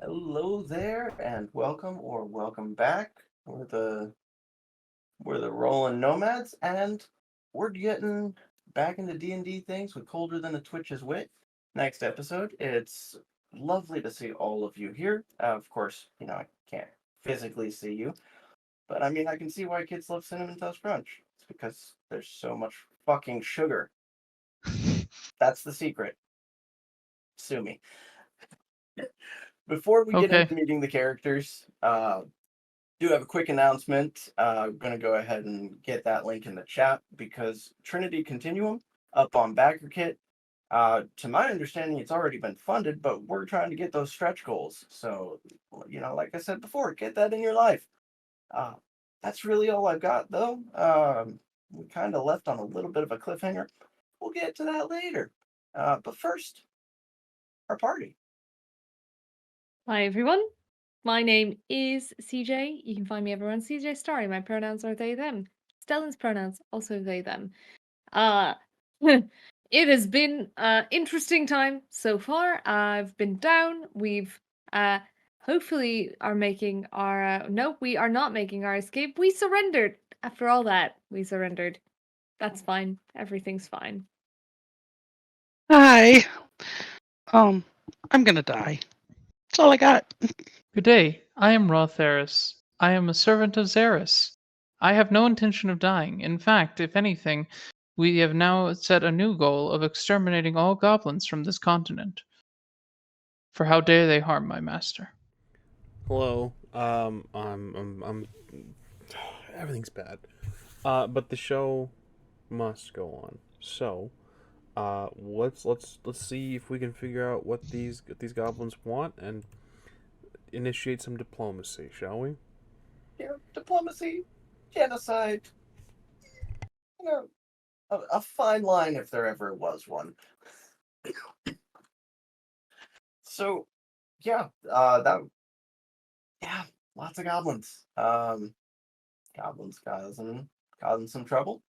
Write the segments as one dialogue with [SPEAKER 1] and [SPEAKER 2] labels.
[SPEAKER 1] Hello there, and welcome or welcome back. We're the rolling nomads, and we're getting back into D&D things with Colder Than a Twitch's Wit. Next episode, it's lovely to see all of you here. Of course, I can't physically see you, but I mean, I can see why kids love Cinnamon Toast Crunch. It's because there's so much fucking sugar. That's the secret. Sue me. Before we get
[SPEAKER 2] Okay.
[SPEAKER 1] into meeting the characters, do have a quick announcement. I'm going to go ahead and get that link in the chat because Trinity Continuum up on BackerKit. To my understanding, it's already been funded, but we're trying to get those stretch goals. So, like I said before, get that in your life. Uh, that's really all I've got, though. We kind of left on a little bit of a cliffhanger. We'll get to that later. But first, our party.
[SPEAKER 3] Hi everyone, my name is CJ. You can find me everywhere on CJSTARRY. My pronouns are they, them. Stellan's pronouns, also they, them. It has been an interesting time so far. I've been down. We've hopefully are making our no, we are not making our escape. We surrendered. After all that, we surrendered. That's fine. Everything's fine.
[SPEAKER 4] Hi. I'm gonna die. That's all I got.
[SPEAKER 2] Good day. I am RA-THERIS. I am a servant of ZERRIS. I have no intention of dying. In fact, if anything, we have now set a new goal of exterminating all goblins from this continent. For how dare they harm my master?
[SPEAKER 5] Hello. I'm everything's bad. But the show must go on. So, let's see if we can figure out what these goblins want and initiate some diplomacy, shall we?
[SPEAKER 1] Yeah, diplomacy, genocide. A fine line if there ever was one. So, yeah, lots of goblins. Goblins causing some trouble.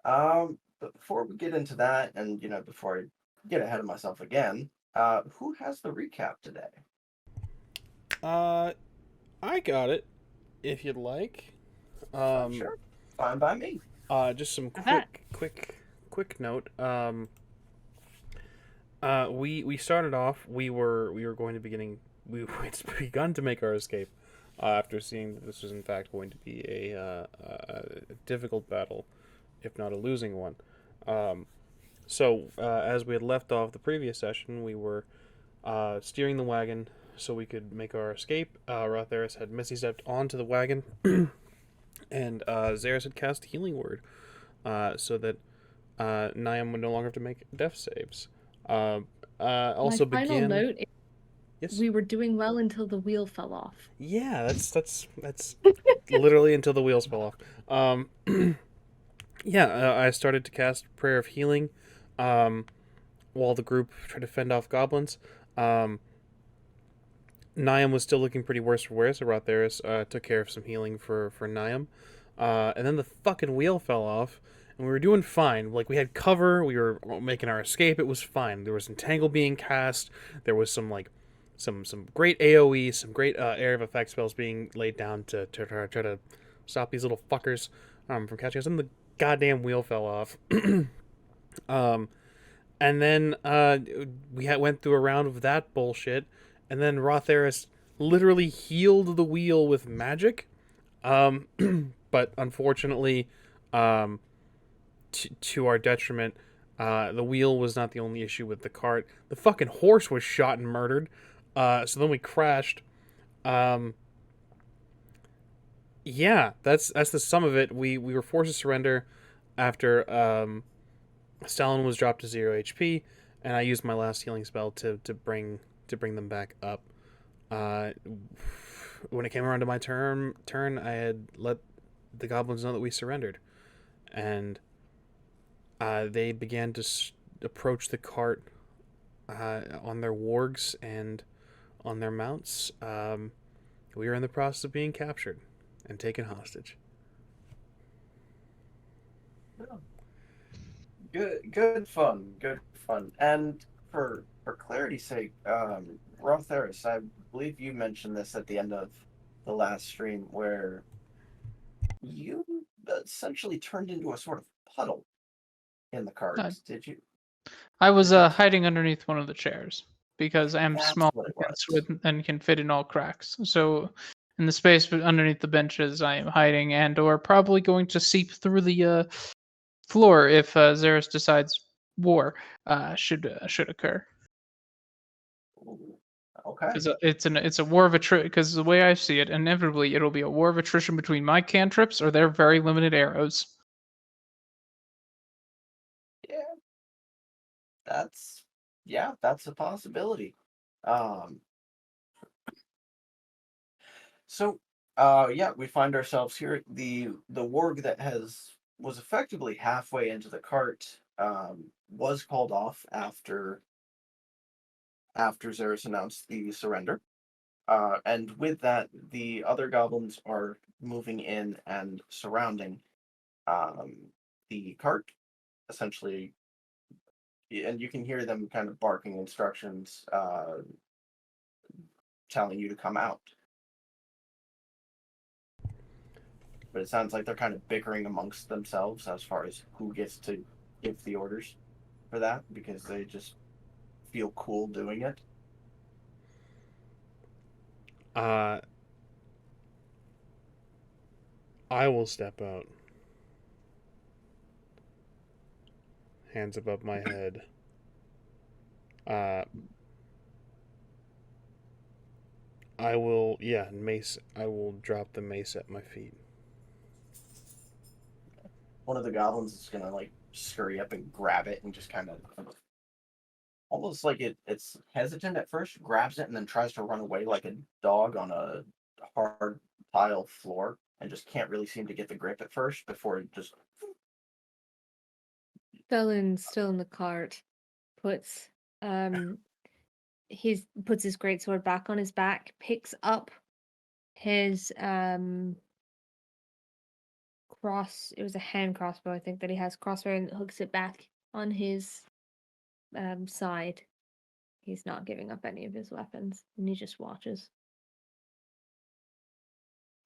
[SPEAKER 1] But before we get into that, and before I get ahead of myself again, who has the recap today?
[SPEAKER 5] I got it. If you'd like.
[SPEAKER 1] Sure, fine by me.
[SPEAKER 5] Just some
[SPEAKER 3] Uh-huh.
[SPEAKER 5] quick note. We started off. We were going to it's begun to make our escape after seeing that this was in fact going to be a difficult battle, if not a losing one. So as we had left off the previous session, we were steering the wagon so we could make our escape. RA-THERIS had Misty stepped onto the wagon, and ZERRIS had cast Healing Word, so that NIAM would no longer have to make death saves. Also
[SPEAKER 3] My final
[SPEAKER 5] began.
[SPEAKER 3] note is
[SPEAKER 5] Yes.
[SPEAKER 3] we were doing well until the wheel fell off.
[SPEAKER 5] Yeah, that's literally until the wheels fell off. Yeah, I started to cast Prayer of Healing, while the group tried to fend off goblins. NIAM was still looking pretty worse for wear, so RA-THERIS took care of some healing for NIAM. And then the fucking wheel fell off, and we were doing fine. Like, we had cover, we were making our escape, it was fine. There was Entangle being cast, there was some great AoE, some great area of effect spells being laid down to try to stop these little fuckers from catching us, and the goddamn wheel fell off. And then we went through a round of that bullshit, and then RA-THERIS literally healed the wheel with magic. But unfortunately, to our detriment, the wheel was not the only issue with the cart. The fucking horse was shot and murdered. So then we crashed. Yeah, that's the sum of it. We were forced to surrender after STELLAN was dropped to 0 HP, and I used my last healing spell to bring them back up. When it came around to my turn, I had let the goblins know that we surrendered, and they began to approach the cart on their wargs and on their mounts. We were in the process of being captured and taken hostage.
[SPEAKER 1] Good fun. And for clarity's sake, RA-THERIS, I believe you mentioned this at the end of the last stream, where you essentially turned into a sort of puddle in the cart. Did you?
[SPEAKER 2] I was
[SPEAKER 1] Did you?
[SPEAKER 2] hiding underneath one of the chairs because I am
[SPEAKER 1] That's
[SPEAKER 2] small
[SPEAKER 1] what it
[SPEAKER 2] and
[SPEAKER 1] was.
[SPEAKER 2] and can fit in all cracks. So in the space underneath the benches, I am hiding and or probably going to seep through the floor if Zeris decides war should occur.
[SPEAKER 1] Ooh, okay.
[SPEAKER 2] Because it's a war of attrition. Because the way I see it, inevitably it'll be a war of attrition between my cantrips or their very limited arrows.
[SPEAKER 1] Yeah, that's a possibility. Um, so yeah, we find ourselves here. The warg that was effectively halfway into the cart was called off after Zeris announced the surrender. And with that, the other goblins are moving in and surrounding um, the cart, essentially, and you can hear them kind of barking instructions, telling you to come out. But it sounds like they're kind of bickering amongst themselves as far as who gets to give the orders for that, because they just feel cool doing it.
[SPEAKER 5] I will step out. Hands above my head. I will, mace. I will drop the mace at my feet.
[SPEAKER 1] One of the goblins is gonna like scurry up and grab it and just kind of almost like it's hesitant at first, grabs it and then tries to run away like a dog on a hard tile floor and just can't really seem to get the grip at first before it just
[SPEAKER 3] Stellan's still in the cart. Puts his greatsword back on his back, picks up his cross. It was a hand crossbow, I think, that he has crossbow, and hooks it back on his side. He's not giving up any of his weapons, and he just watches.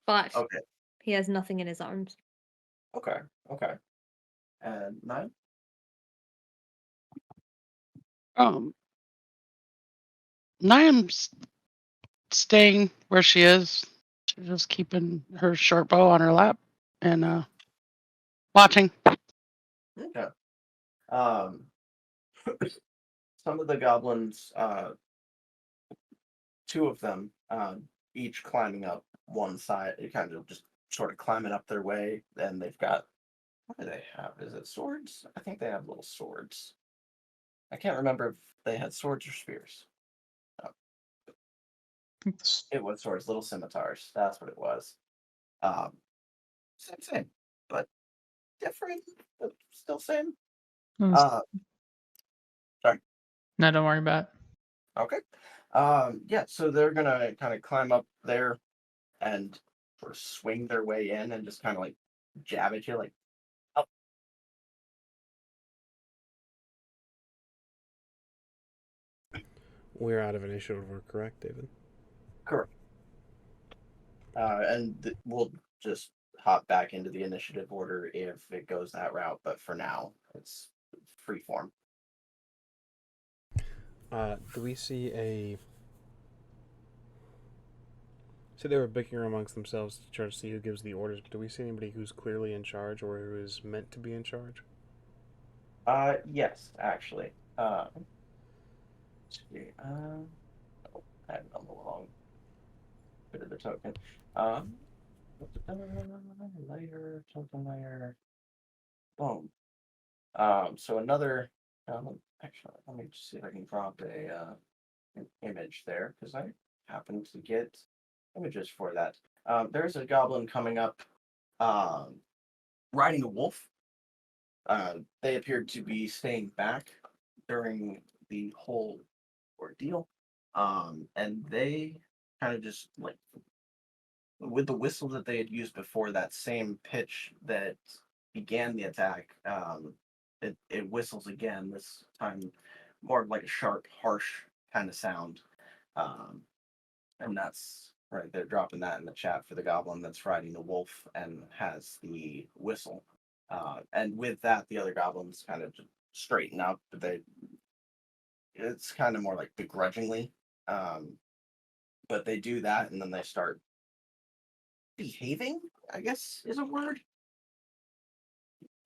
[SPEAKER 3] But
[SPEAKER 1] okay.
[SPEAKER 3] he has nothing in his arms.
[SPEAKER 1] Okay. And nine?
[SPEAKER 4] NIAM's staying where she is. She's just keeping her short bow on her lap and watching.
[SPEAKER 1] Okay. Some of the goblins, two of them, each climbing up one side, kind of just sort of climbing up their way. And they've got, what do they have? Is it swords? I think they have little swords. I can't remember if they had swords or spears. It was swords, little scimitars. That's what it was. Same, but different, but still same. Sorry.
[SPEAKER 2] No, don't worry about it.
[SPEAKER 1] Okay. Yeah, so they're gonna kind of climb up there and sort of swing their way in and just kind of like jab at you, like, oh.
[SPEAKER 5] We're out of initiative order, correct, David?
[SPEAKER 1] Correct. And we'll just hop back into the initiative order if it goes that route, but for now, it's free form.
[SPEAKER 5] Do we see a... So they were bickering amongst themselves to try to see who gives the orders, but do we see anybody who's clearly in charge or who is meant to be in charge?
[SPEAKER 1] Yes, actually. I had it on the wrong bit of the token. Layer, token layer. Boom. So another, actually, let me just see if I can drop an image there, because I happen to get images for that. There's a goblin coming up, riding a wolf. They appeared to be staying back during the whole ordeal. And they kind of just like, with the whistle that they had used before, that same pitch that began the attack, it whistles again, this time more like a sharp, harsh kind of sound. And that's right. They're dropping that in the chat for the goblin that's riding the wolf and has the whistle. And with that, the other goblins kind of straighten up. It's kind of more like begrudgingly, but they do that and then they start behaving, I guess is a word.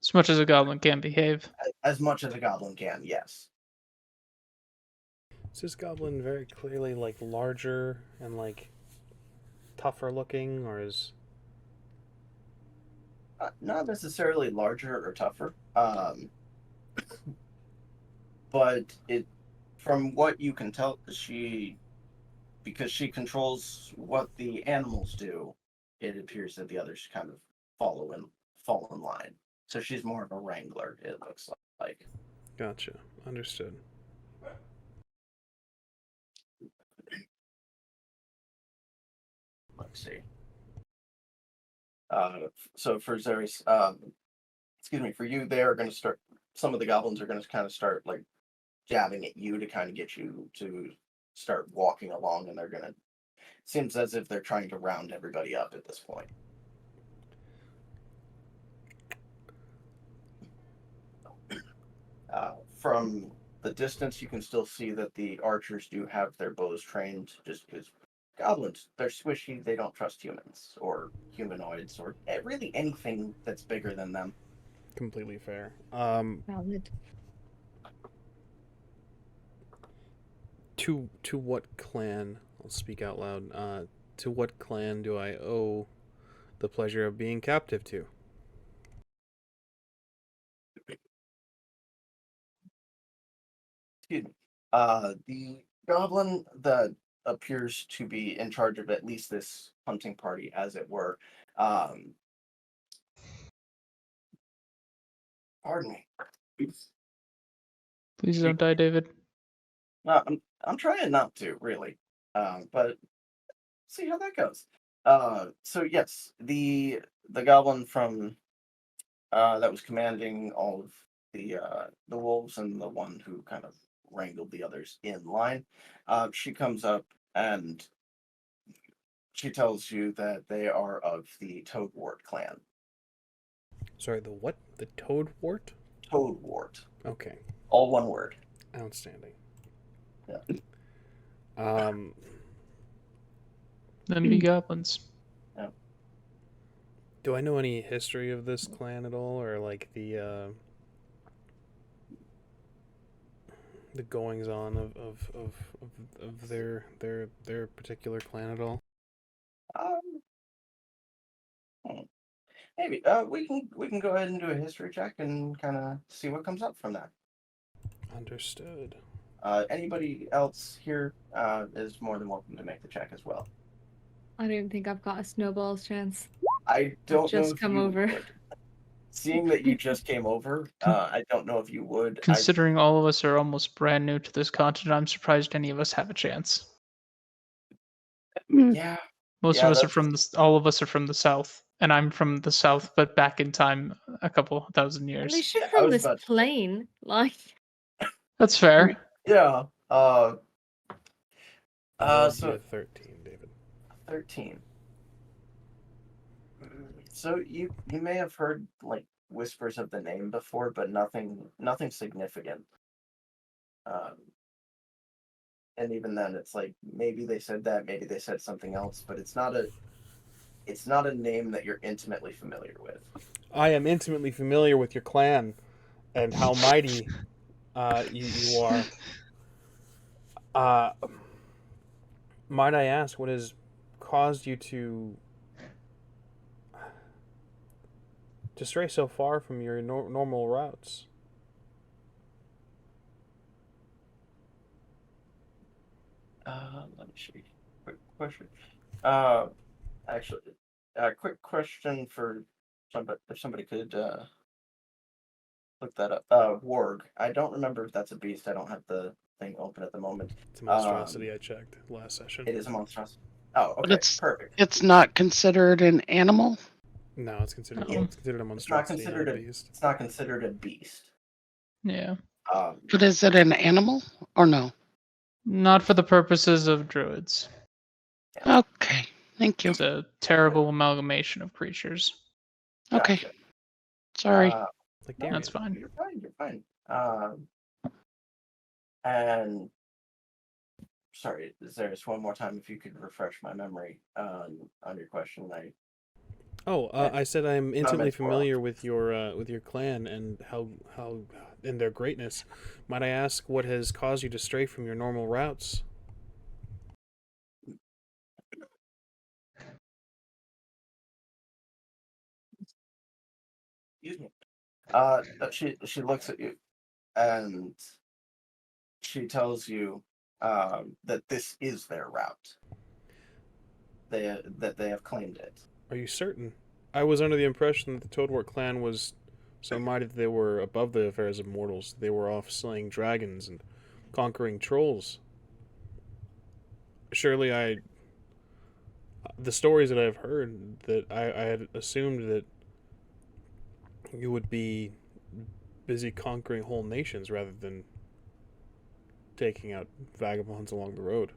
[SPEAKER 2] As much as a goblin can behave.
[SPEAKER 1] As much as a goblin can, yes.
[SPEAKER 5] Is this goblin very clearly like larger and like tougher looking, or is
[SPEAKER 1] Not necessarily larger or tougher, but from what you can tell, because she controls what the animals do, it appears that the others kind of fall in line. So she's more of a wrangler, it looks like.
[SPEAKER 5] Gotcha. Understood.
[SPEAKER 1] Let's see. So for ZERRIS, excuse me, for you, they are going to start. Some of the goblins are going to kind of start like jabbing at you to kind of get you to start walking along, and they're going to. Seems as if they're trying to round everybody up at this point. From the distance, you can still see that the archers do have their bows trained, just because goblins, they're squishy, they don't trust humans or humanoids or really anything that's bigger than them.
[SPEAKER 5] Completely fair.
[SPEAKER 3] Valid.
[SPEAKER 5] To what clan? I'll speak out loud. To what clan do I owe the pleasure of being captive to?
[SPEAKER 1] Excuse me. The goblin that appears to be in charge of at least this hunting party, as it were. Pardon me.
[SPEAKER 2] Please don't die, David.
[SPEAKER 1] No, I'm trying not to really, but see how that goes. So yes, the goblin from that was commanding all of the wolves and the one who kind of wrangled the others in line. She comes up and she tells you that they are of the Toadwort clan.
[SPEAKER 5] Sorry, the what? The Toadwort?
[SPEAKER 1] Toadwort.
[SPEAKER 5] Okay.
[SPEAKER 1] All one word.
[SPEAKER 5] Outstanding.
[SPEAKER 1] Yeah.
[SPEAKER 2] Then be goblins.
[SPEAKER 5] Do I know any history of this clan at all, or like the goings on of their particular clan at all?
[SPEAKER 1] Maybe we can go ahead and do a history check and kind of see what comes up from that.
[SPEAKER 5] Understood.
[SPEAKER 1] Anybody else here is more than welcome to make the check as well.
[SPEAKER 3] I don't think I've got a snowball's chance.
[SPEAKER 1] I don't know
[SPEAKER 3] Just
[SPEAKER 1] if
[SPEAKER 3] come
[SPEAKER 1] you
[SPEAKER 3] over.
[SPEAKER 1] would. Seeing that you just came over, I don't know if you would.
[SPEAKER 2] Considering all of us are almost brand new to this continent, I'm surprised any of us have a chance.
[SPEAKER 1] Yeah.
[SPEAKER 2] Most of us are from all of us are from the south, and I'm from the south, but back in time a couple thousand
[SPEAKER 3] At
[SPEAKER 2] years.
[SPEAKER 3] least you're
[SPEAKER 1] I
[SPEAKER 3] from
[SPEAKER 1] was
[SPEAKER 3] this
[SPEAKER 1] about to say.
[SPEAKER 3] plane. Like,
[SPEAKER 2] That's fair.
[SPEAKER 1] Yeah.
[SPEAKER 5] So
[SPEAKER 1] So
[SPEAKER 5] 13, David.
[SPEAKER 1] 13. So you may have heard like whispers of the name before, but nothing significant. And even then, it's like maybe they said that, maybe they said something else, but it's not a name that you're intimately familiar with.
[SPEAKER 5] I am intimately familiar with your clan and how mighty you are. Might I ask what has caused you to stray so far from your normal routes?
[SPEAKER 1] Let me see. Quick question. Actually, quick question for somebody. If somebody could look that up. Warg. I don't remember if that's a beast. I don't have the thing open at the moment.
[SPEAKER 5] It's a monstrosity. I checked last session.
[SPEAKER 1] It is a monstrosity. Oh, okay.
[SPEAKER 4] But
[SPEAKER 1] Perfect.
[SPEAKER 4] it's not considered an animal?
[SPEAKER 5] No, it's considered
[SPEAKER 2] Uh-oh.
[SPEAKER 5] it's considered a
[SPEAKER 1] It's not
[SPEAKER 5] monstrosity,
[SPEAKER 1] considered
[SPEAKER 5] not a
[SPEAKER 1] a
[SPEAKER 5] beast.
[SPEAKER 1] It's not considered a beast.
[SPEAKER 2] Yeah.
[SPEAKER 4] But is it an animal or no?
[SPEAKER 2] Not for the purposes of druids.
[SPEAKER 4] Okay. Thank you.
[SPEAKER 2] It's a terrible amalgamation of creatures.
[SPEAKER 4] Okay.
[SPEAKER 1] Gotcha.
[SPEAKER 4] Sorry.
[SPEAKER 5] Like,
[SPEAKER 1] No,
[SPEAKER 5] damn
[SPEAKER 2] That's
[SPEAKER 5] it.
[SPEAKER 2] fine.
[SPEAKER 1] You're fine. You're fine. And sorry, Zeris, one more time, if you could refresh my memory on your question.
[SPEAKER 5] I said I'm intimately
[SPEAKER 1] meant for
[SPEAKER 5] familiar with your clan and how and their greatness. Might I ask what has caused you to stray from your normal routes?
[SPEAKER 1] Excuse me. She looks at you and she tells you that this is their route. That they have claimed it.
[SPEAKER 5] Are you certain? I was under the impression that the Toadwort clan was so mighty that they were above the affairs of mortals. They were off slaying dragons and conquering trolls. Surely the stories that I've heard, that I had assumed that you would be busy conquering whole nations rather than taking out vagabonds along the road.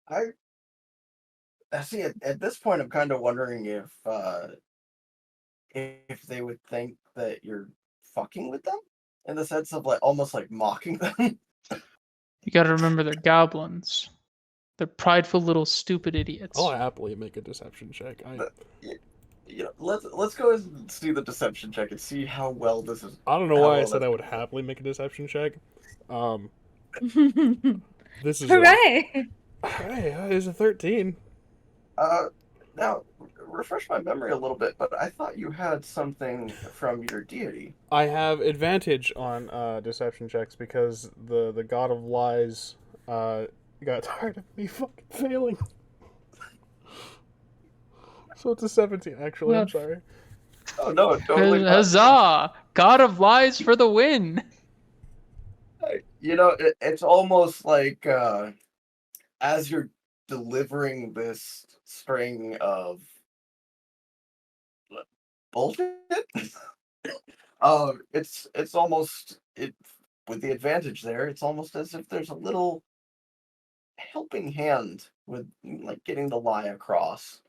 [SPEAKER 1] I see. At this point, I'm kind of wondering if they would think that you're fucking with them, in the sense of like almost like mocking them.
[SPEAKER 2] You gotta remember they're goblins. They're prideful little stupid idiots.
[SPEAKER 5] I'll happily make a deception check.
[SPEAKER 1] Let's go and do the deception check and see how well this is.
[SPEAKER 5] I don't know
[SPEAKER 1] how
[SPEAKER 5] why I
[SPEAKER 1] well
[SPEAKER 5] said
[SPEAKER 1] that's
[SPEAKER 5] I would
[SPEAKER 1] gonna go.
[SPEAKER 5] happily make a deception check. This is
[SPEAKER 3] Hooray!
[SPEAKER 5] Hey, it's a 13.
[SPEAKER 1] Now refresh my memory a little bit, but I thought you had something from your deity.
[SPEAKER 5] I have advantage on deception checks because the god of lies got tired of me fucking failing. So it's a 17, actually.
[SPEAKER 3] Well,
[SPEAKER 5] I'm sorry.
[SPEAKER 1] Oh no, totally. not.
[SPEAKER 2] Huzzah! God of lies for the win!
[SPEAKER 1] You know, it's almost like as you're delivering this string of bullshit, it's almost with the advantage there. It's almost as if there's a little helping hand with like getting the lie across.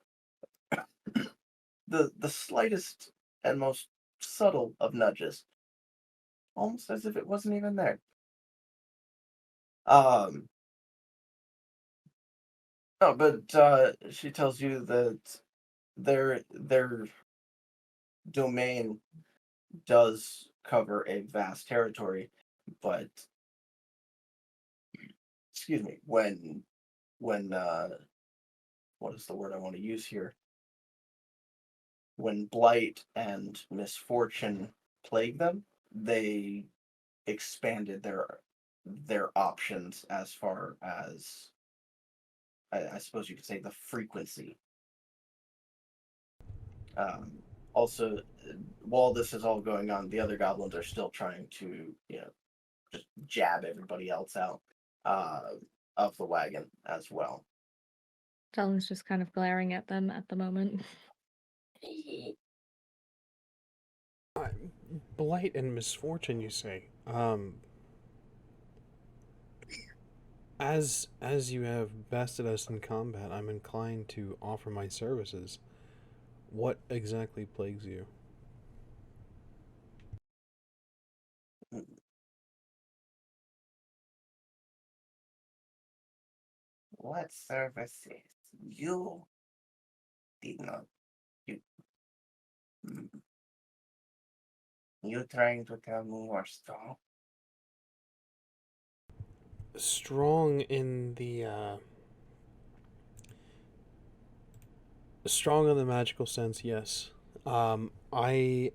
[SPEAKER 1] The slightest and most subtle of nudges, almost as if it wasn't even there. No, but she tells you that their domain does cover a vast territory, but excuse me, when what is the word I want to use here? When blight and misfortune plague them, they expanded their options as far as I suppose you could say the frequency. Also, while this is all going on, the other goblins are still trying to, just jab everybody else out of the wagon as well.
[SPEAKER 3] Stellan's just kind of glaring at them at the moment.
[SPEAKER 5] Blight and misfortune, you say? As you have bested us in combat, I'm inclined to offer my services. What exactly plagues you?
[SPEAKER 1] What services? You did not. You, you trying to tell me you're strong?
[SPEAKER 5] Strong in the strong in the magical sense, yes. I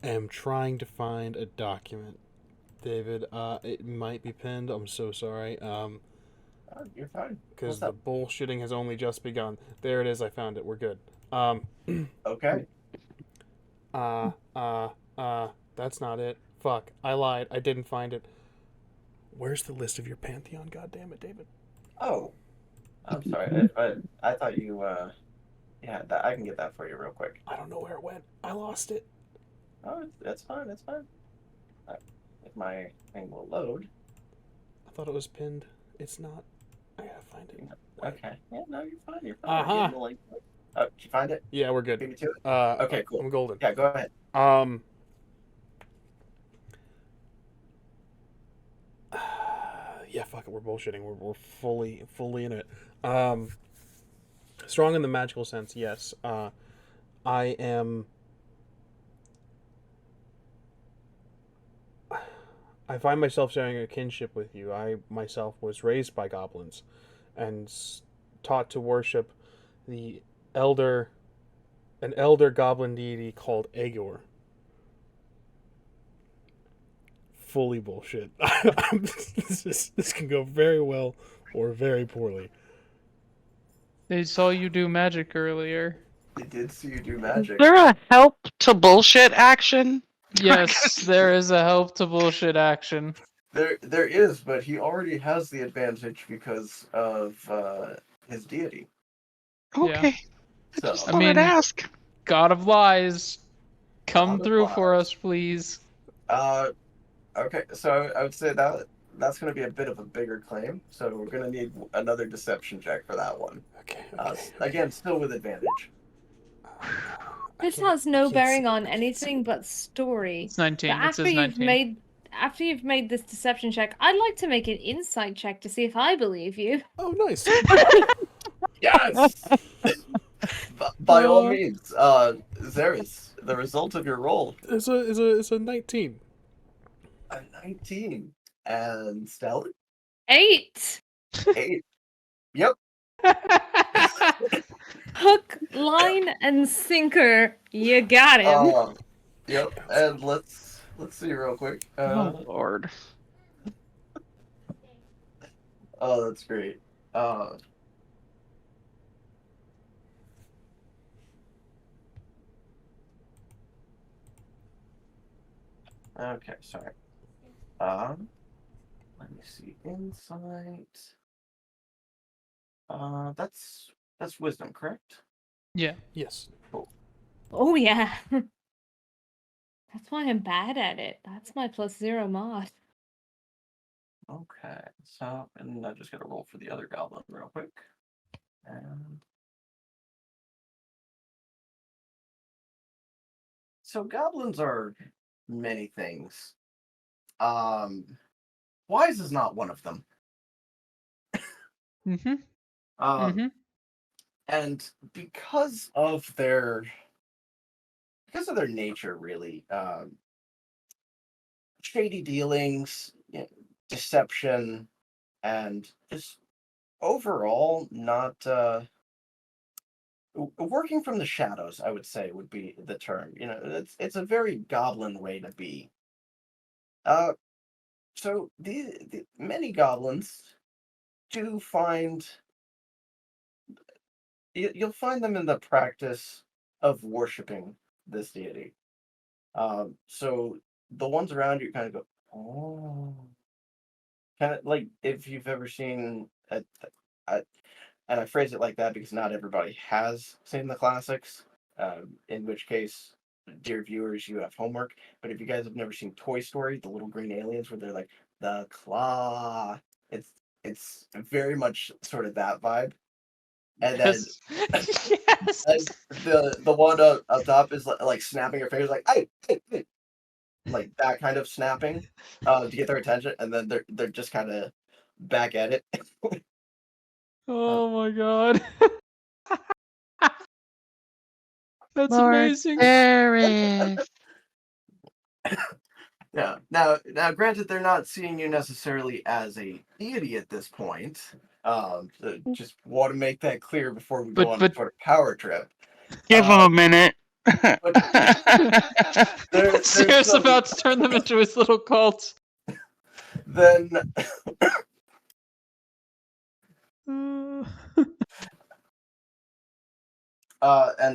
[SPEAKER 5] am trying to find a document, David. It might be pinned. I'm so sorry.
[SPEAKER 1] Oh, you're fine.
[SPEAKER 5] Because
[SPEAKER 1] What's
[SPEAKER 5] the
[SPEAKER 1] up?
[SPEAKER 5] bullshitting has only just begun. There it is. I found it. We're good.
[SPEAKER 1] Okay.
[SPEAKER 5] That's not it. Fuck. I lied. I didn't find it. Where's the list of your pantheon? God damn it, David.
[SPEAKER 1] Oh, I'm sorry. I thought you yeah, that I can get that for you real quick.
[SPEAKER 5] I don't know where it went. I lost it.
[SPEAKER 1] Oh, that's fine. That's fine. if my thing will load.
[SPEAKER 5] I thought it was pinned. It's not. I gotta find it.
[SPEAKER 1] Okay. Yeah, no, you're fine. You're fine.
[SPEAKER 5] Uh-huh.
[SPEAKER 1] I gave him the link. Oh, did you find it?
[SPEAKER 5] Yeah, we're good.
[SPEAKER 1] Beat me to it.
[SPEAKER 5] Okay,
[SPEAKER 1] Okay, cool.
[SPEAKER 5] I'm golden.
[SPEAKER 1] Yeah, go ahead.
[SPEAKER 5] Yeah, fuck it. We're bullshitting. We're fully in it. Strong in the magical sense, yes. I am. I find myself sharing a kinship with you. I myself was raised by goblins, and taught to worship the an elder goblin deity called Aegor. Fully bullshit. This can go very well or very poorly.
[SPEAKER 2] They saw you do magic earlier.
[SPEAKER 1] They did see you do
[SPEAKER 4] Is
[SPEAKER 1] magic.
[SPEAKER 4] there a help to bullshit action?
[SPEAKER 2] Yes, there is a help to bullshit action.
[SPEAKER 1] There is, but he already has the advantage because of his deity.
[SPEAKER 4] Okay. I
[SPEAKER 1] So,
[SPEAKER 4] just
[SPEAKER 2] I
[SPEAKER 4] thought I'd
[SPEAKER 2] mean-
[SPEAKER 4] ask.
[SPEAKER 2] God of Lies, come
[SPEAKER 1] God of
[SPEAKER 2] through for
[SPEAKER 1] Lies.
[SPEAKER 2] us, please.
[SPEAKER 1] Okay, so I would say that's going to be a bit of a bigger claim. So we're going to need another deception check for that one.
[SPEAKER 5] Okay.
[SPEAKER 1] Again, still with advantage.
[SPEAKER 3] This has no bearing on anything but story.
[SPEAKER 2] It's 19.
[SPEAKER 3] But
[SPEAKER 2] It says 19.
[SPEAKER 3] after you've made this deception check, I'd like to make an insight check to see if I believe you.
[SPEAKER 5] Oh, nice.
[SPEAKER 1] Yes. By all means, Zerris, the result of your roll,
[SPEAKER 5] It's a 19.
[SPEAKER 1] a 19, and Stellan,
[SPEAKER 3] 8.
[SPEAKER 1] 8. Yep.
[SPEAKER 3] Hook, line, and sinker. You got him.
[SPEAKER 1] Yep. And let's see real quick.
[SPEAKER 4] Oh Lord.
[SPEAKER 1] Oh, that's great. Okay, sorry. Let me see. Insight. That's wisdom, correct?
[SPEAKER 2] Yeah.
[SPEAKER 5] Yes.
[SPEAKER 3] Oh yeah. That's why I'm bad at it. That's my +0 mod.
[SPEAKER 1] Okay. So, and I just gotta roll for the other goblin real quick. And so goblins are many things. Wise is not one of them.
[SPEAKER 2] Mm-hmm.
[SPEAKER 1] And because of their nature, really, shady dealings, deception, and just overall not working from the shadows, I would say, would be the term. It's a very goblin way to be. So the many goblins do find you'll find them in the practice of worshiping this deity. So the ones around you kind of go, oh, kind of like if you've ever seen and I phrase it like that because not everybody has seen the classics. In which case, dear viewers, you have homework. But if you guys have never seen Toy Story, the little green aliens, where they're like the claw, it's very much sort of that vibe. And
[SPEAKER 2] Yes. Yes.
[SPEAKER 1] then the one up top is like snapping her fingers, like hey, like that kind of snapping, to get their attention, and then they're just kind of back at it.
[SPEAKER 2] Oh my god. That's
[SPEAKER 4] Lord
[SPEAKER 2] amazing.
[SPEAKER 4] THERIS.
[SPEAKER 1] Yeah. Now, granted, they're not seeing you necessarily as a deity at this point. Just want to make that clear before we go on a sort of power trip.
[SPEAKER 4] Give him a minute.
[SPEAKER 1] There's
[SPEAKER 2] Sarah's
[SPEAKER 1] some-
[SPEAKER 2] about to turn them into his little cult.
[SPEAKER 1] Then, and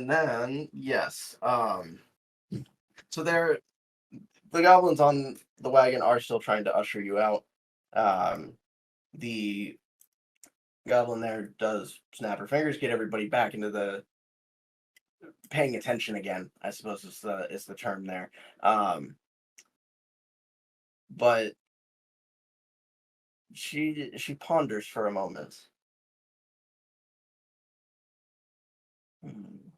[SPEAKER 1] then yes. So the goblins on the wagon are still trying to usher you out. The goblin there does snap her fingers, get everybody back into the paying attention again, I suppose is the term there. but she ponders for a moment. Hmm.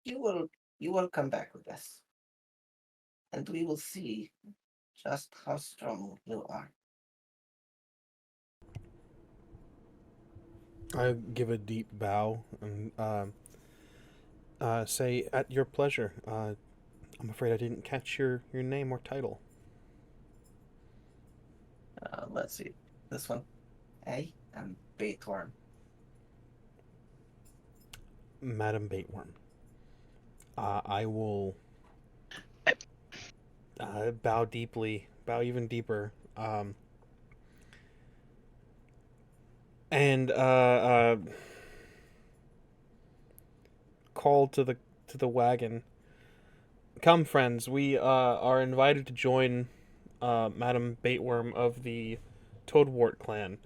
[SPEAKER 1] You will come back with us, and we will see just how strong you are.
[SPEAKER 5] I give a deep bow and say, "At your pleasure." I'm afraid I didn't catch your name or title.
[SPEAKER 1] Let's see. This one. I am Baitworm.
[SPEAKER 5] Madam Baitworm. I will bow deeply, bow even deeper, and call to the wagon. Come, friends, we are invited to join Madam Baitworm of the Toadwort clan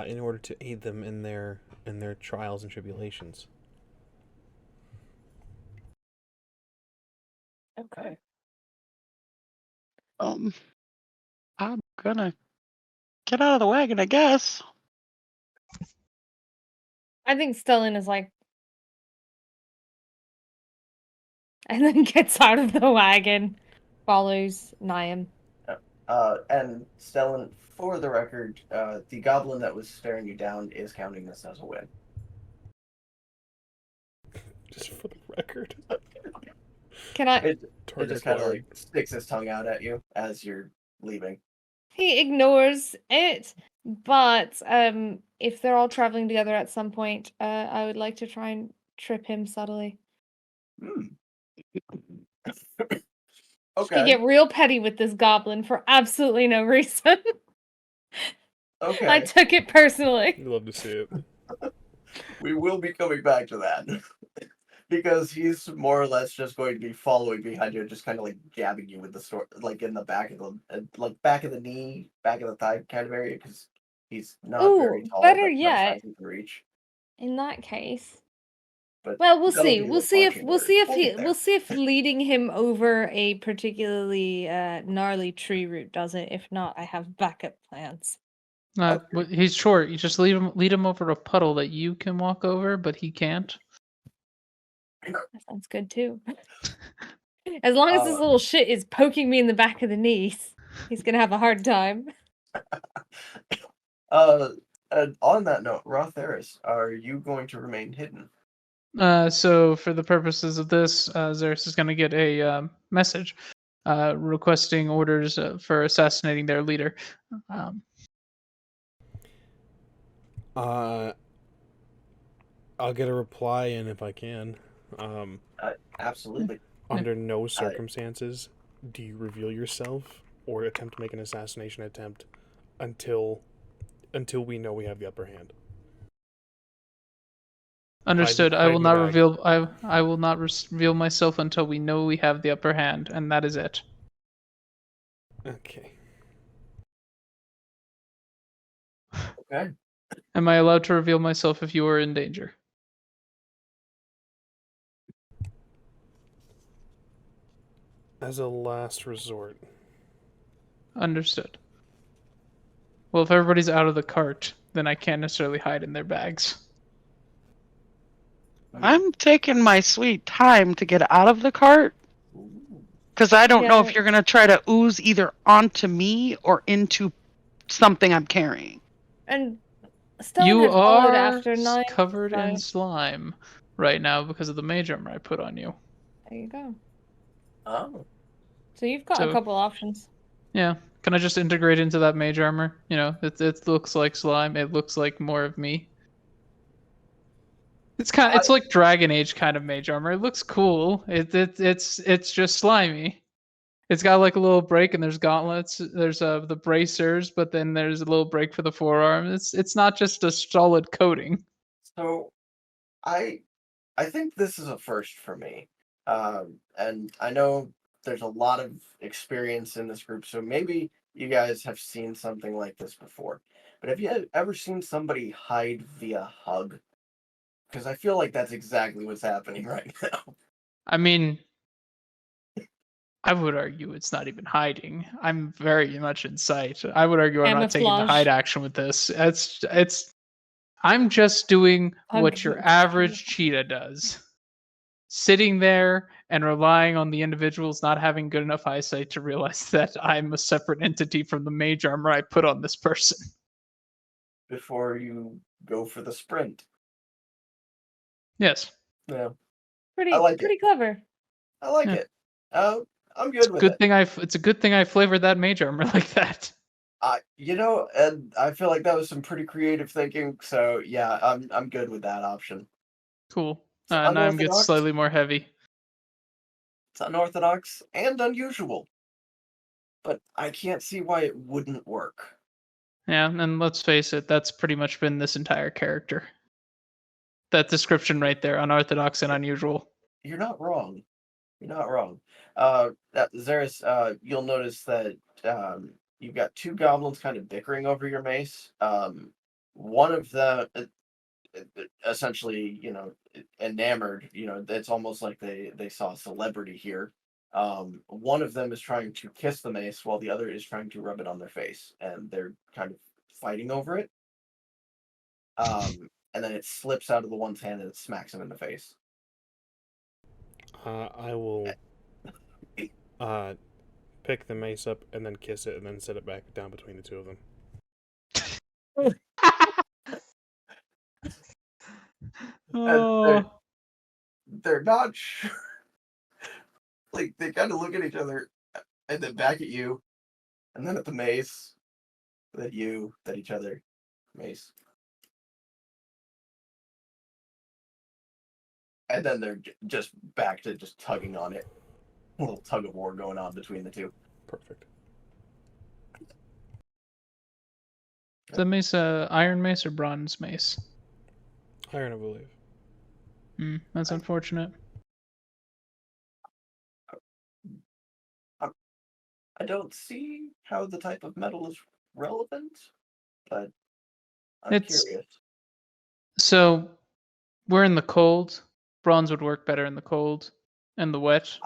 [SPEAKER 5] in order to aid them in their trials and tribulations.
[SPEAKER 1] Okay.
[SPEAKER 4] I'm gonna get out of the wagon, I guess.
[SPEAKER 3] I think Stellan is like, and then gets out of the wagon, follows NIAM.
[SPEAKER 1] And Stellan, for the record, the goblin that was staring you down is counting this as a win.
[SPEAKER 5] Just for the record.
[SPEAKER 3] Can I?
[SPEAKER 1] It
[SPEAKER 5] Target
[SPEAKER 1] just kind of
[SPEAKER 5] acquired.
[SPEAKER 1] like sticks its tongue out at you as you're leaving.
[SPEAKER 3] He ignores it, but if they're all traveling together at some point, I would like to try and trip him subtly.
[SPEAKER 1] Hmm.
[SPEAKER 3] He
[SPEAKER 1] Okay.
[SPEAKER 3] get real petty with this goblin for absolutely no reason. I
[SPEAKER 1] Okay.
[SPEAKER 3] took it personally.
[SPEAKER 5] You'd love to see it.
[SPEAKER 1] We will be coming back to that. Because he's more or less just going to be following behind you, just kind of like jabbing you with the sword, like in the back of the, like back of the knee, back of the thigh kind of area, because he's not very
[SPEAKER 3] Ooh,
[SPEAKER 1] tall,
[SPEAKER 3] better
[SPEAKER 1] but
[SPEAKER 3] yet.
[SPEAKER 1] sometimes he can reach.
[SPEAKER 3] In that case,
[SPEAKER 1] But
[SPEAKER 3] well, we'll
[SPEAKER 1] that'll
[SPEAKER 3] see.
[SPEAKER 1] be
[SPEAKER 3] We'll
[SPEAKER 1] like
[SPEAKER 3] see if
[SPEAKER 1] marching
[SPEAKER 3] we'll see if
[SPEAKER 1] orders. We'll
[SPEAKER 3] he
[SPEAKER 1] get there.
[SPEAKER 3] we'll see if leading him over a particularly gnarly tree root does it. If not, I have backup plans.
[SPEAKER 1] Okay.
[SPEAKER 2] He's short. You just lead him over a puddle that you can walk over, but he can't.
[SPEAKER 3] That sounds good too. As long as this little shit is poking me in the back of the knees, he's gonna have a hard time.
[SPEAKER 1] And on that note, RA-THERIS, are you going to remain hidden?
[SPEAKER 2] So for the purposes of this, ZERRIS is going to get a message requesting orders for assassinating their leader.
[SPEAKER 5] I'll get a reply in if I can.
[SPEAKER 1] Absolutely.
[SPEAKER 5] Under no circumstances do you reveal yourself or attempt to make an assassination attempt until we know we have the upper hand.
[SPEAKER 2] Understood.
[SPEAKER 5] Hide
[SPEAKER 2] I will
[SPEAKER 5] in the
[SPEAKER 2] not
[SPEAKER 5] bag.
[SPEAKER 2] reveal. I will not reveal myself until we know we have the upper hand, and that is it.
[SPEAKER 5] Okay.
[SPEAKER 1] Okay.
[SPEAKER 2] Am I allowed to reveal myself if you are in danger?
[SPEAKER 5] As a last resort.
[SPEAKER 2] Understood. Well, if everybody's out of the cart, then I can't necessarily hide in their bags.
[SPEAKER 4] I'm taking my sweet time to get out of the cart because I don't know if you're going to try to ooze either onto me or into something I'm carrying.
[SPEAKER 3] And Stellan
[SPEAKER 2] You
[SPEAKER 3] had followed
[SPEAKER 2] are
[SPEAKER 3] after NIAM.
[SPEAKER 2] covered in
[SPEAKER 3] so
[SPEAKER 2] slime right now because of the mage armor I put on you.
[SPEAKER 3] there you go.
[SPEAKER 1] Oh.
[SPEAKER 3] So you've got a
[SPEAKER 2] So-
[SPEAKER 3] couple options.
[SPEAKER 2] Yeah. Can I just integrate into that mage armor? You know, it looks like slime. It looks like more of me. It's like Dragon Age kind of mage armor. It looks cool. It's just slimy. It's got like a little break, and there's gauntlets. There's the bracers, but then there's a little break for the forearm. It's not just a solid coating.
[SPEAKER 1] So, I think this is a first for me, and I know there's a lot of experience in this group, so maybe you guys have seen something like this before. But have you ever seen somebody hide via hug? Because I feel like that's exactly what's happening right now.
[SPEAKER 2] I mean, I would argue it's not even hiding. I'm very much in sight. I would argue I'm not taking the
[SPEAKER 3] Camouflage.
[SPEAKER 2] hide action with this. I'm just doing what your
[SPEAKER 3] Pug
[SPEAKER 2] average cheetah does. Sitting there and relying on the individuals not having good enough eyesight to realize that I'm a separate entity from the mage armor I put on this person.
[SPEAKER 1] Before you go for the sprint.
[SPEAKER 2] Yes.
[SPEAKER 1] Yeah,
[SPEAKER 3] Pretty,
[SPEAKER 1] I like it.
[SPEAKER 3] pretty clever.
[SPEAKER 1] I like
[SPEAKER 2] Yeah.
[SPEAKER 1] it. I'm good with it.
[SPEAKER 2] It's a good thing I flavored that mage armor like that.
[SPEAKER 1] And I feel like that was some pretty creative thinking. So yeah, I'm good with that option.
[SPEAKER 2] Cool.
[SPEAKER 1] It's
[SPEAKER 2] Now I'm gets
[SPEAKER 1] unorthodox.
[SPEAKER 2] slightly more heavy.
[SPEAKER 1] It's unorthodox and unusual, but I can't see why it wouldn't work.
[SPEAKER 2] Yeah, and let's face it, that's pretty much been this entire character. That description right there, unorthodox and unusual.
[SPEAKER 1] You're not wrong. You're not wrong. ZERRIS, you'll notice that you've got two goblins kind of bickering over your mace. One of them, essentially, enamored. It's almost like they saw a celebrity here. One of them is trying to kiss the mace, while the other is trying to rub it on their face, and they're kind of fighting over it. And then it slips out of the one's hand and it smacks him in the face.
[SPEAKER 5] I will pick the mace up and then kiss it and then set it back down between the two of them.
[SPEAKER 1] And they're not sure. Like, they kind of look at each other and then back at you, and then at the mace, then you, then each other, mace. And then they're just back to just tugging on it. A little tug of war going on between the two.
[SPEAKER 5] Perfect.
[SPEAKER 2] Is that mace iron mace or bronze mace?
[SPEAKER 5] Iron, I believe.
[SPEAKER 2] That's unfortunate.
[SPEAKER 1] I don't see how the type of metal is relevant, but I'm
[SPEAKER 2] It's-
[SPEAKER 1] curious.
[SPEAKER 2] So we're in the cold. Bronze would work better in the cold and the wet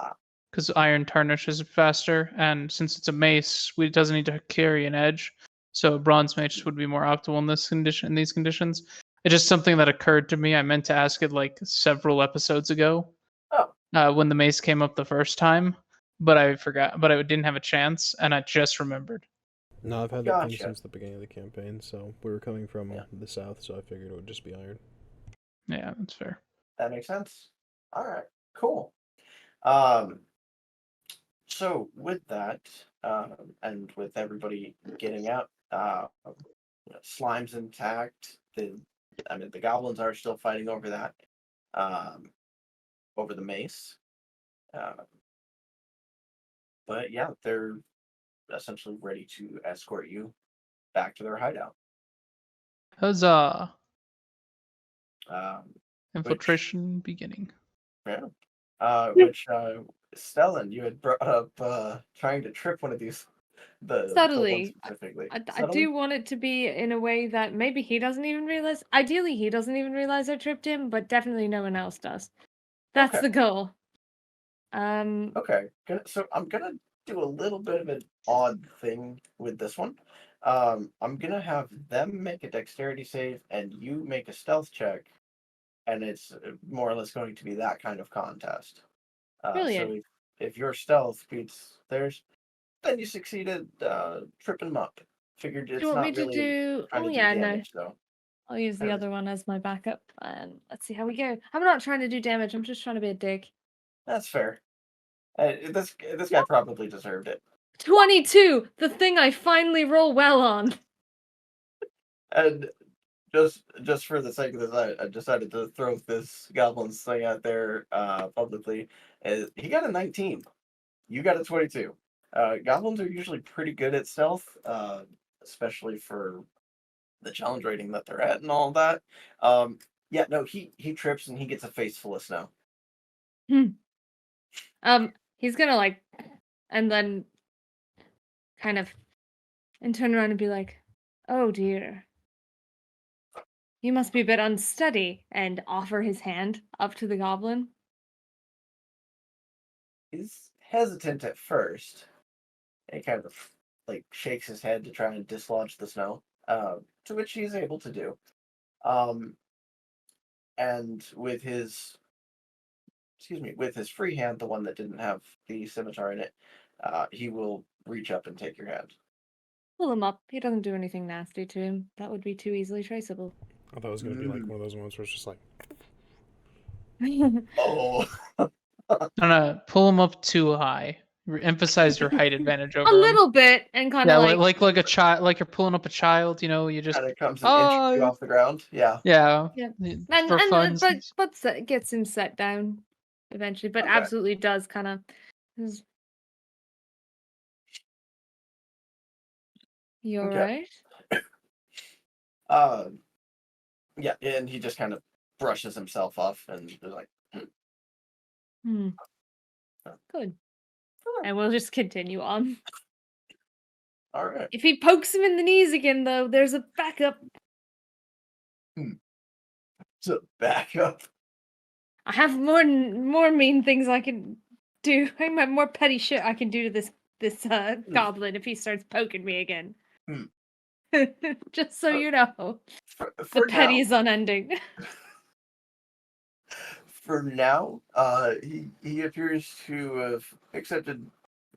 [SPEAKER 2] because iron tarnishes faster. And since it's a mace, it doesn't need to carry an edge. So a bronze mace would be more optimal in these conditions. It's just something that occurred to me. I meant to ask it like several episodes ago.
[SPEAKER 1] Oh.
[SPEAKER 2] When the mace came up the first time, but I forgot. But I didn't have a chance, and I just remembered.
[SPEAKER 5] No, I've had that thing
[SPEAKER 1] Gotcha.
[SPEAKER 5] since the beginning of the campaign, so we were coming from
[SPEAKER 1] Yeah.
[SPEAKER 5] the south, so I figured it would just be iron.
[SPEAKER 2] Yeah, that's fair.
[SPEAKER 1] That makes sense. All right, cool. So with that, and with everybody getting out, Slime's intact. The goblins are still fighting over that, over the mace. But yeah, they're essentially ready to escort you back to their hideout.
[SPEAKER 2] Huzzah!
[SPEAKER 1] Um,
[SPEAKER 2] Infiltration beginning.
[SPEAKER 1] yeah. Which Stellan, you had brought up trying to trip one of these. The one
[SPEAKER 3] Subtly.
[SPEAKER 1] specifically.
[SPEAKER 3] I do want it to be in a way that maybe he doesn't even realize. Ideally, he doesn't even realize I tripped him, but definitely no one else does. That's
[SPEAKER 1] Okay.
[SPEAKER 3] the goal.
[SPEAKER 1] Okay. So I'm gonna do a little bit of an odd thing with this one. I'm gonna have them make a dexterity save and you make a stealth check, and it's more or less going to be that kind of contest.
[SPEAKER 3] Brilliant.
[SPEAKER 1] So if your stealth beats theirs, then you succeeded tripping them up. Figured it's
[SPEAKER 3] Do you want
[SPEAKER 1] not
[SPEAKER 3] me to
[SPEAKER 1] really
[SPEAKER 3] do?
[SPEAKER 1] trying
[SPEAKER 3] Oh
[SPEAKER 1] to do
[SPEAKER 3] yeah, no.
[SPEAKER 1] damage, though.
[SPEAKER 3] I'll use the
[SPEAKER 1] Alright.
[SPEAKER 3] other one as my backup, and let's see how we go. I'm not trying to do damage. I'm just trying to be a dick.
[SPEAKER 1] That's fair. This guy probably deserved it.
[SPEAKER 3] 22, the thing I finally roll well on.
[SPEAKER 1] And just for the sake of this, I decided to throw this goblins thing out there publicly. He got a 19. You got a 22. Goblins are usually pretty good at stealth, especially for the challenge rating that they're at and all that. Yeah, no, he trips and he gets a face full of snow.
[SPEAKER 3] He's gonna and then kind of, and turn around and be like, "Oh dear, you must be a bit unsteady," and offer his hand up to the goblin.
[SPEAKER 1] His hesitant at first. He kind of like shakes his head to try and dislodge the snow, to which he's able to do. And with his free hand, the one that didn't have the scimitar in it, he will reach up and take your hand.
[SPEAKER 3] Pull him up. He doesn't do anything nasty to him. That would be too easily traceable.
[SPEAKER 5] I thought it was going to be like one of those ones where it's just like,
[SPEAKER 1] Oh,
[SPEAKER 2] No, pull him up too high. Emphasize your height advantage over
[SPEAKER 3] A
[SPEAKER 2] him.
[SPEAKER 3] little bit, and kind
[SPEAKER 2] Yeah,
[SPEAKER 3] of
[SPEAKER 2] like a child, like you're pulling up a child. You know, you just
[SPEAKER 1] kind of comes an inch or two
[SPEAKER 2] oh
[SPEAKER 1] off the ground. Yeah.
[SPEAKER 2] yeah,
[SPEAKER 3] Yeah.
[SPEAKER 2] for fun.
[SPEAKER 3] Gets him set down eventually, but
[SPEAKER 1] Okay.
[SPEAKER 3] absolutely does kind of. You
[SPEAKER 1] Okay.
[SPEAKER 3] alright?
[SPEAKER 1] Yeah, and he just kind of brushes himself off and is like,
[SPEAKER 3] Hmm. Good. And we'll just continue on.
[SPEAKER 1] all right.
[SPEAKER 3] If he pokes him in the knees again, though, there's a backup.
[SPEAKER 1] So back up.
[SPEAKER 3] I have more mean things I can do. I have more petty shit I can do to this goblin if he starts poking me again.
[SPEAKER 1] Hmm.
[SPEAKER 3] Just so you know,
[SPEAKER 1] For
[SPEAKER 3] the petty
[SPEAKER 1] now,
[SPEAKER 3] is unending.
[SPEAKER 1] for now, he appears to have accepted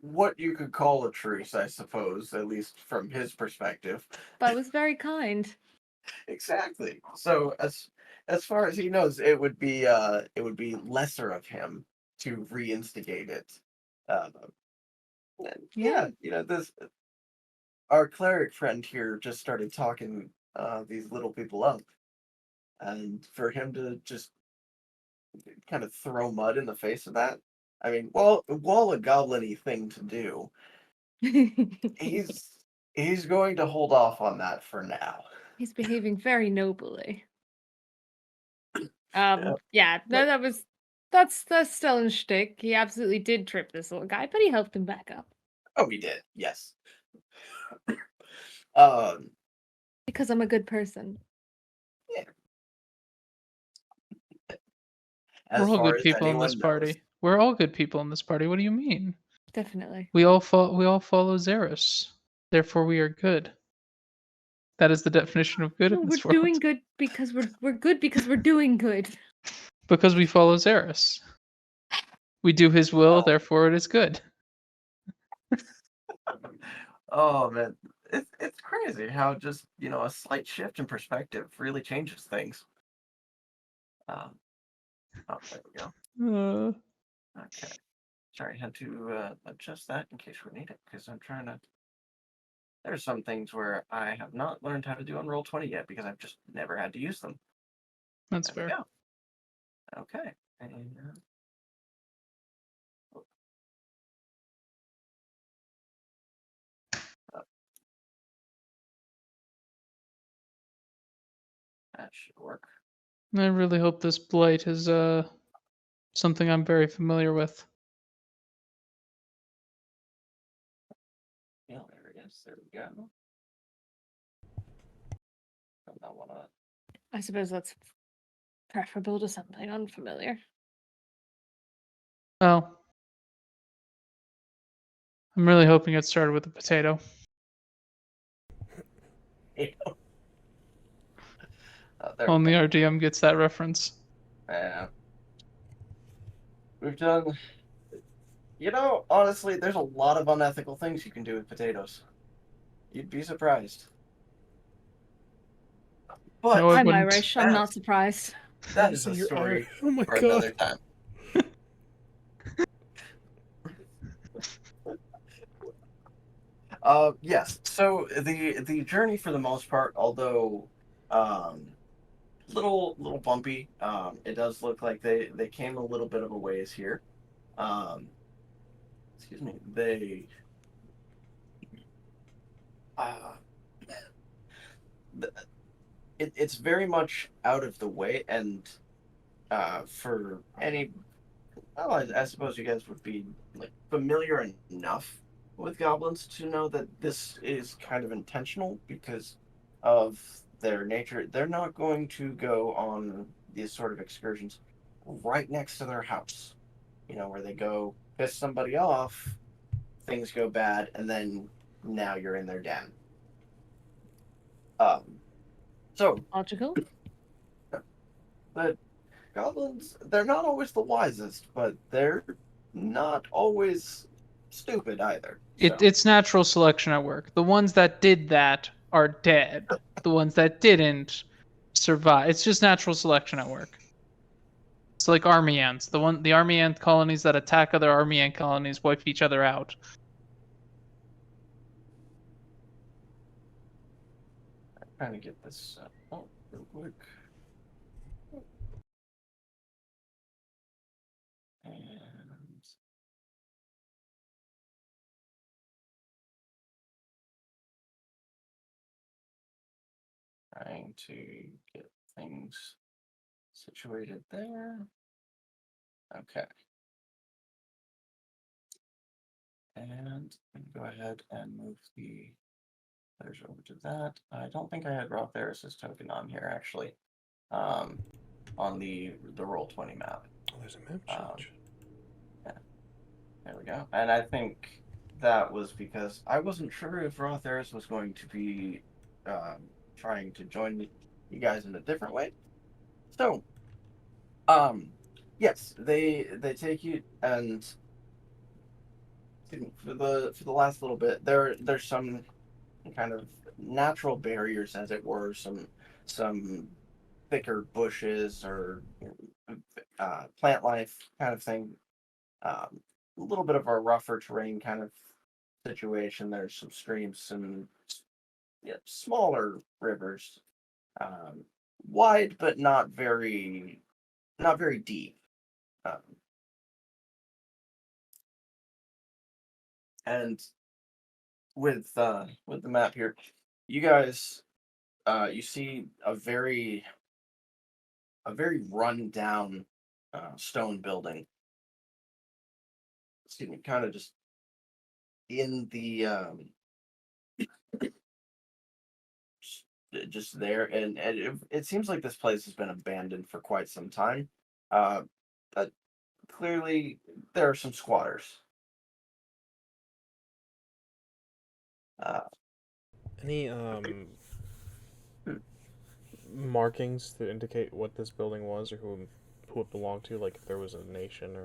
[SPEAKER 1] what you could call a truce, I suppose, at least from his perspective.
[SPEAKER 3] But was very kind.
[SPEAKER 1] Exactly. So as far as he knows, it would be lesser of him to reinstigate it. Yeah, this our cleric friend here just started talking these little people up, and for him to just kind of throw mud in the face of that, I mean, well, while a goblin-y thing to do, he's going to hold off on that for now.
[SPEAKER 3] He's behaving very nobly.
[SPEAKER 1] Yeah.
[SPEAKER 3] Yeah, no, that's Stellan's shtick. He absolutely did trip this little guy, but he helped him back up.
[SPEAKER 1] Oh, he did. Yes.
[SPEAKER 3] Because I'm a good person.
[SPEAKER 1] As
[SPEAKER 2] We're all
[SPEAKER 1] far
[SPEAKER 2] good
[SPEAKER 1] as
[SPEAKER 2] people in this
[SPEAKER 1] anyone
[SPEAKER 2] party.
[SPEAKER 1] knows.
[SPEAKER 2] We're all good people in this party. What do you mean?
[SPEAKER 3] Definitely.
[SPEAKER 2] We all follow ZERRIS. Therefore, we are good. That is the definition of good
[SPEAKER 3] No,
[SPEAKER 2] in
[SPEAKER 3] we're
[SPEAKER 2] this world.
[SPEAKER 3] doing good because we're good because we're doing good.
[SPEAKER 2] Because we follow ZERRIS. We do his will,
[SPEAKER 1] Oh.
[SPEAKER 2] therefore it is good.
[SPEAKER 1] Oh man, it's crazy how just a slight shift in perspective really changes things. Oh, there we go. Okay, sorry, I had to adjust that in case we need it because I'm trying to. There's some things where I have not learned how to do on Roll20 yet because I've just never had to use them.
[SPEAKER 2] That's
[SPEAKER 1] There we
[SPEAKER 2] fair.
[SPEAKER 1] go. Okay, and that should work.
[SPEAKER 2] I really hope this blight is something I'm very familiar with.
[SPEAKER 1] Yeah, there it is. There we go. Turn that one on.
[SPEAKER 3] I suppose that's preferable to something unfamiliar.
[SPEAKER 2] Well, I'm really hoping it started with a potato.
[SPEAKER 1] There we
[SPEAKER 2] Only
[SPEAKER 1] go.
[SPEAKER 2] our DM gets that reference.
[SPEAKER 1] Yeah. We've done. Honestly, there's a lot of unethical things you can do with potatoes. You'd be surprised. But
[SPEAKER 2] No, I
[SPEAKER 3] I'm
[SPEAKER 2] wouldn't.
[SPEAKER 3] Irish. I'm not surprised.
[SPEAKER 1] that is a
[SPEAKER 5] You're
[SPEAKER 1] story
[SPEAKER 5] Irish. Oh my
[SPEAKER 1] for
[SPEAKER 5] god.
[SPEAKER 1] another time. Yes. So the journey for the most part, although little bumpy, it does look like they came a little bit of a ways here. Excuse me. It's very much out of the way, and for any, well, I suppose you guys would be like familiar enough with goblins to know that this is kind of intentional because of their nature. They're not going to go on these sort of excursions right next to their house, where they go piss somebody off, things go bad, and then now you're in their den. So
[SPEAKER 3] Logical.
[SPEAKER 1] the goblins, they're not always the wisest, but they're not always stupid either. So.
[SPEAKER 2] It's natural selection at work. The ones that did that are dead. The ones that didn't survive. It's just natural selection at work. It's like army ants. The army ant colonies that attack other army ant colonies wipe each other out.
[SPEAKER 1] I'm trying to get this real quick. And trying to get things situated there. Okay. And go ahead and move the letters over to that. I don't think I had RA-THERIS' token on here actually. On the Roll20 map.
[SPEAKER 5] Oh, there's a map change.
[SPEAKER 1] Yeah. There we go. And I think that was because I wasn't sure if RA-THERIS was going to be trying to join you guys in a different way. So, yes, they take you, and for the last little bit, there's some kind of natural barriers, as it were, some thicker bushes or plant life kind of thing. A little bit of a rougher terrain kind of situation. There's some streams, some smaller rivers, wide but not very deep. And with the map here, you guys, you see a very run down stone building. Excuse me, kind of just in the just there, and it seems like this place has been abandoned for quite some time. But clearly there are some squatters.
[SPEAKER 5] Any markings that indicate what this building was or who it belonged to? Like if there was a nation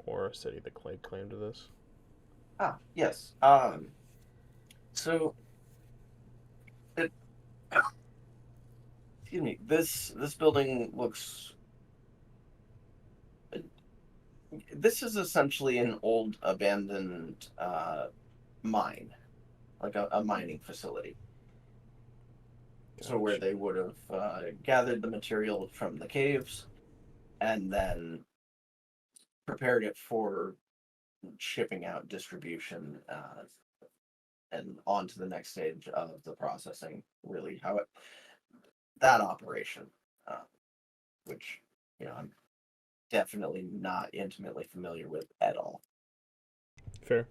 [SPEAKER 5] or a city that claimed to this?
[SPEAKER 1] Yes. So it excuse me, this building looks, this is essentially an old abandoned mine, like a mining facility. So where
[SPEAKER 5] Gotcha.
[SPEAKER 1] they would have gathered the material from the caves and then prepared it for shipping out, distribution, and on to the next stage of the processing. Really, how that operation, which I'm definitely not intimately familiar with at all.
[SPEAKER 5] Fair.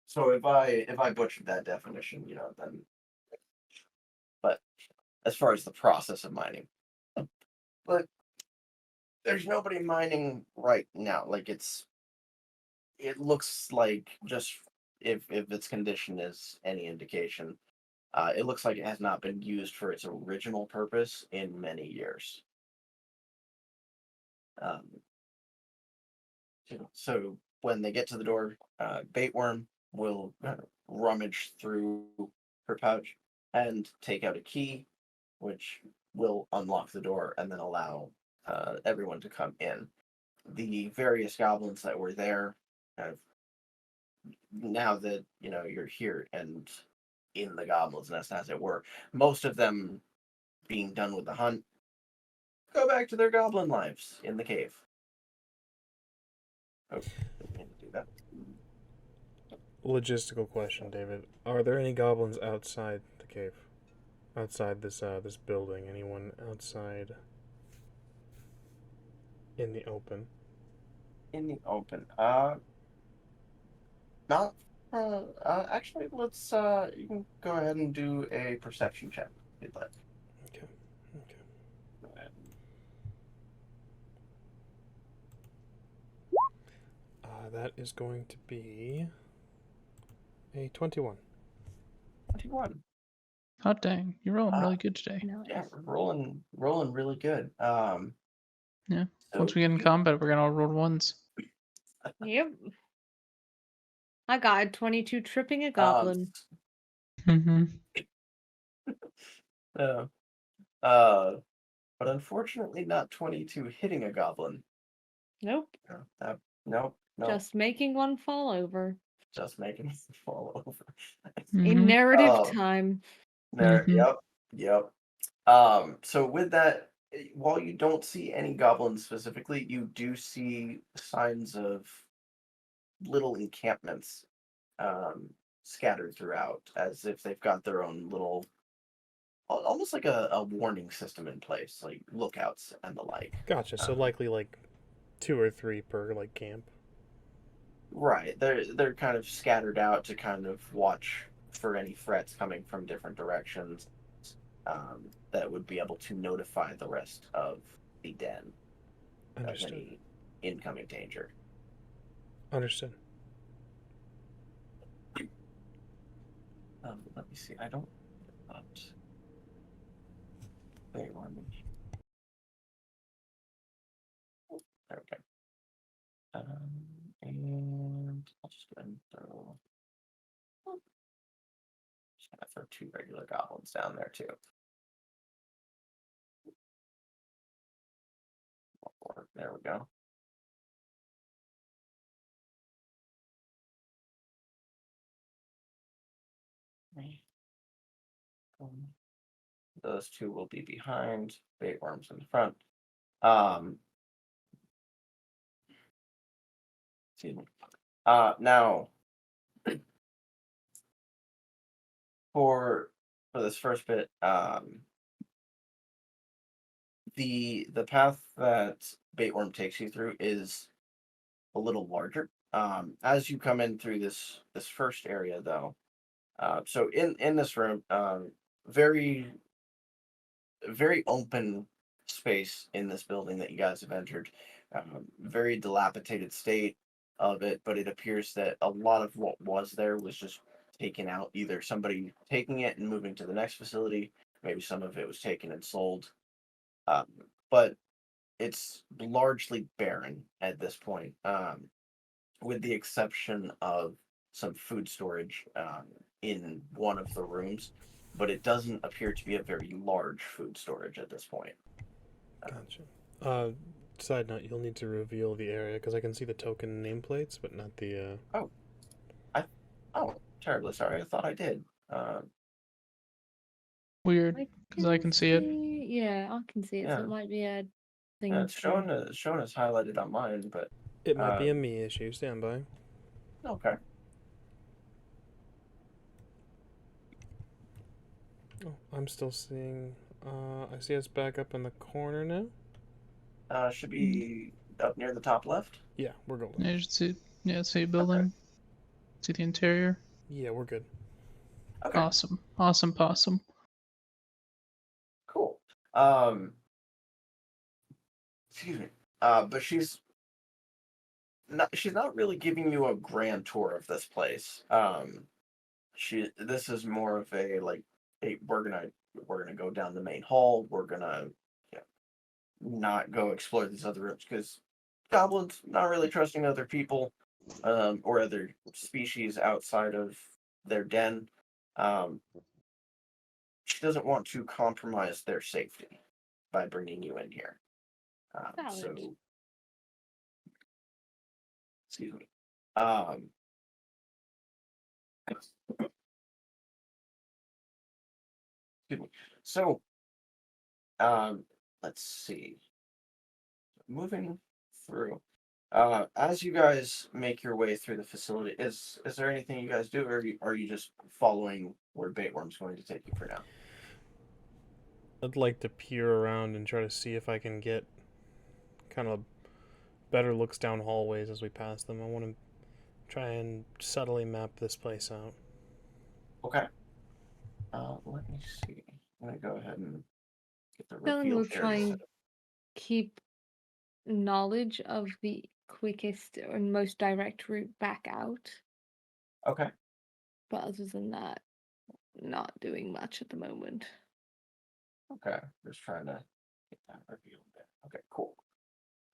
[SPEAKER 1] So if I butchered that definition, then. But as far as the process of mining, but there's nobody mining right now. Like it looks like, just if its condition is any indication, it looks like it has not been used for its original purpose in many years. So when they get to the door, Baitworm will rummage through her pouch and take out a key, which will unlock the door and then allow everyone to come in. The various goblins that were there, now that you're here and in the goblin's nest, as it were, most of them being done with the hunt, go back to their goblin lives in the cave. Okay, do that.
[SPEAKER 5] Logistical question, David. Are there any goblins outside the cave? Outside this this building? Anyone outside in the open?
[SPEAKER 1] In the open. Not. Actually, let's. You can go ahead and do a perception check if you'd like.
[SPEAKER 5] Okay. Okay.
[SPEAKER 1] Go ahead.
[SPEAKER 5] That is going to be a 21.
[SPEAKER 1] 21.
[SPEAKER 2] Hot dang, you're rolling really good today.
[SPEAKER 3] No,
[SPEAKER 1] Yeah, we're rolling really good.
[SPEAKER 2] Yeah.
[SPEAKER 1] So
[SPEAKER 2] Once we get in combat, we're gonna all roll ones.
[SPEAKER 3] Yep. I got a 22 tripping a
[SPEAKER 1] um,
[SPEAKER 3] goblin.
[SPEAKER 2] Mm-hmm.
[SPEAKER 1] uh, but unfortunately not 22 hitting a goblin.
[SPEAKER 3] Nope.
[SPEAKER 1] Nope.
[SPEAKER 3] Just making one fall over.
[SPEAKER 1] Just making it fall over.
[SPEAKER 3] In narrative
[SPEAKER 1] Oh.
[SPEAKER 3] time.
[SPEAKER 1] There,
[SPEAKER 2] Mhm.
[SPEAKER 1] yep. So with that, while you don't see any goblins specifically, you do see signs of little encampments scattered throughout, as if they've got their own little, almost like a warning system in place, like lookouts and the like.
[SPEAKER 5] Gotcha. So likely like 2 or 3 per like camp.
[SPEAKER 1] Right. They're kind of scattered out to kind of watch for any threats coming from different directions. That would be able to notify the rest of the den of
[SPEAKER 5] Understood.
[SPEAKER 1] any incoming danger.
[SPEAKER 5] Understood.
[SPEAKER 1] Let me see. I don't. Wait, let me. There we go. And I'll just go ahead and throw. Just gonna throw 2 regular goblins down there too. There we go. Those 2 will be behind. Bait worms in the front. Excuse me. Now for this first bit, the path that Baitworm takes you through is a little larger. As you come in through this first area, though, so in this room, very very open space in this building that you guys have entered. Very dilapidated state of it, but it appears that a lot of what was there was just taken out. Either somebody taking it and moving to the next facility, maybe some of it was taken and sold. But it's largely barren at this point, with the exception of some food storage in one of the rooms, but it doesn't appear to be a very large food storage at this point.
[SPEAKER 5] Gotcha. Side note, you'll need to reveal the area because I can see the token nameplates, but not the.
[SPEAKER 1] Oh, terribly sorry. I thought I did.
[SPEAKER 2] Weird, because I can see it.
[SPEAKER 3] Yeah, I can see it. So
[SPEAKER 1] Yeah.
[SPEAKER 3] it might be a thing.
[SPEAKER 1] Yeah, it's showing as highlighted on mine, but
[SPEAKER 5] It might be a me issue. Stand by.
[SPEAKER 1] okay.
[SPEAKER 5] Oh, I'm still seeing. I see us back up in the corner now.
[SPEAKER 1] Should be up near the top left.
[SPEAKER 5] Yeah, we're golden.
[SPEAKER 2] Yeah, you should see. Yeah, see a building. See the interior.
[SPEAKER 5] Yeah, we're good.
[SPEAKER 1] Okay.
[SPEAKER 2] Awesome, awesome, possum.
[SPEAKER 1] Cool. Excuse me. But she's not really giving you a grand tour of this place. This is more of a like, hey, we're gonna go down the main hall. We're gonna not go explore these other rooms because goblins not really trusting other people, or other species outside of their den. She doesn't want to compromise their safety by bringing you in here. So, excuse me. Excuse me. So, let's see. Moving through. As you guys make your way through the facility, is there anything you guys do, or are you just following where Baitworm's going to take you for now?
[SPEAKER 5] I'd like to peer around and try to see if I can get kind of better looks down hallways as we pass them. I want to try and subtly map this place out.
[SPEAKER 1] Okay. Let me see. I'm gonna go ahead and get the
[SPEAKER 3] Stellan
[SPEAKER 1] reveal
[SPEAKER 3] will
[SPEAKER 1] area
[SPEAKER 3] try
[SPEAKER 1] set
[SPEAKER 3] and
[SPEAKER 1] up.
[SPEAKER 3] keep knowledge of the quickest and most direct route back out.
[SPEAKER 1] Okay.
[SPEAKER 3] But other than that, not doing much at the moment.
[SPEAKER 1] Okay. Just trying to get that revealed there. Okay, cool.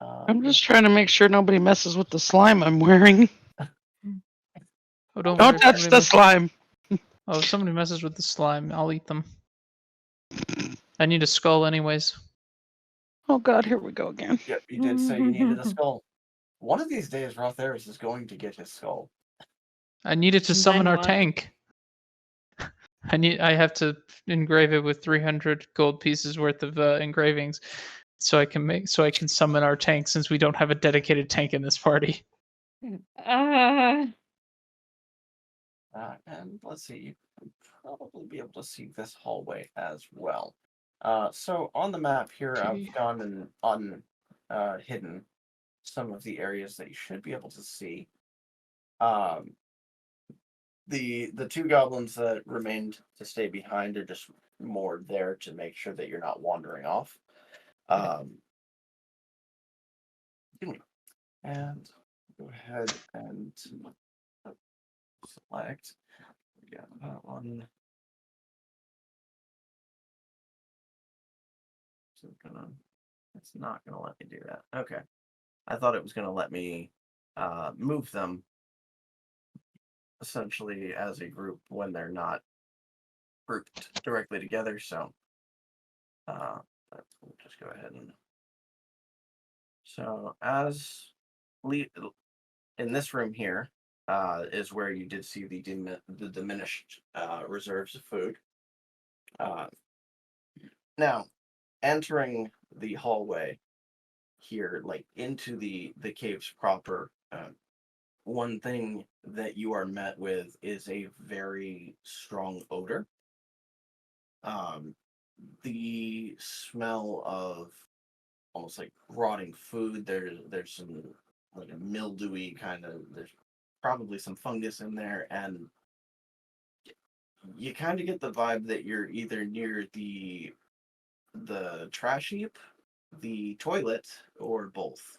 [SPEAKER 4] I'm just trying to make sure nobody messes with the slime I'm wearing.
[SPEAKER 2] Oh, don't worry.
[SPEAKER 4] Don't touch
[SPEAKER 2] somebody
[SPEAKER 4] the
[SPEAKER 2] mess-
[SPEAKER 4] slime.
[SPEAKER 2] Oh, if somebody messes with the slime, I'll eat them. I need a skull anyways.
[SPEAKER 4] Oh god, here we go again.
[SPEAKER 1] Yep, you did say you needed a skull. One of these days, RA-THERIS is going to get his skull.
[SPEAKER 2] I need it to
[SPEAKER 3] And
[SPEAKER 2] summon
[SPEAKER 3] then
[SPEAKER 2] our
[SPEAKER 3] what?
[SPEAKER 2] tank. I have to engrave it with 300 gold pieces worth of engravings, so I can summon our tank since we don't have a dedicated tank in this party.
[SPEAKER 1] And let's see, you can probably be able to see this hallway as well. So on the map here,
[SPEAKER 2] Okay.
[SPEAKER 1] I've gone and hidden some of the areas that you should be able to see. The two goblins that remained to stay behind are just more there to make sure that you're not wandering off. And go ahead and select. Yeah, that one. So it's not gonna let me do that. Okay. I thought it was gonna let me move them essentially as a group when they're not grouped directly together. So we'll just go ahead and so in this room here is where you did see the diminished reserves of food. Now, entering the hallway here, like into the caves proper, one thing that you are met with is a very strong odor. The smell of almost like rotting food. There's some like a mildewy kind of. There's probably some fungus in there, and you kind of get the vibe that you're either near the trash heap, the toilet, or both.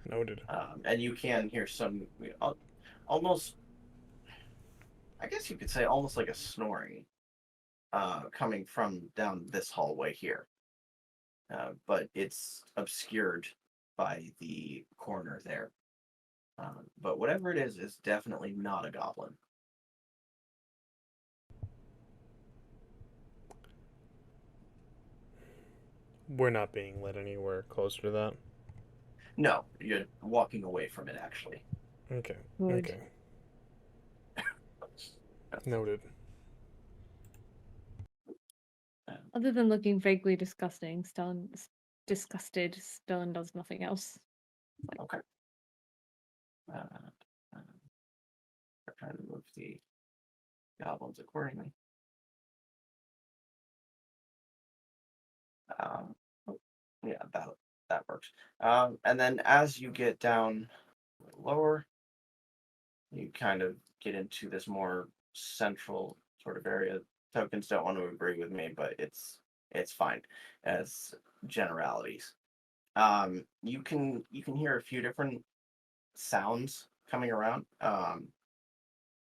[SPEAKER 5] Noted.
[SPEAKER 1] And you can hear some almost, I guess you could say, almost like a snoring coming from down this hallway here. But it's obscured by the corner there. But whatever it is definitely not a goblin.
[SPEAKER 5] We're not being led anywhere closer to that.
[SPEAKER 1] No, you're walking away from it, actually.
[SPEAKER 5] Okay.
[SPEAKER 3] Good.
[SPEAKER 5] Okay. Noted.
[SPEAKER 3] Other than looking vaguely disgusting, Stellan does nothing else.
[SPEAKER 1] Okay. Trying to move the goblins accordingly. Yeah, that works. And then as you get down lower, you kind of get into this more central sort of area. Tokens don't want to agree with me, but it's fine as generalities. You can hear a few different sounds coming around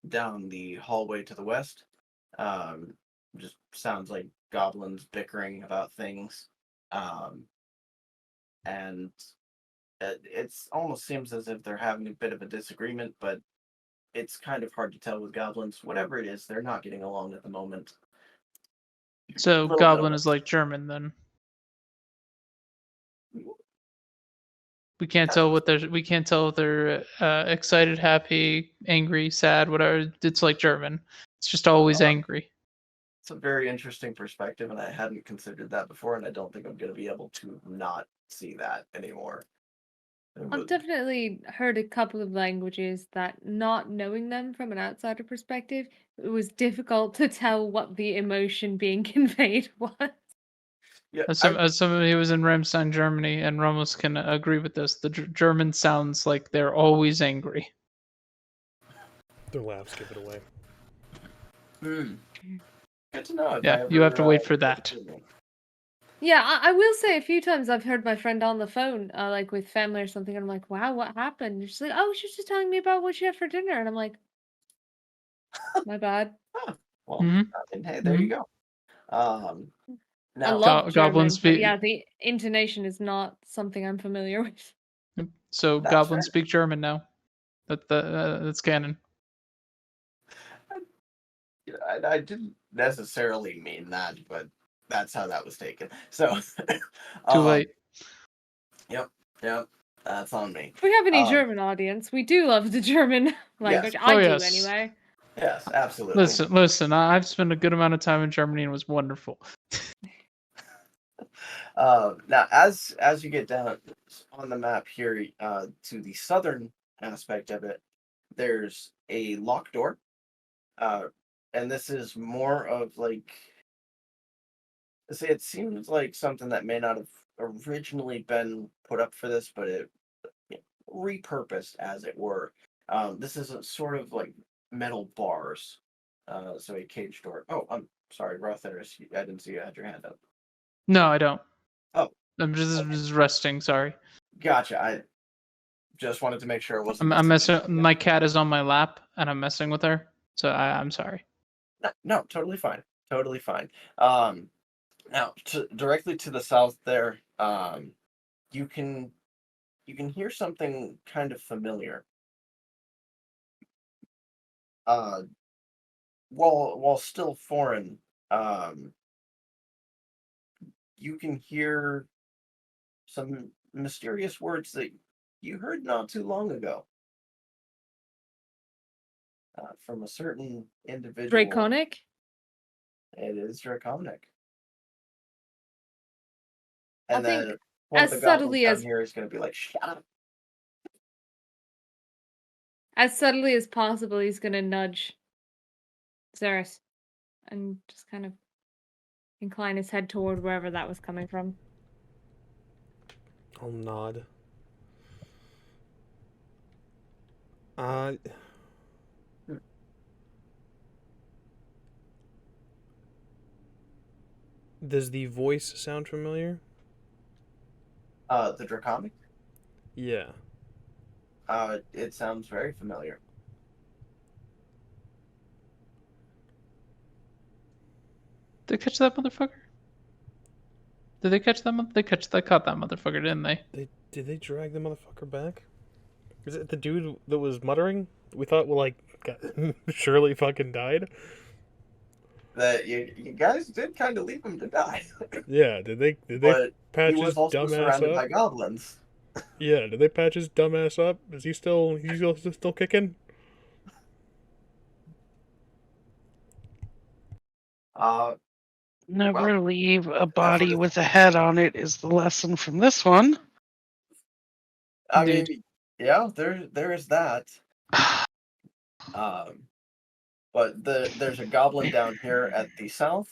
[SPEAKER 1] down the hallway to the west. Just sounds like goblins bickering about things. And it's almost seems as if they're having a bit of a disagreement, but it's kind of hard to tell with goblins. Whatever it is, they're not getting along at the moment.
[SPEAKER 2] So
[SPEAKER 1] Little bit
[SPEAKER 2] goblin
[SPEAKER 1] of
[SPEAKER 2] is like German then. We can't tell what they're. We can't tell if they're excited, happy, angry, sad, whatever. It's like German. It's just always angry.
[SPEAKER 1] It's a very interesting perspective, and I hadn't considered that before, and I don't think I'm going to be able to not see that anymore.
[SPEAKER 3] I've definitely heard a couple of languages that, not knowing them from an outsider perspective, it was difficult to tell what the emotion being conveyed was.
[SPEAKER 1] Yeah,
[SPEAKER 2] As somebody who was in Ramstein, Germany, and Ramos can agree with this, the German sounds like they're always angry.
[SPEAKER 5] Their laughs give it away.
[SPEAKER 1] Good to know.
[SPEAKER 2] Yeah, you have to wait for that.
[SPEAKER 3] Yeah, I will say a few times I've heard my friend on the phone, like with family or something, and I'm like, "Wow, what happened?" And she's like, "Oh, she was just telling me about what she had for dinner," and I'm like, "My bad."
[SPEAKER 1] Huh. Well,
[SPEAKER 2] Hmm.
[SPEAKER 1] I mean, hey, there you go.
[SPEAKER 3] I
[SPEAKER 1] Now,
[SPEAKER 3] love
[SPEAKER 2] Goblins
[SPEAKER 3] German, but
[SPEAKER 2] speak.
[SPEAKER 3] yeah, the intonation is not something I'm familiar with.
[SPEAKER 2] So
[SPEAKER 1] that's fair.
[SPEAKER 2] goblins speak German now. That's canon.
[SPEAKER 1] I didn't necessarily mean that, but that's how that was taken. So,
[SPEAKER 2] Too
[SPEAKER 1] um,
[SPEAKER 2] late.
[SPEAKER 1] yep, that's on me.
[SPEAKER 3] If we have any
[SPEAKER 1] Um,
[SPEAKER 3] German audience, we do love the German language.
[SPEAKER 1] yes,
[SPEAKER 3] I
[SPEAKER 2] Oh
[SPEAKER 3] do
[SPEAKER 2] yes.
[SPEAKER 3] anyway.
[SPEAKER 1] yes, absolutely.
[SPEAKER 2] Listen. I've spent a good amount of time in Germany and it was wonderful.
[SPEAKER 1] Now, as you get down on the map here, to the southern aspect of it, there's a locked door, uh, and this is more of like, say, it seems like something that may not have originally been put up for this, but it repurposed, as it were. This is a sort of like metal bars, so a cage door. Oh, I'm sorry, RA-THERIS, I didn't see you had your hand up.
[SPEAKER 2] No, I don't.
[SPEAKER 1] Oh,
[SPEAKER 2] I'm
[SPEAKER 1] okay,
[SPEAKER 2] just resting. Sorry.
[SPEAKER 1] gotcha. I just wanted to make sure it wasn't
[SPEAKER 2] I'm
[SPEAKER 1] missing.
[SPEAKER 2] messing.
[SPEAKER 1] Okay.
[SPEAKER 2] My cat is on my lap and I'm messing with her. So I'm sorry.
[SPEAKER 1] No, no, totally fine. Totally fine. Now directly to the south there, you can hear something kind of familiar. Uh, while still foreign, you can hear some mysterious words that you heard not too long ago, from a certain individual.
[SPEAKER 3] Draconic?
[SPEAKER 1] It is draconic.
[SPEAKER 3] I
[SPEAKER 1] And
[SPEAKER 3] think
[SPEAKER 1] then one of the
[SPEAKER 3] as
[SPEAKER 1] goblins
[SPEAKER 3] subtly
[SPEAKER 1] down
[SPEAKER 3] as
[SPEAKER 1] here is going to be like, "Shut up."
[SPEAKER 3] as subtly as possible, he's gonna nudge Zeris and just kind of incline his head toward wherever that was coming from.
[SPEAKER 5] I'll nod. Uh, does the voice sound familiar?
[SPEAKER 1] The draconic.
[SPEAKER 5] Yeah.
[SPEAKER 1] It sounds very familiar.
[SPEAKER 2] Did they catch that motherfucker? Did they catch that? They caught that motherfucker, didn't they?
[SPEAKER 5] Did they drag the motherfucker back? Is it the dude that was muttering? We thought, well, like, surely fucking died.
[SPEAKER 1] That you guys did kind of leave him to die,
[SPEAKER 5] Yeah. Did they
[SPEAKER 1] but he
[SPEAKER 5] patch
[SPEAKER 1] was
[SPEAKER 5] his
[SPEAKER 1] also
[SPEAKER 5] dumbass
[SPEAKER 1] surrounded
[SPEAKER 5] up?
[SPEAKER 1] by goblins.
[SPEAKER 5] Yeah. Did they patch his dumbass up? Is he still kicking?
[SPEAKER 1] Uh, well,
[SPEAKER 4] Never leave a
[SPEAKER 1] that's what
[SPEAKER 4] body
[SPEAKER 1] it.
[SPEAKER 4] with a head on it is the lesson from this one.
[SPEAKER 1] I
[SPEAKER 2] Indeed.
[SPEAKER 1] mean, yeah, there is that. Um, but there's a goblin down here at the south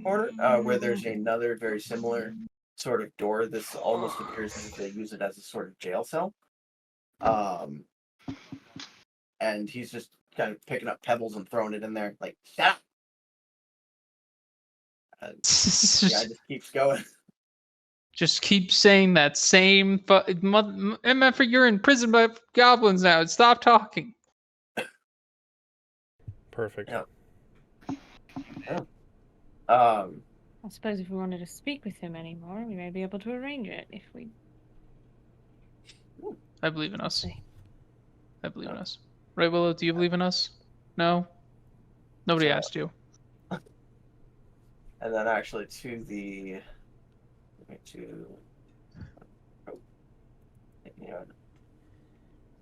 [SPEAKER 1] corner, where there's another very similar sort of door. This almost appears as if they use it as a sort of jail cell. Um, and he's just kind of picking up pebbles and throwing it in there, like, shut up. And yeah, it just keeps going.
[SPEAKER 2] Just keep saying that same. MF, you're in prison by goblins now. Stop talking.
[SPEAKER 5] Perfect.
[SPEAKER 1] Yeah. Yeah.
[SPEAKER 3] I suppose if we wanted to speak with him anymore, we may be able to arrange it if we.
[SPEAKER 2] I believe in
[SPEAKER 3] Let's
[SPEAKER 2] us.
[SPEAKER 3] see.
[SPEAKER 2] I believe in us. Right, Willow? Do you believe in us? No. Nobody
[SPEAKER 1] So-
[SPEAKER 2] asked you.
[SPEAKER 1] And then actually to the you know,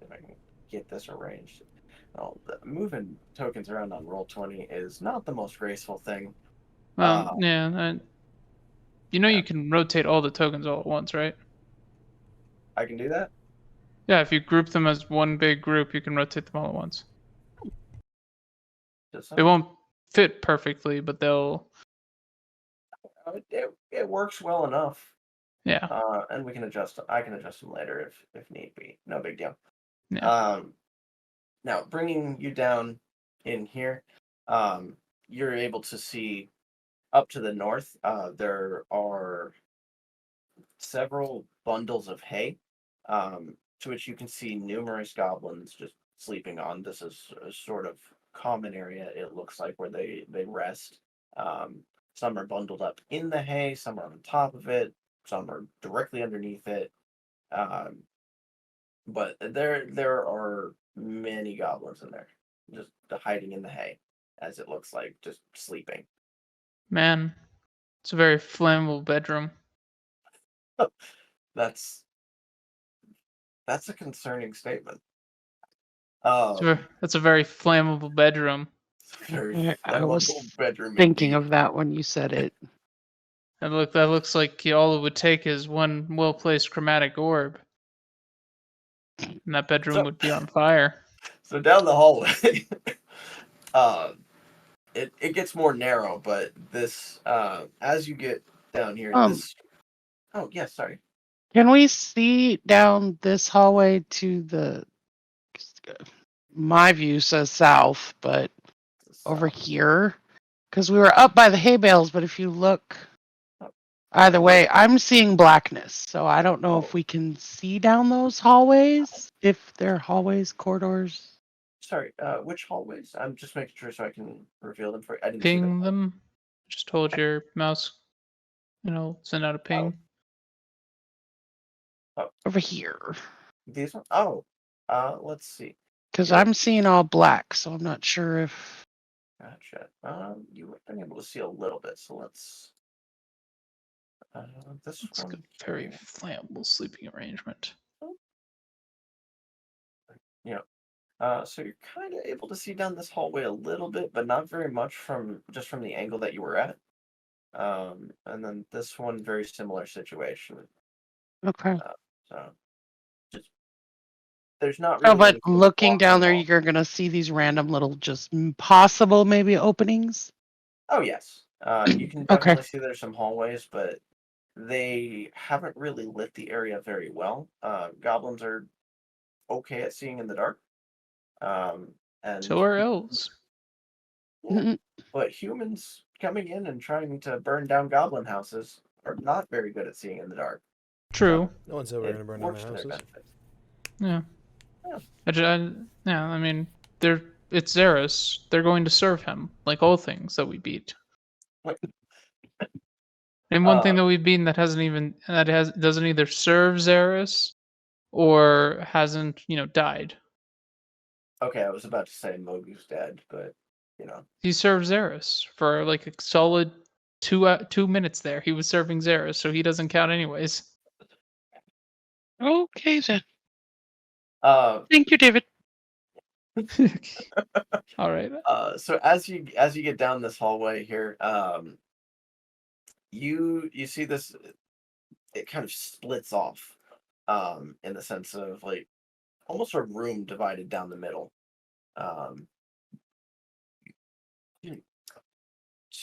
[SPEAKER 1] if I can get this arranged. Well, moving tokens around on Roll20 is not the most graceful thing.
[SPEAKER 2] Well, yeah. You know
[SPEAKER 1] Yeah.
[SPEAKER 2] you can rotate all the tokens all at once, right?
[SPEAKER 1] I can do that.
[SPEAKER 2] Yeah, if you group them as one big group, you can rotate them all at once.
[SPEAKER 1] Just
[SPEAKER 2] They won't fit perfectly, but they'll.
[SPEAKER 1] it works well enough.
[SPEAKER 2] Yeah.
[SPEAKER 1] And we can adjust. I can adjust them later if need be. No big deal.
[SPEAKER 2] Yeah.
[SPEAKER 1] Now bringing you down in here, you're able to see up to the north. There are several bundles of hay, to which you can see numerous goblins just sleeping on. This is a sort of common area, it looks like, where they rest. Some are bundled up in the hay, some are on top of it, some are directly underneath it. But there are many goblins in there, just hiding in the hay, as it looks like, just sleeping.
[SPEAKER 2] Man, it's a very flammable bedroom.
[SPEAKER 1] That's a concerning statement.
[SPEAKER 2] That's a very flammable bedroom.
[SPEAKER 1] Very
[SPEAKER 4] I was
[SPEAKER 1] flammable bedroom
[SPEAKER 4] thinking
[SPEAKER 1] indeed.
[SPEAKER 4] of that when you said it.
[SPEAKER 2] That looks like all it would take is one well-placed chromatic orb, and that bedroom
[SPEAKER 1] So-
[SPEAKER 2] would be on fire.
[SPEAKER 1] So down the hallway, it gets more narrow, but this as you get down here, this. Oh yes, sorry.
[SPEAKER 4] Can we see down this hallway to the? My view says south, but over here, because we were up by the hay bales. But if you look, either way, I'm seeing blackness. So I don't know if we can see down those hallways, if they're hallways, corridors.
[SPEAKER 1] Sorry, which hallways? I'm just making sure so I can reveal them for you. I didn't see
[SPEAKER 2] Ping
[SPEAKER 1] them.
[SPEAKER 2] them. Just hold your mouse, send out a ping.
[SPEAKER 4] Over here.
[SPEAKER 1] These ones? Oh, let's see.
[SPEAKER 4] Because
[SPEAKER 1] You're-
[SPEAKER 4] I'm seeing all black, so I'm not sure if.
[SPEAKER 1] Gotcha. You were been able to see a little bit, so let's. This
[SPEAKER 2] It's
[SPEAKER 1] one.
[SPEAKER 2] a very
[SPEAKER 1] here.
[SPEAKER 2] flammable sleeping arrangement.
[SPEAKER 1] So you're kind of able to see down this hallway a little bit, but not very much from the angle that you were at. And then this one, very similar situation.
[SPEAKER 4] Okay.
[SPEAKER 1] So just there's not
[SPEAKER 4] Oh,
[SPEAKER 1] really.
[SPEAKER 4] but
[SPEAKER 1] anything
[SPEAKER 4] looking down there,
[SPEAKER 1] walking
[SPEAKER 4] you're going to see these random little, just possible maybe openings.
[SPEAKER 1] Oh yes, you can
[SPEAKER 4] Okay.
[SPEAKER 1] definitely see there's some hallways, but they haven't really lit the area very well. Goblins are okay at seeing in the dark. And
[SPEAKER 2] So are elves.
[SPEAKER 1] yeah, but humans coming in and trying to burn down goblin houses are not very good at seeing in the dark.
[SPEAKER 2] True.
[SPEAKER 5] No one said we were
[SPEAKER 1] It
[SPEAKER 5] going to burn down
[SPEAKER 1] works
[SPEAKER 5] their
[SPEAKER 1] to their
[SPEAKER 5] houses.
[SPEAKER 1] benefit.
[SPEAKER 2] Yeah.
[SPEAKER 1] Yeah.
[SPEAKER 2] Yeah, I mean, it's ZERRIS. They're going to serve him, like all things that we beat.
[SPEAKER 1] Like,
[SPEAKER 2] And one thing that we've beaten doesn't either serve ZERRIS or hasn't, died.
[SPEAKER 1] okay, I was about to say Mogu's dead, but
[SPEAKER 2] He served ZERRIS for like a solid 2 minutes there. He was serving ZERRIS, so he doesn't count anyways.
[SPEAKER 4] Okay, then.
[SPEAKER 1] uh,
[SPEAKER 4] Thank you, David.
[SPEAKER 2] All right.
[SPEAKER 1] so as you get down this hallway here, you see this. It kind of splits off, in the sense of like almost a room divided down the middle.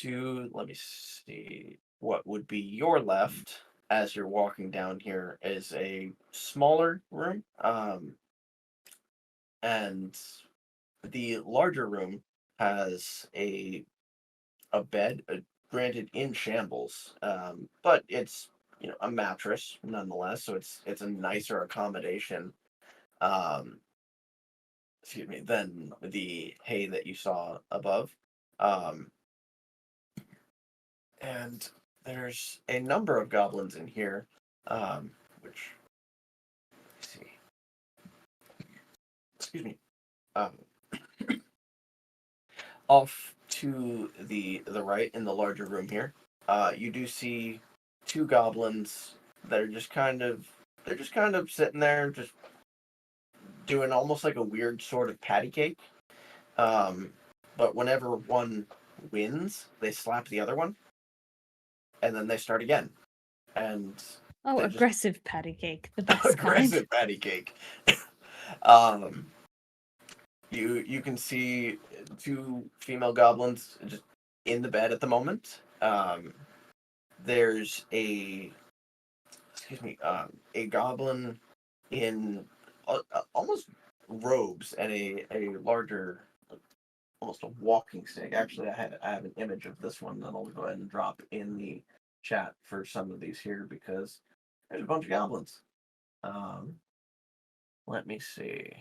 [SPEAKER 1] Let me see, what would be your left as you're walking down here is a smaller room, and the larger room has a bed, granted in shambles, but it's a mattress nonetheless, so it's a nicer accommodation, um, excuse me, than the hay that you saw above. And there's a number of goblins in here, which, let's see, excuse me, off to the right in the larger room here, you do see two goblins that are just kind of sitting there, just doing almost like a weird sort of patty cake. But whenever one wins, they slap the other one, and then they start again. And
[SPEAKER 3] Oh,
[SPEAKER 1] they just-
[SPEAKER 3] aggressive patty cake, the best
[SPEAKER 1] aggressive
[SPEAKER 3] kind.
[SPEAKER 1] patty cake. You can see two female goblins just in the bed at the moment. There's a goblin in almost robes and a larger, almost a walking stick. Actually, I have an image of this one that I'll go ahead and drop in the chat for some of these here, because There's a bunch of goblins. Let me see.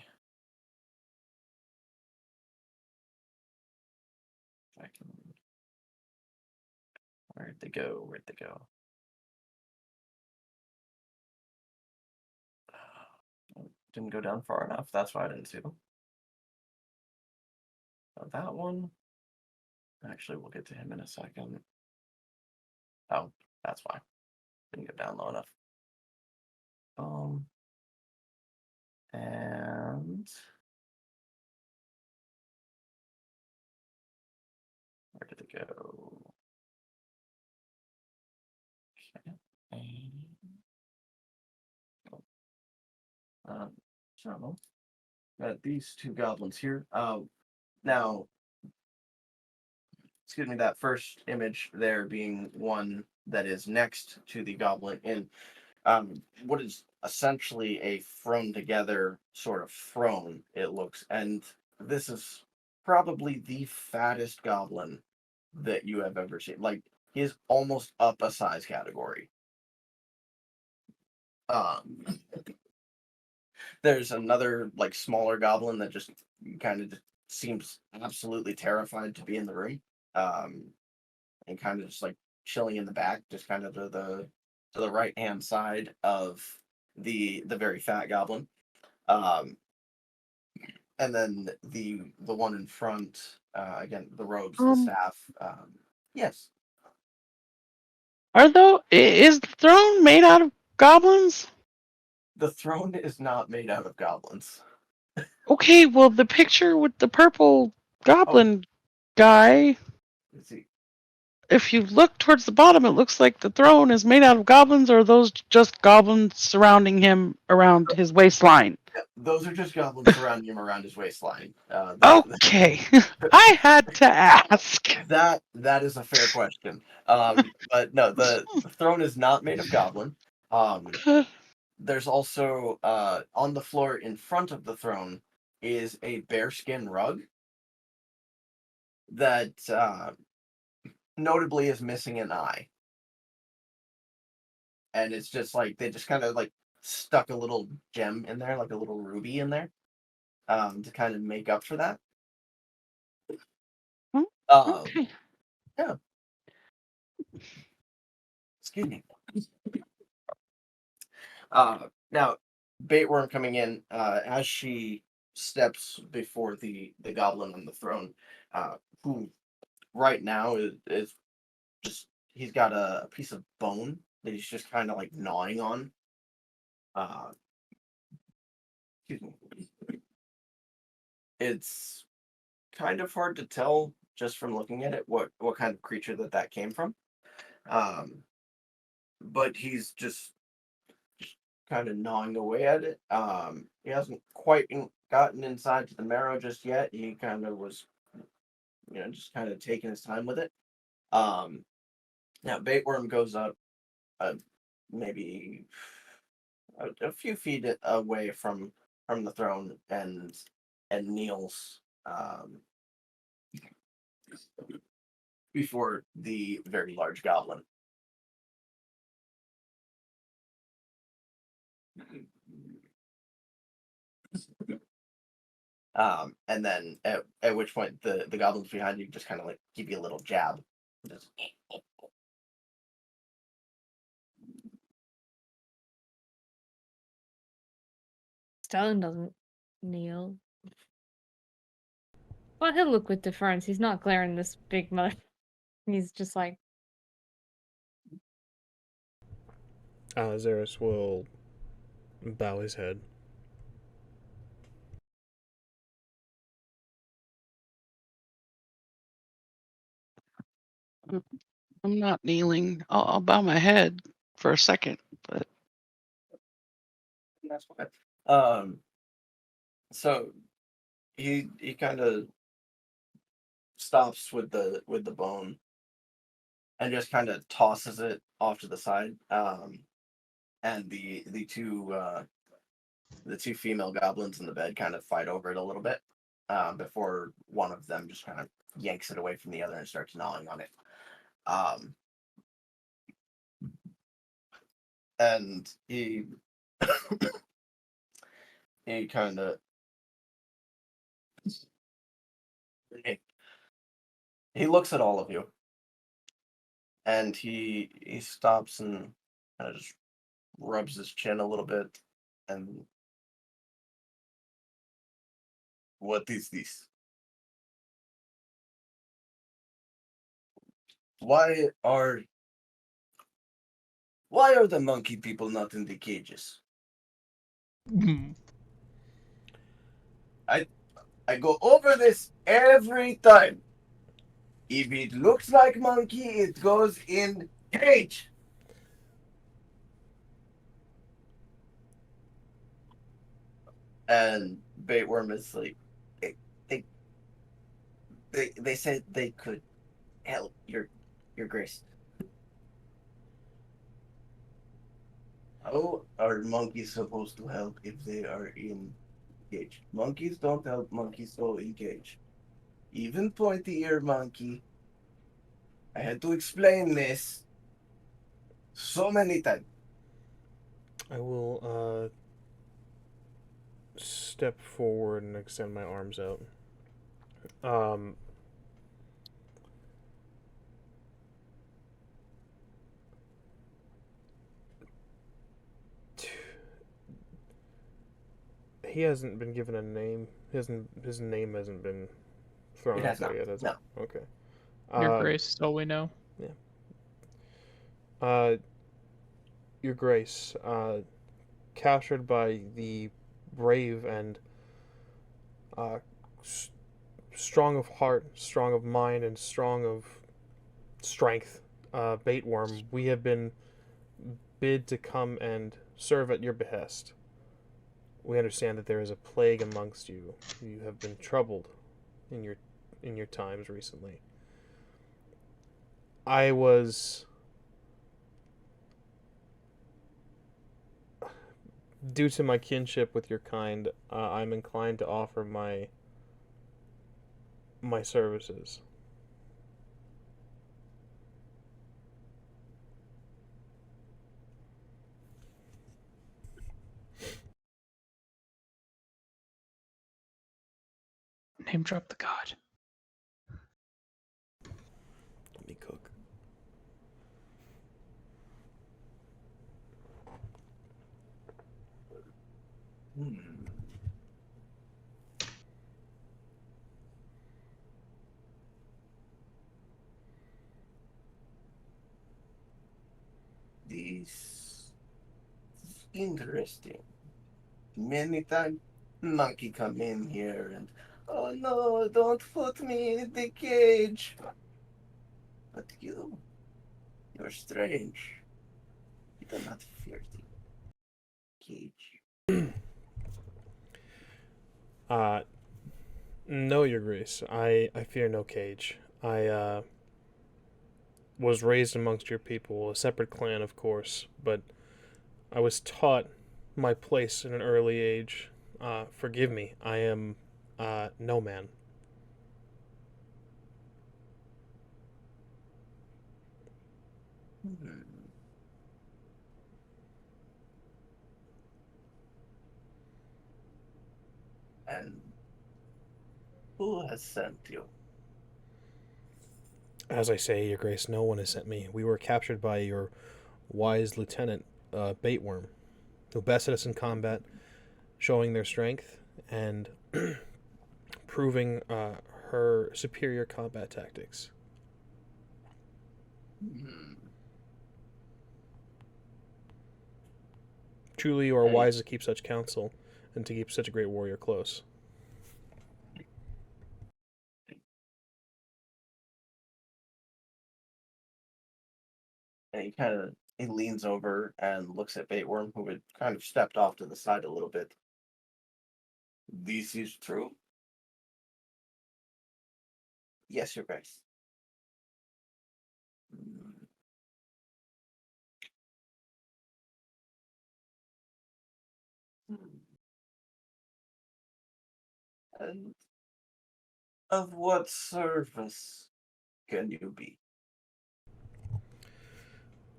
[SPEAKER 1] I can... Where'd they go? Where'd they go? Didn't go down far enough. That's why I didn't see them. That one. Actually, we'll get to him in a second. Oh, that's why. Didn't go down low enough. And where did it go? Okay. So these two goblins here. Now, excuse me, that first image there being one that is next to the goblin in what is essentially a thrown together sort of throne, it looks. And this is probably the fattest goblin that you have ever seen. Like, he is almost up a size category. There's another, like, smaller goblin that just kind of seems absolutely terrified to be in the room. And kind of just, like, chilling in the back, just kind of to the right-hand side of the very fat goblin. And then the one in front, again, the robes, the staff. Yes.
[SPEAKER 4] Is the throne made out of goblins?
[SPEAKER 1] The throne is not made out of goblins.
[SPEAKER 4] Okay, well, the picture with the purple goblin guy,
[SPEAKER 1] Let's see.
[SPEAKER 4] if you look towards the bottom, it looks like the throne is made out of goblins, or are those just goblins surrounding him around his waistline?
[SPEAKER 1] Yeah, those are just goblins surrounding him around his waistline.
[SPEAKER 4] Okay, I had to ask.
[SPEAKER 1] That is a fair question. But no, the throne is not made of goblin. There's also on the floor in front of the throne is a bearskin rug that notably is missing an eye. And it's just like they just kind of like stuck a little gem in there, like a little ruby in there, to kind of make up for that.
[SPEAKER 4] Okay.
[SPEAKER 1] Yeah. Excuse me. Now, Baitworm coming in as she steps before the goblin on the throne, who right now is just, he's got a piece of bone that he's just kind of like gnawing on. Excuse me. It's kind of hard to tell just from looking at it what kind of creature that came from. But he's just kind of gnawing away at it. He hasn't quite gotten inside to the marrow just yet. He kind of was, just kind of taking his time with it. Now Baitworm goes up maybe a few feet away from the throne and kneels before the very large goblin. And then at which point the goblins behind you just kind of like give you a little jab. Just...
[SPEAKER 3] STELLAN doesn't kneel. But he'll look with deference. He's not glaring this big mother. He's just like...
[SPEAKER 5] ZERRIS will bow his head.
[SPEAKER 4] I'm not kneeling. I'll bow my head for a second, but
[SPEAKER 1] that's fine. So he kind of stops with the bone and just kind of tosses it off to the side. And the two female goblins in the bed kind of fight over it a little bit before one of them just kind of yanks it away from the other and starts gnawing on it. And he he kind of he looks at all of you, and he stops and kind of just rubs his chin a little bit, and what is this? Why are the monkey people not in the cages? I go over this every time. If it looks like monkey, it goes in cage. And Baitworm is like, they said they could help your grace. How are monkeys supposed to help if they are in cage? Monkeys don't help monkeys go in cage. Even pointy ear monkey. I had to explain this so many times.
[SPEAKER 5] I will step forward and extend my arms out. He hasn't been given a name. His name hasn't been thrown
[SPEAKER 1] It
[SPEAKER 5] out
[SPEAKER 1] has
[SPEAKER 5] there
[SPEAKER 1] not.
[SPEAKER 5] yet, has it?
[SPEAKER 1] No.
[SPEAKER 5] Okay.
[SPEAKER 2] Your Grace is all we know.
[SPEAKER 5] Your Grace, captured by the brave and strong of heart, strong of mind, and strong of strength, Baitworm, we have been bid to come and serve at your behest. We understand that there is a plague amongst you. You have been troubled in your times recently. I was, due to my kinship with your kind, I'm inclined to offer my services.
[SPEAKER 2] Name drop the god.
[SPEAKER 5] Let me cook.
[SPEAKER 1] This is interesting. Many times monkey come in here and, oh no, don't put me in the cage. But you're strange. You do not fear the cage.
[SPEAKER 5] No, Your Grace. I fear no cage. I was raised amongst your people, a separate clan, of course, but I was taught my place in an early age. Forgive me, I am no man.
[SPEAKER 1] And who has sent you?
[SPEAKER 5] As I say, Your Grace, no one has sent me. We were captured by your wise lieutenant, Baitworm, who bested us in combat, showing their strength and proving her superior combat tactics. Truly, you are wise to keep such counsel and to keep such a great warrior close.
[SPEAKER 1] And he leans over and looks at Baitworm, who had kind of stepped off to the side a little bit. This is true? Yes, Your Grace. And of what service can you be?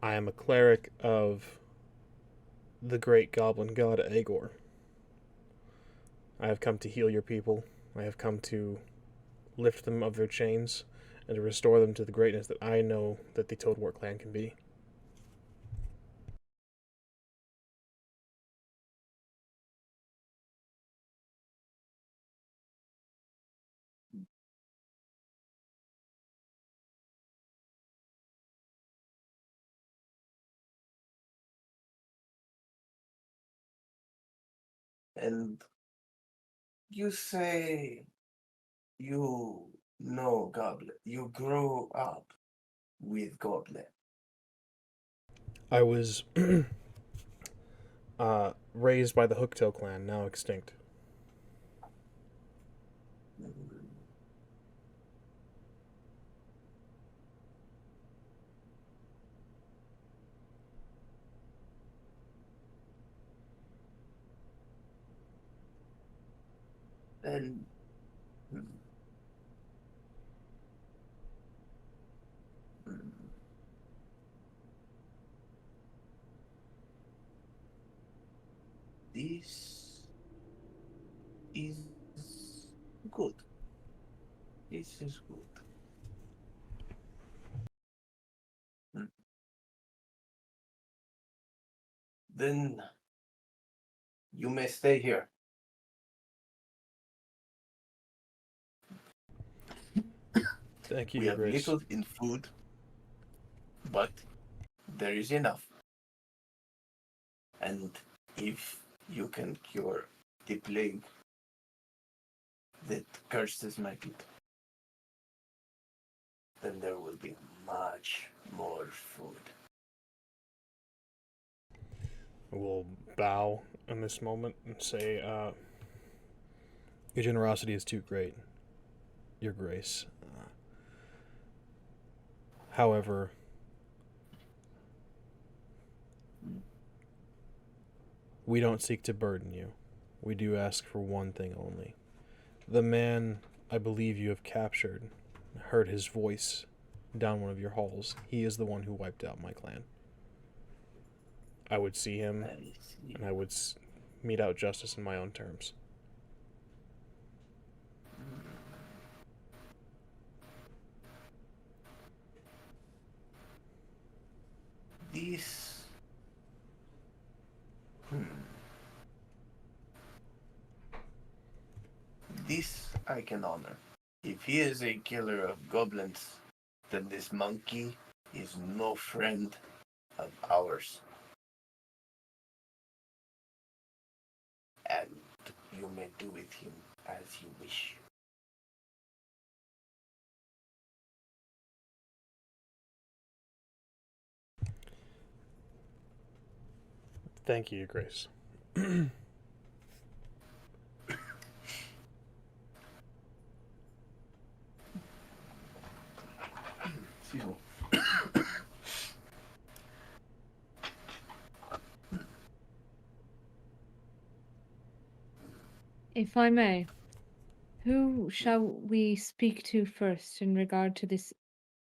[SPEAKER 5] I am a cleric of the great goblin god Agor. I have come to heal your people. I have come to lift them of their chains and to restore them to the greatness that I know that the Toadwort clan can be.
[SPEAKER 1] And you say you know Goblin. You grew up with Goblin.
[SPEAKER 5] I was raised by the Hooktail clan, now extinct.
[SPEAKER 1] And this is good. This is good. Then you may stay here.
[SPEAKER 5] Thank you,
[SPEAKER 1] We
[SPEAKER 5] Your
[SPEAKER 1] have
[SPEAKER 5] Grace.
[SPEAKER 1] little in food, but there is enough. And if you can cure the plague that curses my people, then there will be much more food.
[SPEAKER 5] We'll bow in this moment and say, your generosity is too great, Your Grace. However, we don't seek to burden you. We do ask for one thing only. The man I believe you have captured, heard his voice down one of your halls. He is the one who wiped out my clan. I would see him, and I would mete out justice in my own terms.
[SPEAKER 1] This. This I can honor. If he is a killer of goblins, then this monkey is no friend of ours. And you may do with him as you wish.
[SPEAKER 5] Thank you, Your Grace.
[SPEAKER 1] Excuse me.
[SPEAKER 3] If I may, who shall we speak to first in regard to this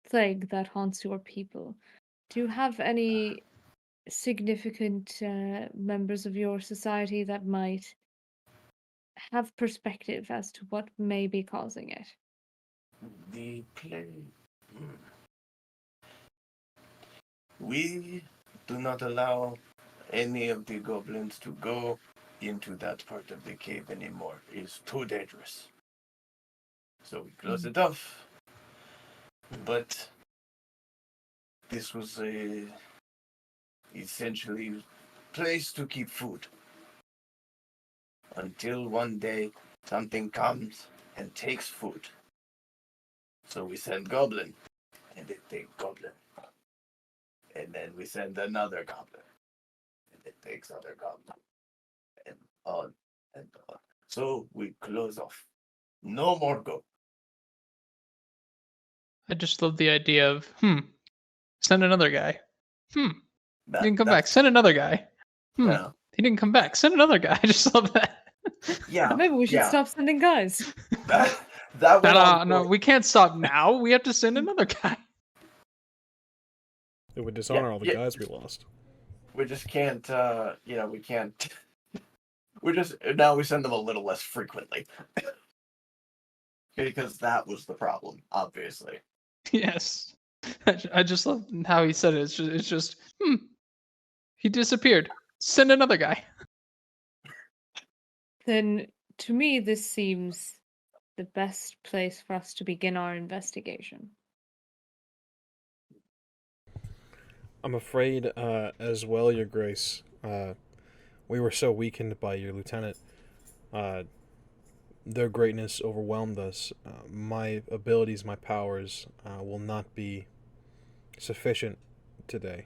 [SPEAKER 3] plague that haunts your people? Do you have any significant members of your society that might have perspective as to what may be causing it?
[SPEAKER 1] The plague. We do not allow any of the goblins to go into that part of the cave anymore. It's too dangerous. So we closed it off. But this was a essentially place to keep food. Until one day something comes and takes food. So we send goblin, and they take goblin. And then we send another goblin, and it takes other goblin. And on and on. So we close off. No more go.
[SPEAKER 2] I just love the idea of, send another guy. He didn't come back. Send another guy.
[SPEAKER 1] Yeah.
[SPEAKER 2] He didn't come back. Send another guy. I just love that.
[SPEAKER 1] Yeah.
[SPEAKER 3] Maybe we should stop sending guys.
[SPEAKER 1] That went on
[SPEAKER 2] No, we can't stop now. We have to send another guy.
[SPEAKER 5] It would dishonor
[SPEAKER 1] Yeah,
[SPEAKER 5] all the
[SPEAKER 1] yeah.
[SPEAKER 5] guys we lost.
[SPEAKER 1] we just can't. We can't. We just now we send them a little less frequently because that was the problem, obviously.
[SPEAKER 2] Yes. I just love how he said it. It's just he disappeared. Send another guy.
[SPEAKER 3] Then, to me, this seems the best place for us to begin our investigation.
[SPEAKER 5] I'm afraid, as well, Your Grace, we were so weakened by your lieutenant. Their greatness overwhelmed us. My abilities, my powers, will not be sufficient today.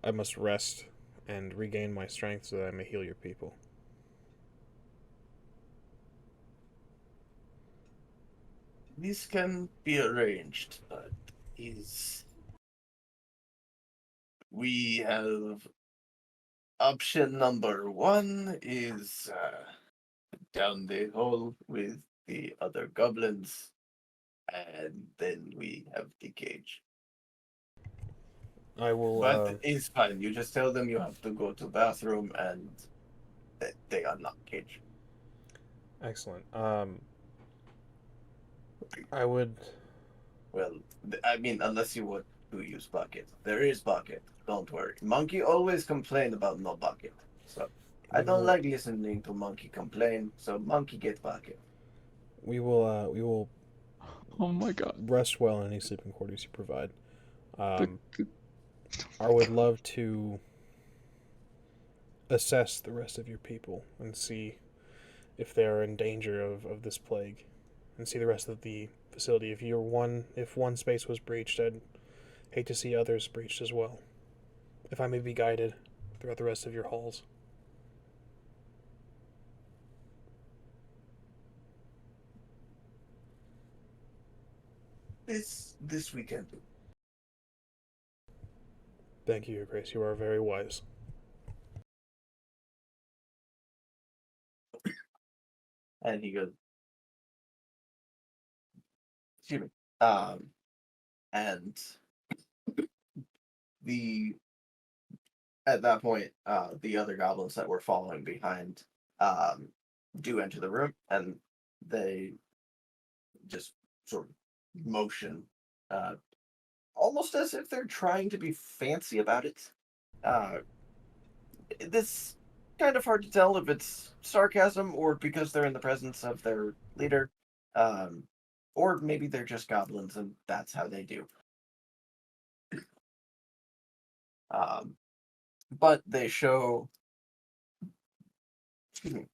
[SPEAKER 5] I must rest and regain my strength so that I may heal your people.
[SPEAKER 1] This can be arranged, but is we have option number one is down the hall with the other goblins, and then we have the cage.
[SPEAKER 5] I will.
[SPEAKER 1] But it's fine. You just tell them you have to go to bathroom, and they are not cage.
[SPEAKER 5] Excellent. I would.
[SPEAKER 1] Well, I mean, unless you want to use bucket, there is bucket. Don't worry. Monkey always complain about no bucket, so I don't like listening to Monkey complain. So Monkey get bucket.
[SPEAKER 5] We will. We will
[SPEAKER 2] Oh my god.
[SPEAKER 5] rest well in any sleeping quarters you provide.
[SPEAKER 2] The-
[SPEAKER 5] I would love to assess the rest of your people and see if they are in danger of this plague, and see the rest of the facility. If one space was breached, I'd hate to see others breached as well. If I may be guided throughout the rest of your halls.
[SPEAKER 1] This weekend.
[SPEAKER 5] Thank you, Your Grace. You are very wise.
[SPEAKER 1] And he goes, excuse me. And at that point, the other goblins that were following behind do enter the room, and they just sort of motion, almost as if they're trying to be fancy about it. This kind of hard to tell if it's sarcasm or because they're in the presence of their leader, or maybe they're just goblins and that's how they do. But they show. Excuse me.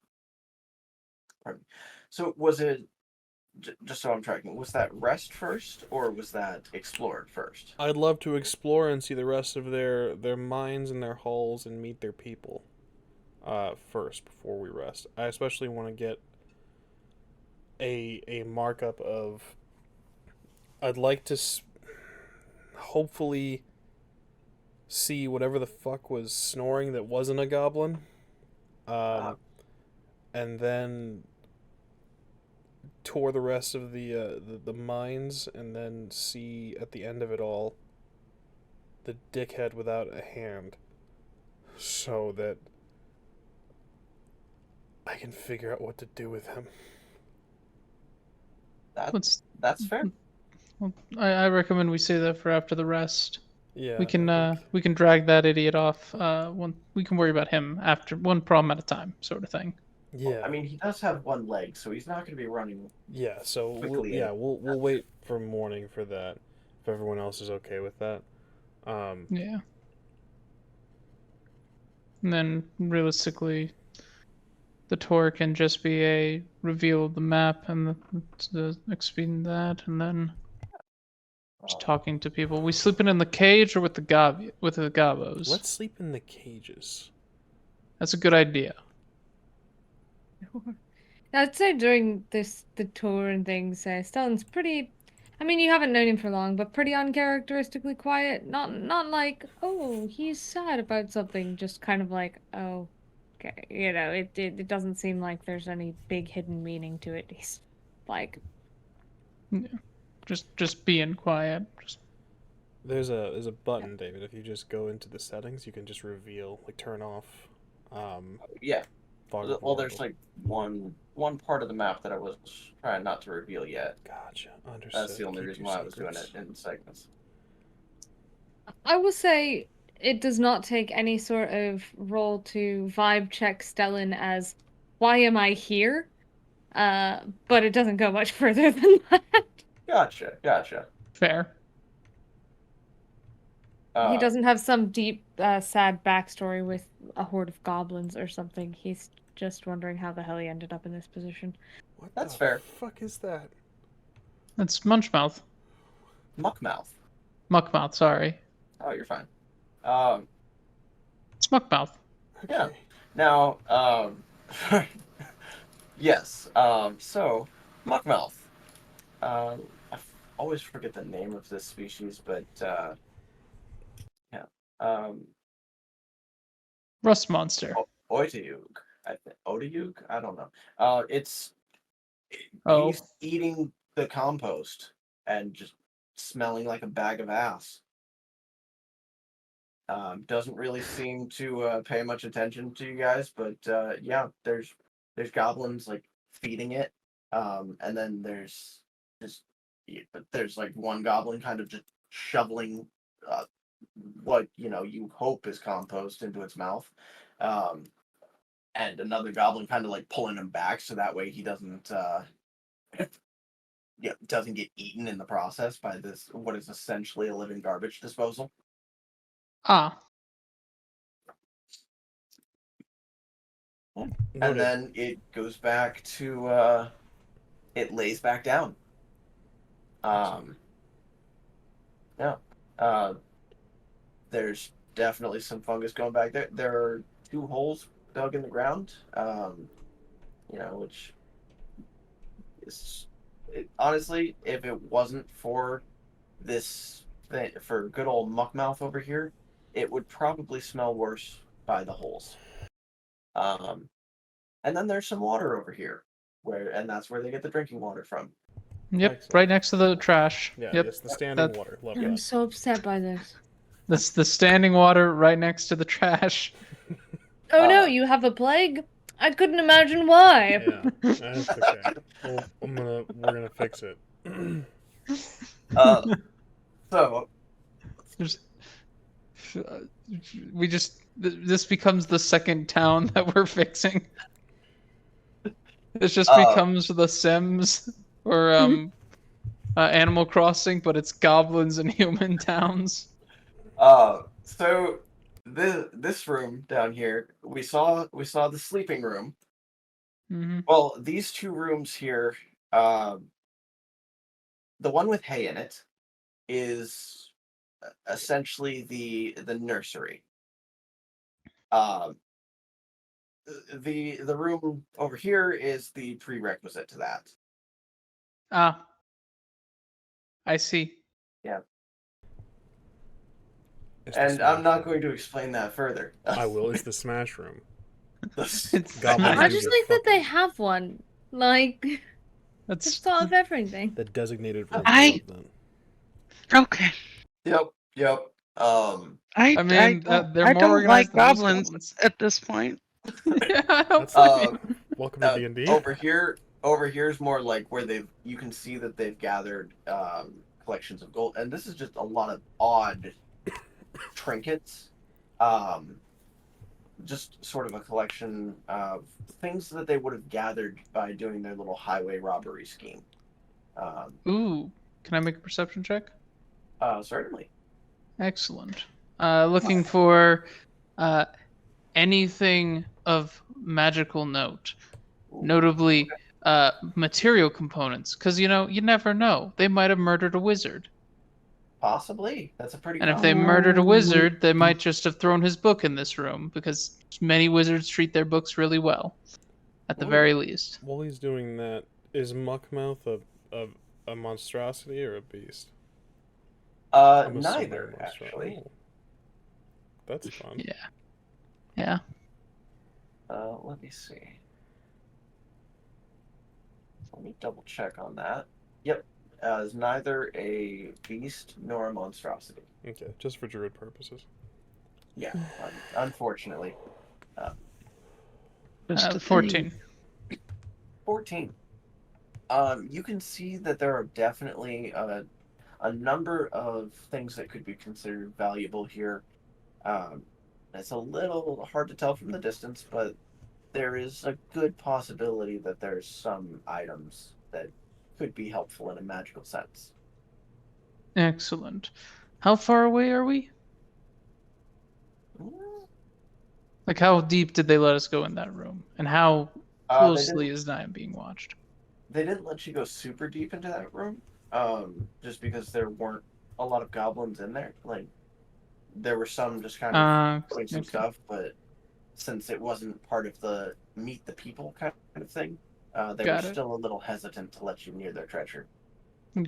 [SPEAKER 1] Pardon me. So was it? Just so I'm tracking, was that rest first or was that explored first?
[SPEAKER 5] I'd love to explore and see the rest of their mines and their halls and meet their people first before we rest. I especially want to get a markup of. I'd like to hopefully see whatever the fuck was snoring that wasn't a goblin, and then tour the rest of the mines, and then see at the end of it all the dickhead without a hand, so that I can figure out what to do with him.
[SPEAKER 1] That's fair.
[SPEAKER 2] Well, I recommend we say that for after the rest.
[SPEAKER 5] Yeah,
[SPEAKER 2] We can drag that idiot off. We can worry about him after one problem at a time, sort of thing.
[SPEAKER 5] Yeah.
[SPEAKER 1] I mean, he does have one leg, so he's not going to be running.
[SPEAKER 5] Yeah. So
[SPEAKER 1] quickly.
[SPEAKER 5] we'll wait for morning for that. If everyone else is okay with that.
[SPEAKER 2] Yeah. And then realistically, the tour can just be a reveal of the map and the explain that, and then just talking to people. We sleeping in the cage or with the gobos?
[SPEAKER 5] Let's sleep in the cages.
[SPEAKER 2] That's a good idea.
[SPEAKER 3] I'd say during the tour and things, Stellan's pretty. I mean, you haven't known him for long, but pretty uncharacteristically quiet. Not like, oh, he's sad about something. Just kind of like, oh, okay. You know, it doesn't seem like there's any big hidden meaning to it. He's like,
[SPEAKER 2] Yeah. Just being quiet. Just
[SPEAKER 5] There's a button, David. If you just go into the settings, you can just reveal, like turn off.
[SPEAKER 1] Yeah.
[SPEAKER 5] Fog of
[SPEAKER 1] Well,
[SPEAKER 5] War.
[SPEAKER 1] there's like one part of the map that I was trying not to reveal yet.
[SPEAKER 5] Gotcha. Understood.
[SPEAKER 1] That's the only
[SPEAKER 5] Keep
[SPEAKER 1] reason
[SPEAKER 5] your
[SPEAKER 1] why I was doing
[SPEAKER 5] secrets.
[SPEAKER 1] it in segments.
[SPEAKER 3] I will say it does not take any sort of role to vibe check Stellan as why am I here? But it doesn't go much further than that.
[SPEAKER 1] Gotcha.
[SPEAKER 2] Fair.
[SPEAKER 3] He
[SPEAKER 1] Uh,
[SPEAKER 3] doesn't have some deep, sad backstory with a horde of goblins or something. He's just wondering how the hell he ended up in this position.
[SPEAKER 5] What
[SPEAKER 1] That's
[SPEAKER 5] the
[SPEAKER 1] fair.
[SPEAKER 5] fuck is that?
[SPEAKER 2] That's Munchmouth.
[SPEAKER 1] Muckmouth.
[SPEAKER 2] Muckmouth, sorry.
[SPEAKER 1] Oh, you're fine. Um,
[SPEAKER 2] It's Muckmouth.
[SPEAKER 1] Yeah.
[SPEAKER 5] Okay.
[SPEAKER 1] Now, yes. So, muckmouth. I always forget the name of this species, but yeah.
[SPEAKER 2] Rust monster.
[SPEAKER 1] Oitayug. I think Oitayug. I don't know.
[SPEAKER 2] Oh.
[SPEAKER 1] He's eating the compost and just smelling like a bag of ass. Doesn't really seem to pay much attention to you guys, but yeah, there's goblins like feeding it, and then there's like one goblin kind of just shoveling what you hope is compost into its mouth, and another goblin kind of like pulling him back so that way he doesn't doesn't get eaten in the process by this what is essentially a living garbage disposal.
[SPEAKER 2] Ah.
[SPEAKER 1] And
[SPEAKER 5] Noted.
[SPEAKER 1] then it goes back to it lays back down. Yeah. There's definitely some fungus going back there. There are 2 holes dug in the ground. Which is honestly, if it wasn't for this thing, for good old Muckmouth over here, it would probably smell worse by the holes. And then there's some water over here, and that's where they get the drinking water from.
[SPEAKER 2] Yep,
[SPEAKER 5] Excellent.
[SPEAKER 2] right next to the trash.
[SPEAKER 5] Yeah,
[SPEAKER 2] Yep.
[SPEAKER 5] it's the standing
[SPEAKER 2] that-
[SPEAKER 5] water. Love
[SPEAKER 3] I'm
[SPEAKER 5] that.
[SPEAKER 3] so upset by this.
[SPEAKER 2] That's the standing water right next to the trash.
[SPEAKER 3] Oh no,
[SPEAKER 1] Uh,
[SPEAKER 3] you have a plague? I couldn't imagine why.
[SPEAKER 5] Yeah, that's okay. Well, we're gonna fix it.
[SPEAKER 1] So
[SPEAKER 2] There's, this becomes the second town that we're fixing. This just becomes the Sims or Animal Crossing, but it's goblins and human towns.
[SPEAKER 1] so this room down here, we saw the sleeping room.
[SPEAKER 2] Mm-hmm.
[SPEAKER 1] Well, these 2 rooms here, the one with hay in it is essentially the nursery. The room over here is the prerequisite to that.
[SPEAKER 2] Ah, I see.
[SPEAKER 5] It's the
[SPEAKER 1] And I'm
[SPEAKER 5] smash
[SPEAKER 1] not
[SPEAKER 5] room.
[SPEAKER 1] going to explain that further.
[SPEAKER 5] I will. It's the smash room.
[SPEAKER 2] It's
[SPEAKER 5] Goblins
[SPEAKER 3] I
[SPEAKER 5] do
[SPEAKER 3] just
[SPEAKER 5] your
[SPEAKER 3] like that they
[SPEAKER 5] fucking-
[SPEAKER 3] have one. Like, they've
[SPEAKER 2] That's
[SPEAKER 3] thought of everything.
[SPEAKER 5] The designated room.
[SPEAKER 4] I-
[SPEAKER 5] Love that.
[SPEAKER 4] Okay.
[SPEAKER 1] Yep.
[SPEAKER 2] I mean, they're
[SPEAKER 4] I
[SPEAKER 2] more
[SPEAKER 4] don't
[SPEAKER 2] organized
[SPEAKER 4] like
[SPEAKER 2] than most
[SPEAKER 4] goblins at this point.
[SPEAKER 2] Yeah, I don't
[SPEAKER 5] That's
[SPEAKER 2] blame you.
[SPEAKER 5] Welcome to D&D.
[SPEAKER 1] over here's more like where you can see that they've gathered collections of gold, and this is just a lot of odd trinkets, just sort of a collection of things that they would have gathered by doing their little highway robbery scheme.
[SPEAKER 2] Ooh, can I make a perception check?
[SPEAKER 1] Certainly.
[SPEAKER 2] Excellent. Looking for anything of magical note, notably material components, because you never know. They might have murdered a wizard,
[SPEAKER 1] Possibly. That's a pretty.
[SPEAKER 2] and if they
[SPEAKER 1] common-
[SPEAKER 2] murdered a wizard, they might just have thrown his book in this room, because many wizards treat their books really well, at the
[SPEAKER 5] Ooh.
[SPEAKER 2] very least.
[SPEAKER 5] While he's doing that, is Muckmouth a monstrosity or a beast? I'm assuming
[SPEAKER 1] Neither
[SPEAKER 5] a monstro-
[SPEAKER 1] actually.
[SPEAKER 5] Oh. That's fun.
[SPEAKER 2] Yeah.
[SPEAKER 1] Let me see. Let me double check on that. Yep. is neither a beast nor a monstrosity.
[SPEAKER 5] Okay, just for druid purposes.
[SPEAKER 1] Yeah, unfortunately.
[SPEAKER 4] Just a
[SPEAKER 2] 14.
[SPEAKER 1] 14. You can see that there are definitely a number of things that could be considered valuable here. It's a little hard to tell from the distance, but there is a good possibility that there's some items that could be helpful in a magical sense.
[SPEAKER 2] Excellent. How far away are we? Like, how deep did they let us go in that room? And how
[SPEAKER 1] They
[SPEAKER 2] closely is Niam being watched?
[SPEAKER 1] didn't let you go super deep into that room, just because there weren't a lot of goblins in there. Like, there were some just kind of doing some
[SPEAKER 2] Okay.
[SPEAKER 1] stuff, but since it wasn't part of the meet the people kind of thing, they were
[SPEAKER 2] Got it.
[SPEAKER 1] still a little hesitant to let you near their treasure.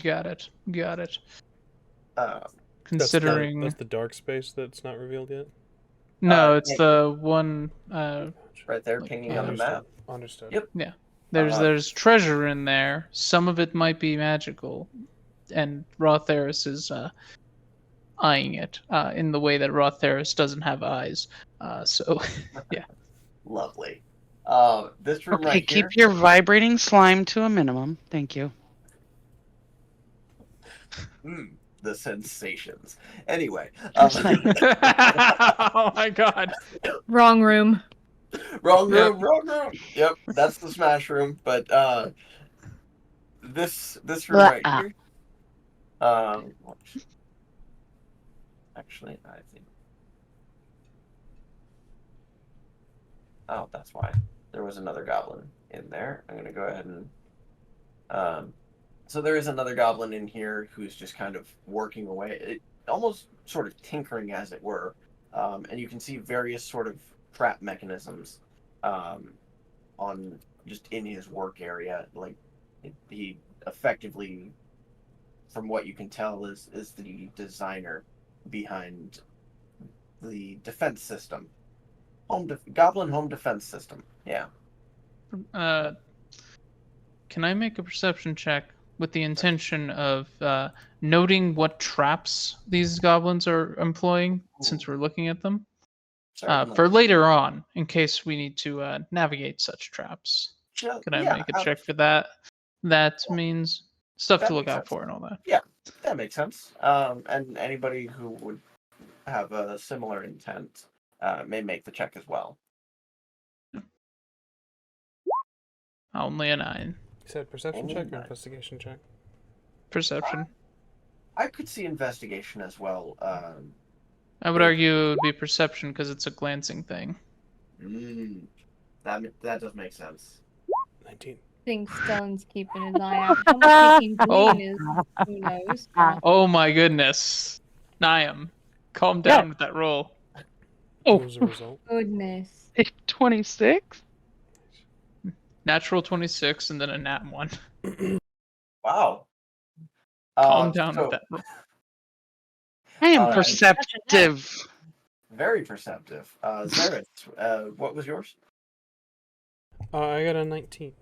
[SPEAKER 2] Got it. Got it.
[SPEAKER 1] Uh,
[SPEAKER 2] Considering
[SPEAKER 5] that's the dark space that's not revealed yet.
[SPEAKER 2] no, it's
[SPEAKER 1] yeah,
[SPEAKER 2] the one
[SPEAKER 1] right there,
[SPEAKER 2] like,
[SPEAKER 1] pinging on the map.
[SPEAKER 5] Understood.
[SPEAKER 1] Yep.
[SPEAKER 2] there's treasure in there. Some of it might be magical, and RA-THERIS is eyeing it in the way that RA-THERIS doesn't have eyes. So yeah.
[SPEAKER 1] Lovely. This room
[SPEAKER 4] Okay,
[SPEAKER 1] right here.
[SPEAKER 4] keep your vibrating slime to a minimum. Thank you.
[SPEAKER 1] The sensations. Anyway,
[SPEAKER 2] Oh my god.
[SPEAKER 3] Wrong room.
[SPEAKER 1] wrong
[SPEAKER 2] Yep.
[SPEAKER 1] room. Yep, that's the smash room. But this room right
[SPEAKER 4] Ah.
[SPEAKER 1] here. Actually, I think. Oh, that's why there was another goblin in there. I'm gonna go ahead and. So there is another goblin in here who's just kind of working away, almost sort of tinkering, as it were. And you can see various sort of trap mechanisms on just in his work area. Like he effectively, from what you can tell, is the designer behind the defense system, goblin home defense system. Yeah.
[SPEAKER 2] Can I make a perception check with the intention of noting what traps these goblins are employing, since we're looking at them,
[SPEAKER 1] Certainly.
[SPEAKER 2] for later on, in case we need to navigate such traps? Can I
[SPEAKER 1] Yeah,
[SPEAKER 2] make a check for that? That
[SPEAKER 1] Yeah.
[SPEAKER 2] means stuff
[SPEAKER 1] That
[SPEAKER 2] to look
[SPEAKER 1] makes
[SPEAKER 2] out
[SPEAKER 1] sense.
[SPEAKER 2] for and all that.
[SPEAKER 1] Yeah, that makes sense. And anybody who would have a similar intent may make the check as well.
[SPEAKER 2] Only a 9.
[SPEAKER 5] You said perception
[SPEAKER 1] Only
[SPEAKER 5] check or
[SPEAKER 1] 9.
[SPEAKER 5] investigation check?
[SPEAKER 2] Perception.
[SPEAKER 1] I could see investigation as well.
[SPEAKER 2] I would
[SPEAKER 1] if-
[SPEAKER 2] argue it would be perception because it's a glancing thing.
[SPEAKER 1] that does make sense.
[SPEAKER 5] 19.
[SPEAKER 3] I think Stellan's keeping his eye out. How much he can
[SPEAKER 2] Oh.
[SPEAKER 3] glean is who knows.
[SPEAKER 2] Oh my goodness. Niam, calm down with that roll.
[SPEAKER 5] What was the result?
[SPEAKER 3] Goodness.
[SPEAKER 4] 26?
[SPEAKER 2] Natural 26 and then a nat 1.
[SPEAKER 1] Wow.
[SPEAKER 2] Calm down
[SPEAKER 1] so
[SPEAKER 2] with that roll.
[SPEAKER 4] I am
[SPEAKER 1] Alright.
[SPEAKER 4] perceptive.
[SPEAKER 1] Very perceptive. ZERRIS, what was yours?
[SPEAKER 5] I got a 19.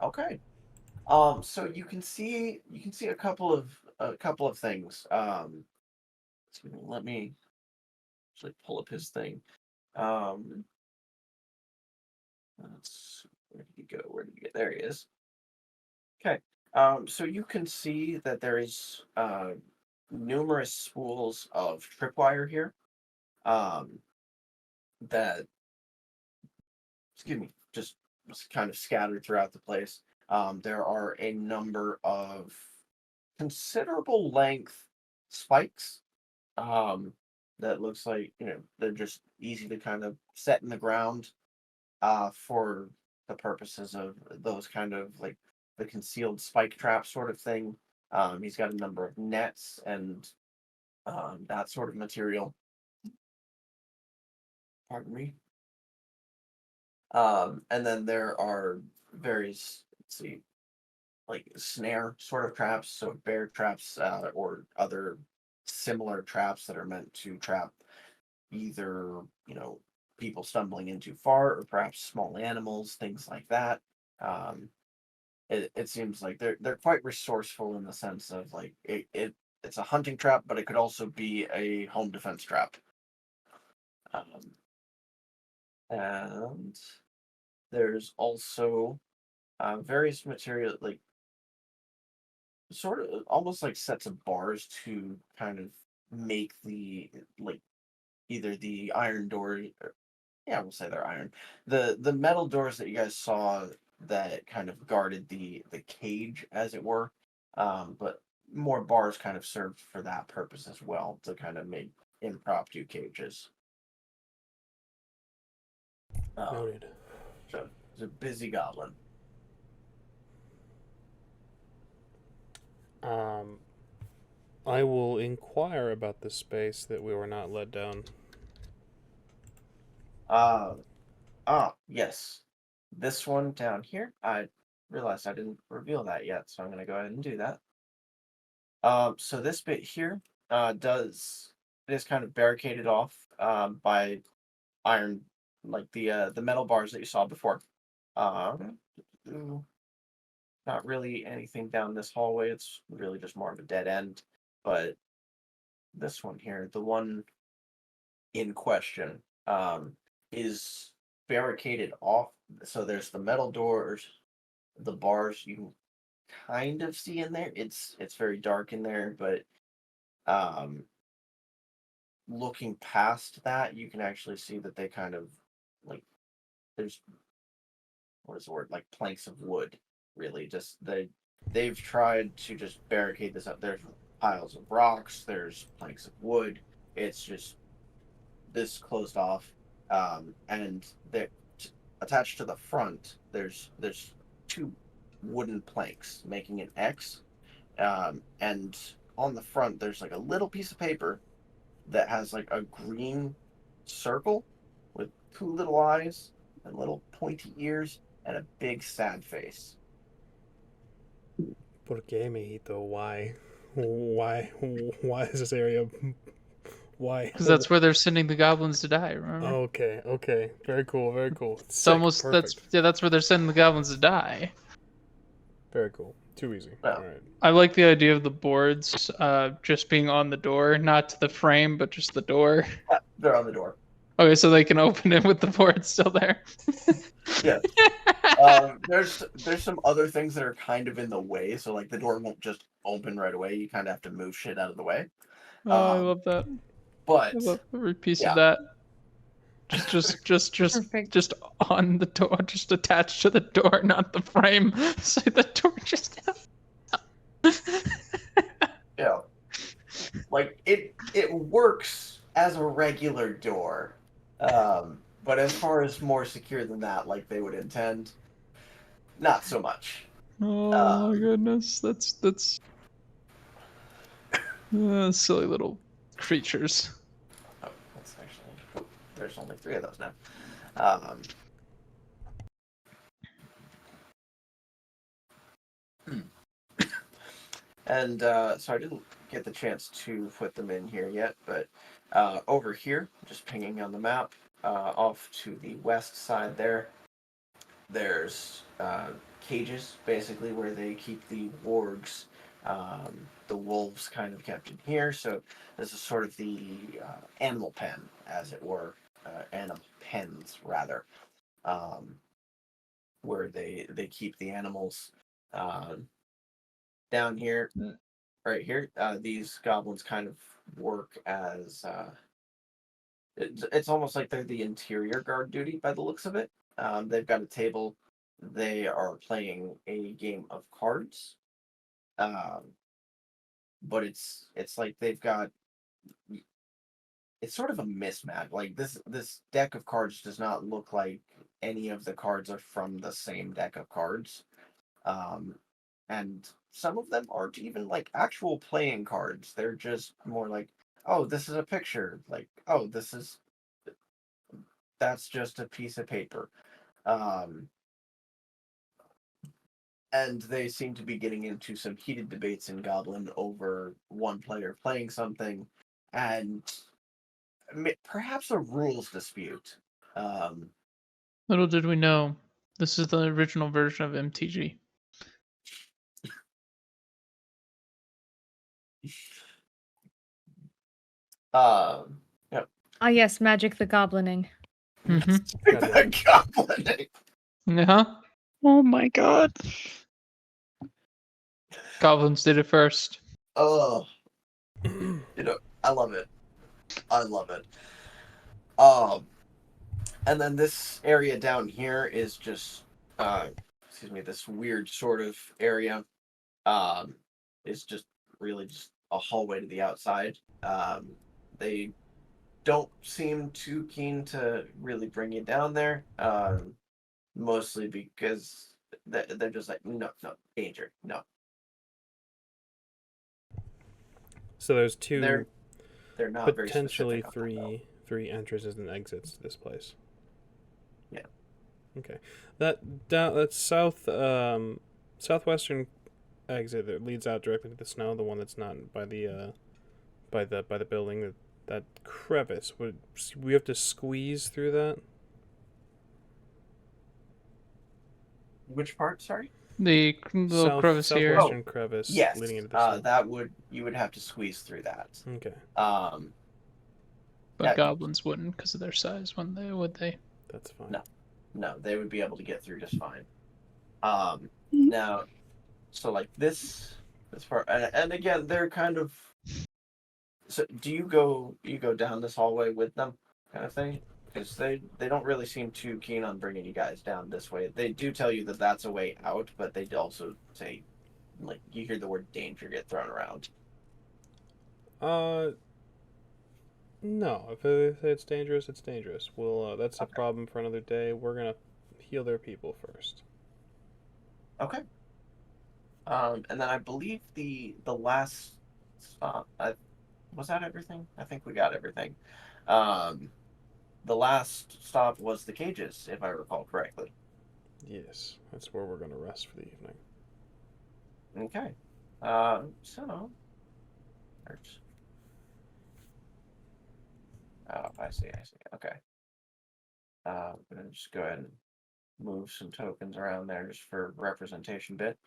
[SPEAKER 1] Okay. So you can see a couple of things. Excuse me, let me actually pull up his thing. Where did he go? There he is. Okay. So you can see that there is numerous spools of tripwire here. That, excuse me, just kind of scattered throughout the place. There are a number of considerable length spikes. That looks like, they're just easy to kind of set in the ground for the purposes of those kind of like the concealed spike trap sort of thing. He's got a number of nets and that sort of material. Pardon me. And then there are various, let's see, like snare sort of traps, so bear traps or other similar traps that are meant to trap either, people stumbling in too far or perhaps small animals, things like that. it seems like they're quite resourceful in the sense of like it's a hunting trap, but it could also be a home defense trap. And there's also various material, like sort of almost like sets of bars to kind of make the like either the iron door, or, yeah, we'll say they're iron. The metal doors that you guys saw that kind of guarded the cage, as it were, but more bars kind of served for that purpose as well, to kind of make impromptu cages.
[SPEAKER 5] Noted.
[SPEAKER 1] So it's a busy goblin.
[SPEAKER 5] I will inquire about the space that we were not led down.
[SPEAKER 1] Yes. This one down here, I realized I didn't reveal that yet, so I'm going to go ahead and do that. So this bit here it is kind of barricaded off by iron, like the metal bars that you saw before. Not really anything down this hallway. It's really just more of a dead end. But this one here, the one in question, is barricaded off. So there's the metal doors, the bars you can kind of see in there. It's very dark in there, but looking past that, you can actually see that they kind of like there's what is the word, like planks of wood. Really, just they've tried to just barricade this up. There's piles of rocks. There's planks of wood. It's just this closed off, and they're attached to the front. There's two wooden planks making an X, and on the front there's like a little piece of paper that has like a green circle with two little eyes and little pointy ears and a big sad face.
[SPEAKER 5] ¿Por qué, mijito? Why? Why is this area? Why?
[SPEAKER 2] Because that's where they're sending the goblins to die. Remember?
[SPEAKER 5] Okay. Very cool.
[SPEAKER 2] It's almost
[SPEAKER 5] Perfect.
[SPEAKER 2] that's where they're sending the goblins to die.
[SPEAKER 5] Very cool. Too easy.
[SPEAKER 1] Well,
[SPEAKER 5] All right.
[SPEAKER 2] I like the idea of the boards just being on the door, not to the frame, but just the door.
[SPEAKER 1] They're on the door.
[SPEAKER 2] Okay, so they can open it with the board still there.
[SPEAKER 1] Yeah. There's some other things that are kind of in the way, so like the door won't just open right away. You kind of have to move shit out of the way.
[SPEAKER 2] Oh, I love that.
[SPEAKER 1] But
[SPEAKER 2] I love every piece
[SPEAKER 1] yeah.
[SPEAKER 2] of that. Just
[SPEAKER 3] Perfect.
[SPEAKER 2] on the door, just attached to the door, not the frame. So the door just.
[SPEAKER 1] yeah, like it works as a regular door, but as far as more secure than that, like they would intend, not so much.
[SPEAKER 2] Oh my goodness, that's silly little creatures.
[SPEAKER 1] Oh, that's actually there's only 3 of those now. And so I didn't get the chance to put them in here yet, but over here, just pinging on the map, off to the west side there's cages, basically, where they keep the wargs. The wolves kind of kept in here, so this is sort of the animal pen, as it were, animal pens, rather, where they keep the animals. Down here, right here, these goblins kind of work as it's almost like they're the interior guard duty by the looks of it. They've got a table. They are playing a game of cards, but it's like they've got, it's sort of a mismatch. Like this deck of cards does not look like any of the cards are from the same deck of cards. And some of them aren't even like actual playing cards. They're just more like, oh, this is a picture. Like, oh, that's just a piece of paper. And they seem to be getting into some heated debates in Goblin over one player playing something, and perhaps a rules dispute.
[SPEAKER 2] Little did we know, this is the original version of MTG.
[SPEAKER 1] Yeah.
[SPEAKER 3] Ah, yes, magic the goblining.
[SPEAKER 1] The goblin.
[SPEAKER 2] Yeah.
[SPEAKER 4] Oh my god.
[SPEAKER 2] Goblins did it first.
[SPEAKER 1] Oh, I love it. I love it. And then this area down here is just, excuse me, this weird sort of area. Is just really just a hallway to the outside. They don't seem too keen to really bring you down there. Mostly because they're just like, no, danger, no.
[SPEAKER 5] So there's two,
[SPEAKER 1] They're not very
[SPEAKER 5] potentially
[SPEAKER 1] specific on that,
[SPEAKER 5] three entrances and exits to this place.
[SPEAKER 1] Yeah.
[SPEAKER 5] Okay. That southwestern exit that leads out directly to the snow, the one that's not by the building, that crevice. Would we have to squeeze through that?
[SPEAKER 1] Which part? Sorry.
[SPEAKER 2] The little crevice here.
[SPEAKER 5] Southwestern crevice
[SPEAKER 1] Yes.
[SPEAKER 5] leading into the snow.
[SPEAKER 1] You would have to squeeze through that.
[SPEAKER 5] Okay.
[SPEAKER 2] But
[SPEAKER 1] yeah,
[SPEAKER 2] goblins wouldn't because of their size, wouldn't they? Would they?
[SPEAKER 5] That's fine.
[SPEAKER 1] No, they would be able to get through just fine. Now, so like this part, and again, they're kind of. So, do you go down this hallway with them, kind of thing? Because they don't really seem too keen on bringing you guys down this way. They do tell you that that's a way out, but they also say, like, you hear the word danger get thrown around.
[SPEAKER 5] No. If they say it's dangerous, it's dangerous. Well, that's a problem for another day. We're gonna heal their people first.
[SPEAKER 1] Okay. And then I believe the last stop. Was that everything? I think we got everything. The last stop was the cages, if I recall correctly.
[SPEAKER 5] Yes, that's where we're gonna rest for the evening.
[SPEAKER 1] Okay. So. Oh, I see. Okay. I'm gonna just go ahead and move some tokens around there just for representation bit.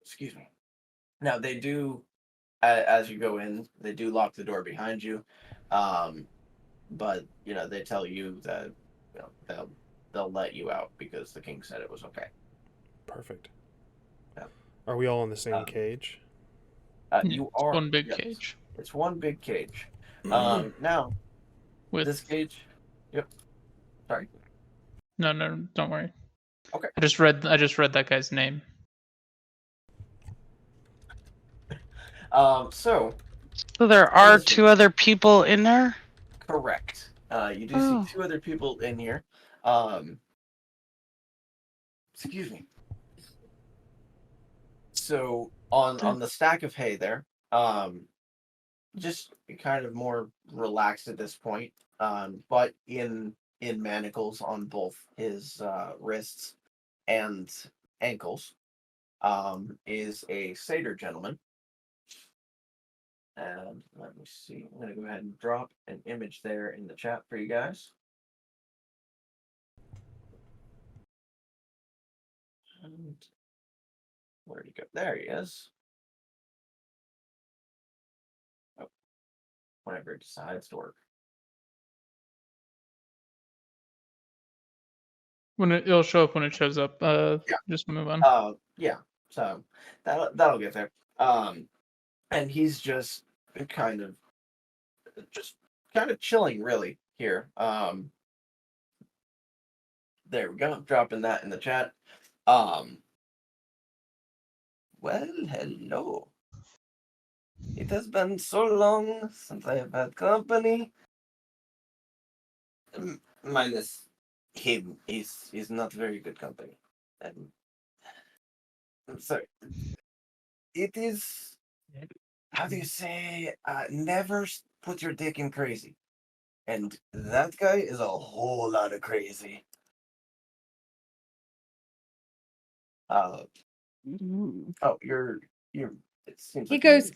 [SPEAKER 1] Excuse me. Now they do, as you go in, they do lock the door behind you, but they tell you that they'll let you out because the king said it was okay.
[SPEAKER 5] Perfect.
[SPEAKER 1] Yeah.
[SPEAKER 5] Are we all in the same cage?
[SPEAKER 1] You are
[SPEAKER 2] one big
[SPEAKER 1] yes.
[SPEAKER 2] cage.
[SPEAKER 1] It's one big cage. Now
[SPEAKER 2] With
[SPEAKER 1] this cage. Yep. Sorry.
[SPEAKER 2] No, don't worry.
[SPEAKER 1] Okay.
[SPEAKER 2] I just read that guy's name.
[SPEAKER 1] So
[SPEAKER 4] there are two other people in there?
[SPEAKER 1] correct. You do see two other people in here. Excuse me. So on the stack of hay there, just kind of more relaxed at this point, but in manacles on both his wrists and ankles, is a satyr gentleman. And let me see. I'm going to go ahead and drop an image there in the chat for you guys. And where'd he go? There he is. Oh, whenever it decides to work.
[SPEAKER 2] It'll show up when it shows up. Just move on.
[SPEAKER 1] Yeah. So that'll get there. And he's just kind of chilling really here. There we go. Dropping that in the chat. Well, hello. It has been so long since I have had company. Minus him, he's not very good company. I'm sorry. It is, how do you say, never put your dick in crazy. And that guy is a whole lot of crazy. Oh, you're. It seems
[SPEAKER 3] He
[SPEAKER 1] like
[SPEAKER 3] goes,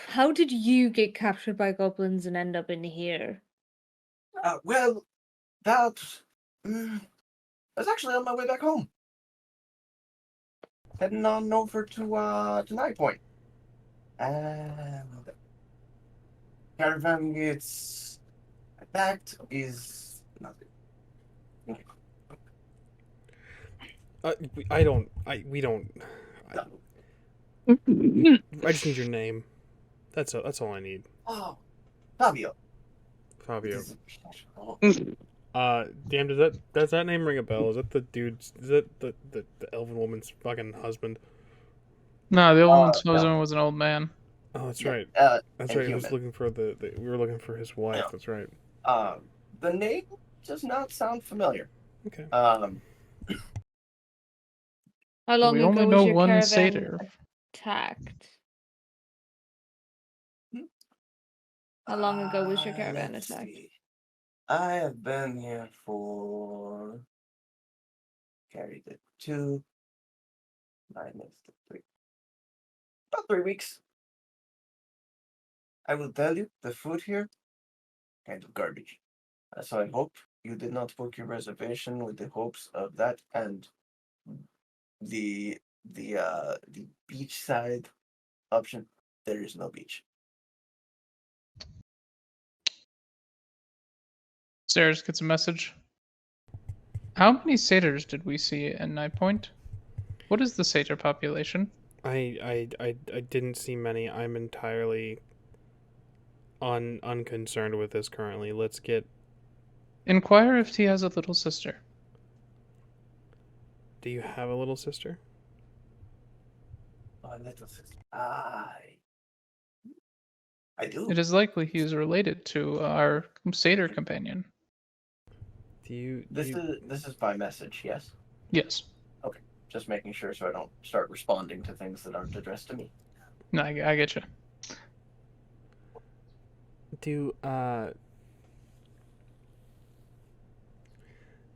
[SPEAKER 3] how did you get captured by goblins and end up in here?
[SPEAKER 1] Well, that I was actually on my way back home. heading on over to Night Point. And caravan gets attacked is nothing.
[SPEAKER 5] I don't. We don't. I just need your name. That's all I need.
[SPEAKER 1] Oh, Fabio.
[SPEAKER 5] Fabio.
[SPEAKER 1] This is-
[SPEAKER 5] Damn, does that name ring a bell? Is that the dude's? Is that the elven woman's fucking husband?
[SPEAKER 2] No, the old
[SPEAKER 1] no.
[SPEAKER 2] husband was an old man.
[SPEAKER 5] Oh, that's
[SPEAKER 1] Yeah,
[SPEAKER 5] right.
[SPEAKER 1] and
[SPEAKER 5] That's right. I was
[SPEAKER 1] human.
[SPEAKER 5] looking for we were looking for his wife.
[SPEAKER 1] Yeah.
[SPEAKER 5] That's right.
[SPEAKER 1] The name does not sound familiar.
[SPEAKER 5] Okay.
[SPEAKER 3] How long
[SPEAKER 2] We
[SPEAKER 3] ago
[SPEAKER 2] only
[SPEAKER 3] was
[SPEAKER 2] know
[SPEAKER 3] your
[SPEAKER 2] one
[SPEAKER 3] caravan
[SPEAKER 2] satyr.
[SPEAKER 3] attacked? How long ago was your caravan
[SPEAKER 1] let's
[SPEAKER 3] attacked?
[SPEAKER 1] see. I have been here for carried the 2 minus the 3. About 3 weeks. I will tell you, the food here kind of garbage. So I hope you did not book your reservation with the hopes of that and the beachside option. There is no beach.
[SPEAKER 2] Sarah gets a message. How many satyrs did we see at Night Point? What is the satyr population?
[SPEAKER 5] I didn't see many. I'm entirely unconcerned with this currently. Let's get.
[SPEAKER 2] Inquire if he has a little sister.
[SPEAKER 5] Do you have a little sister?
[SPEAKER 1] Oh, little sister. I do.
[SPEAKER 2] It is likely he is related to our satyr companion.
[SPEAKER 1] This is by message, yes?
[SPEAKER 2] Yes.
[SPEAKER 1] Okay. Just making sure so I don't start responding to things that aren't addressed to me.
[SPEAKER 2] No, I get you.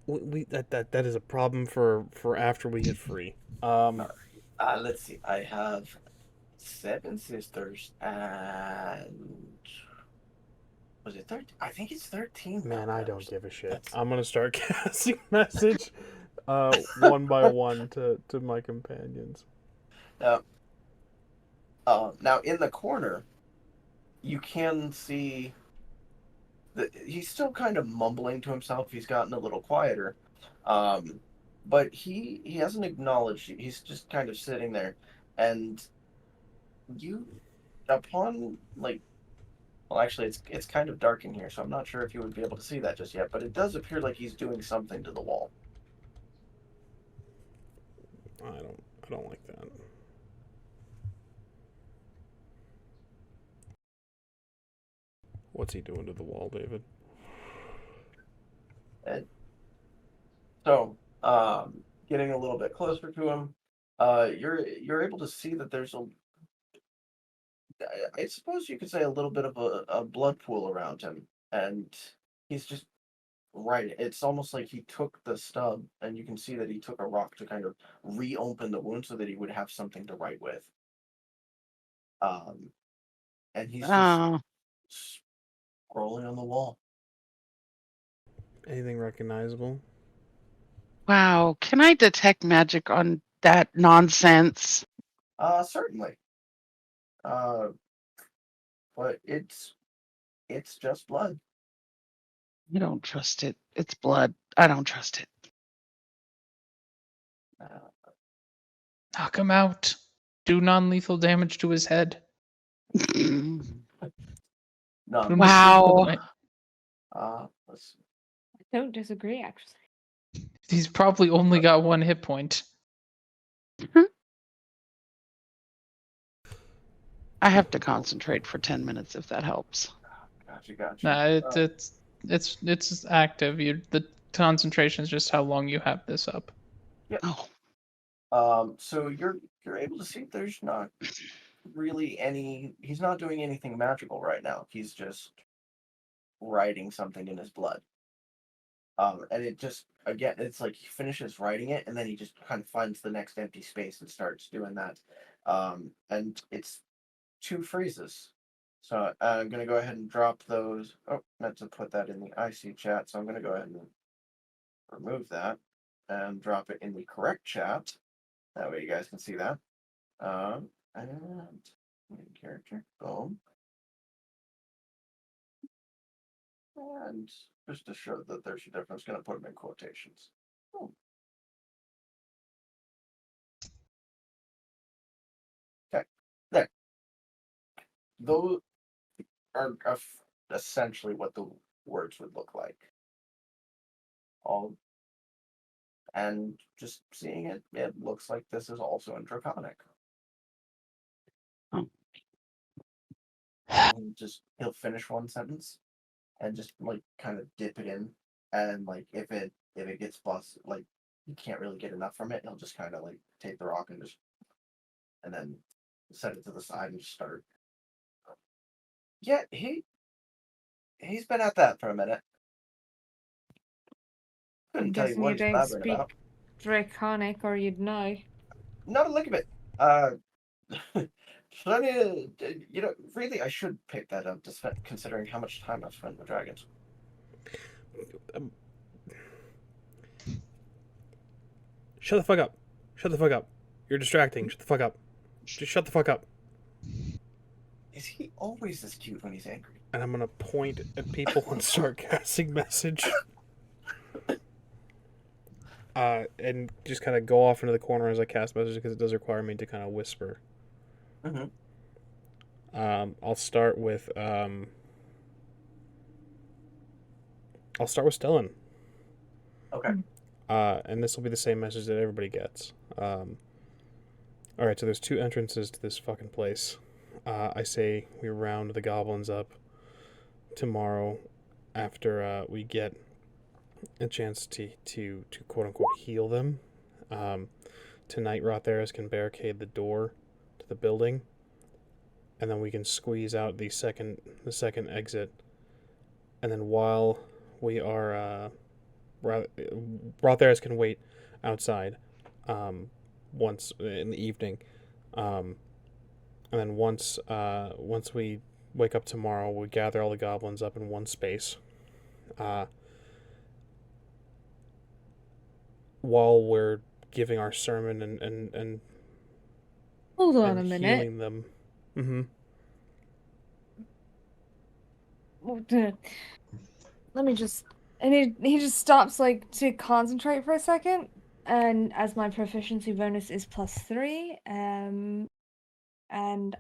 [SPEAKER 5] That is a problem for after we get free.
[SPEAKER 1] Let's see. I have 7 sisters and was it 13? I think it's 13.
[SPEAKER 5] Man, I don't
[SPEAKER 1] members.
[SPEAKER 5] give a shit.
[SPEAKER 1] That's-
[SPEAKER 5] I'm gonna start casting message one by one to my companions.
[SPEAKER 1] Now in the corner, you can see that he's still kind of mumbling to himself. He's gotten a little quieter, but he hasn't acknowledged you. He's just kind of sitting there, and you, upon like, well, actually, it's kind of dark in here, so I'm not sure if you would be able to see that just yet. But it does appear like he's doing something to the wall.
[SPEAKER 5] I don't like that. What's he doing to the wall, David?
[SPEAKER 1] And so, getting a little bit closer to him, you're able to see that there's I suppose you could say a little bit of a blood pool around him, and he's just right. It's almost like he took the stub, and you can see that he took a rock to kind of reopen the wound so that he would have something to write with. And he's just
[SPEAKER 4] Oh,
[SPEAKER 1] scrolling on the wall.
[SPEAKER 5] Anything recognizable?
[SPEAKER 4] wow. Can I detect magic on that nonsense?
[SPEAKER 1] Certainly. But it's just blood.
[SPEAKER 4] I don't trust it. It's blood. I don't trust it.
[SPEAKER 2] Knock him out. Do non-lethal damage to his head.
[SPEAKER 1] No.
[SPEAKER 2] Put him to sleep
[SPEAKER 4] Wow.
[SPEAKER 2] for the night.
[SPEAKER 1] Let's see.
[SPEAKER 3] I don't disagree, actually.
[SPEAKER 2] He's probably only got 1 hit point.
[SPEAKER 4] I have to concentrate for 10 minutes if that helps.
[SPEAKER 1] Gotcha.
[SPEAKER 2] Nah, it's active. The concentration is just how long you have this up.
[SPEAKER 4] Oh,
[SPEAKER 1] So you're able to see there's not really he's not doing anything magical right now. He's just writing something in his blood. And it just, again, it's like he finishes writing it and then he just kind of finds the next empty space and starts doing that. And it's 2 phrases. So I'm going to go ahead and drop those. Oh, meant to put that in the IC chat. So I'm going to go ahead and remove that and drop it in the correct chat. That way you guys can see that. And main character, boom. And just to show that there's a difference, going to put them in quotations. Boom. Okay, there. Those are essentially what the words would look like. All, and just seeing it, it looks like this is also in Draconic.
[SPEAKER 4] Oh.
[SPEAKER 1] And he'll finish one sentence and just like kind of dip it in, and like if it gets busted, like you can't really get enough from it, he'll just kind of like take the rock and then set it to the side and just start. Yeah, he's been at that for a minute.
[SPEAKER 3] I'm
[SPEAKER 1] Couldn't tell you
[SPEAKER 3] guessing
[SPEAKER 1] what
[SPEAKER 3] you
[SPEAKER 1] he's
[SPEAKER 3] don't
[SPEAKER 1] blabbering
[SPEAKER 3] speak
[SPEAKER 1] about.
[SPEAKER 3] Draconic, or you'd know.
[SPEAKER 1] Not a lick of it. Should I, really, I should pick that up, considering how much time I've spent with dragons.
[SPEAKER 5] Shut the fuck up. Shut the fuck up. You're distracting. Shut the fuck up. Just shut the fuck up.
[SPEAKER 1] Is he always this cute when he's angry?
[SPEAKER 5] And I'm gonna point at people and start casting message. And just kind of go off into the corner as I cast message because it does require me to kind of whisper.
[SPEAKER 1] Mm-hmm.
[SPEAKER 5] I'll start with Stellan.
[SPEAKER 1] Okay.
[SPEAKER 5] And this will be the same message that everybody gets. Alright, so there's 2 entrances to this fucking place. I say we round the goblins up tomorrow after we get a chance to quote-unquote heal them. Tonight, RA-THERIS can barricade the door to the building, and then we can squeeze out the second exit. And then while we are RA-THERIS can wait outside once in the evening, and then once we wake up tomorrow, we gather all the goblins up in one space. While we're giving our sermon and
[SPEAKER 3] Hold on a
[SPEAKER 5] and
[SPEAKER 3] minute.
[SPEAKER 5] healing them. Mm-hmm.
[SPEAKER 3] Let me just. And he just stops, like, to concentrate for a second. And as my proficiency bonus is +3, and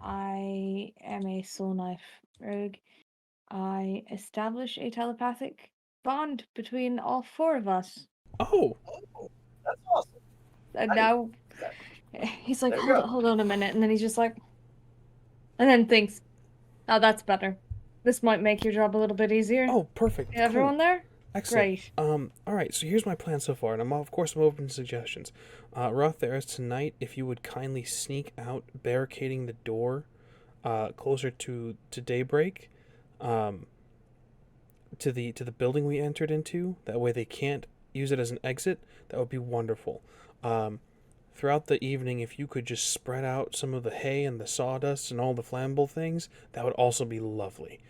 [SPEAKER 3] I am a soul knife rogue, I establish a telepathic bond between all 4 of us.
[SPEAKER 5] Oh,
[SPEAKER 1] That's awesome.
[SPEAKER 3] And
[SPEAKER 1] Nice.
[SPEAKER 3] now he's like,
[SPEAKER 1] There you go.
[SPEAKER 3] hold on a minute, and then he's just like, and then thinks, oh, that's better. This might make your job a little bit easier.
[SPEAKER 5] oh, perfect.
[SPEAKER 3] Everyone
[SPEAKER 5] Cool.
[SPEAKER 3] there?
[SPEAKER 5] Excellent.
[SPEAKER 3] Great.
[SPEAKER 5] All right, so here's my plan so far, and I'm open to suggestions. RA-THERIS, tonight, if you would kindly sneak out, barricading the door closer to daybreak, to the building we entered into. That way they can't use it as an exit. That would be wonderful. Throughout the evening, if you could just spread out some of the hay and the sawdust and all the flammable things, that would also be lovely.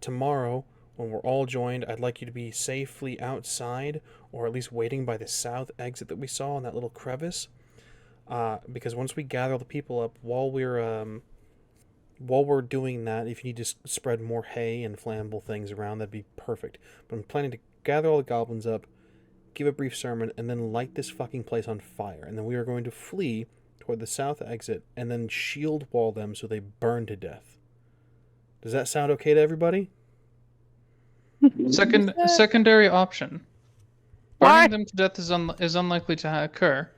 [SPEAKER 5] Tomorrow, when we're all joined, I'd like you to be safely outside, or at least waiting by the south exit that we saw in that little crevice. Because once we gather all the people up, while we're doing that, if you need to spread more hay and flammable things around, that'd be perfect. But I'm planning to gather all the goblins up, give a brief sermon, and then light this fucking place on fire. And then we are going to flee toward the south exit, and then shield wall them so they burn to death. Does that sound okay to everybody?
[SPEAKER 2] Secondary option. Burning them to death is unlikely to occur.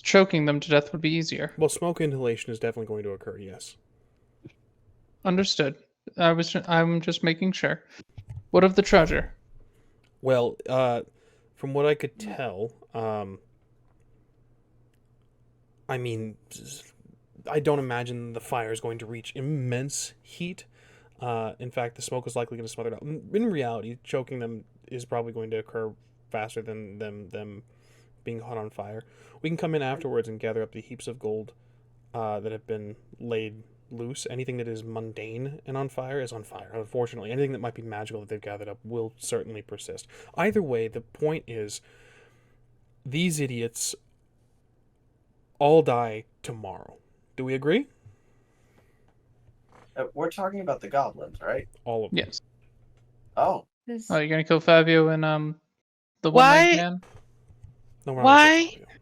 [SPEAKER 2] Choking them to death would be easier.
[SPEAKER 5] Well, smoke inhalation is definitely going to occur, yes.
[SPEAKER 2] Understood. I'm just making sure. What of the treasure?
[SPEAKER 5] Well, from what I could tell, I mean, I don't imagine the fire is going to reach immense heat. In fact, the smoke is likely going to smother it out. In reality, choking them is probably going to occur faster than them being hot on fire. We can come in afterwards and gather up the heaps of gold that have been laid loose. Anything that is mundane and on fire is on fire. Unfortunately, anything that might be magical that they've gathered up will certainly persist. Either way, the point is, these idiots all die tomorrow. Do we agree?
[SPEAKER 1] We're talking about the goblins, right?
[SPEAKER 5] All of them.
[SPEAKER 2] Yes.
[SPEAKER 1] Oh,
[SPEAKER 3] This-
[SPEAKER 2] Oh, you're gonna kill Fabio and the
[SPEAKER 4] Why-
[SPEAKER 2] one-legged man?
[SPEAKER 5] No, we're not
[SPEAKER 4] Why?
[SPEAKER 5] gonna kill Fabio.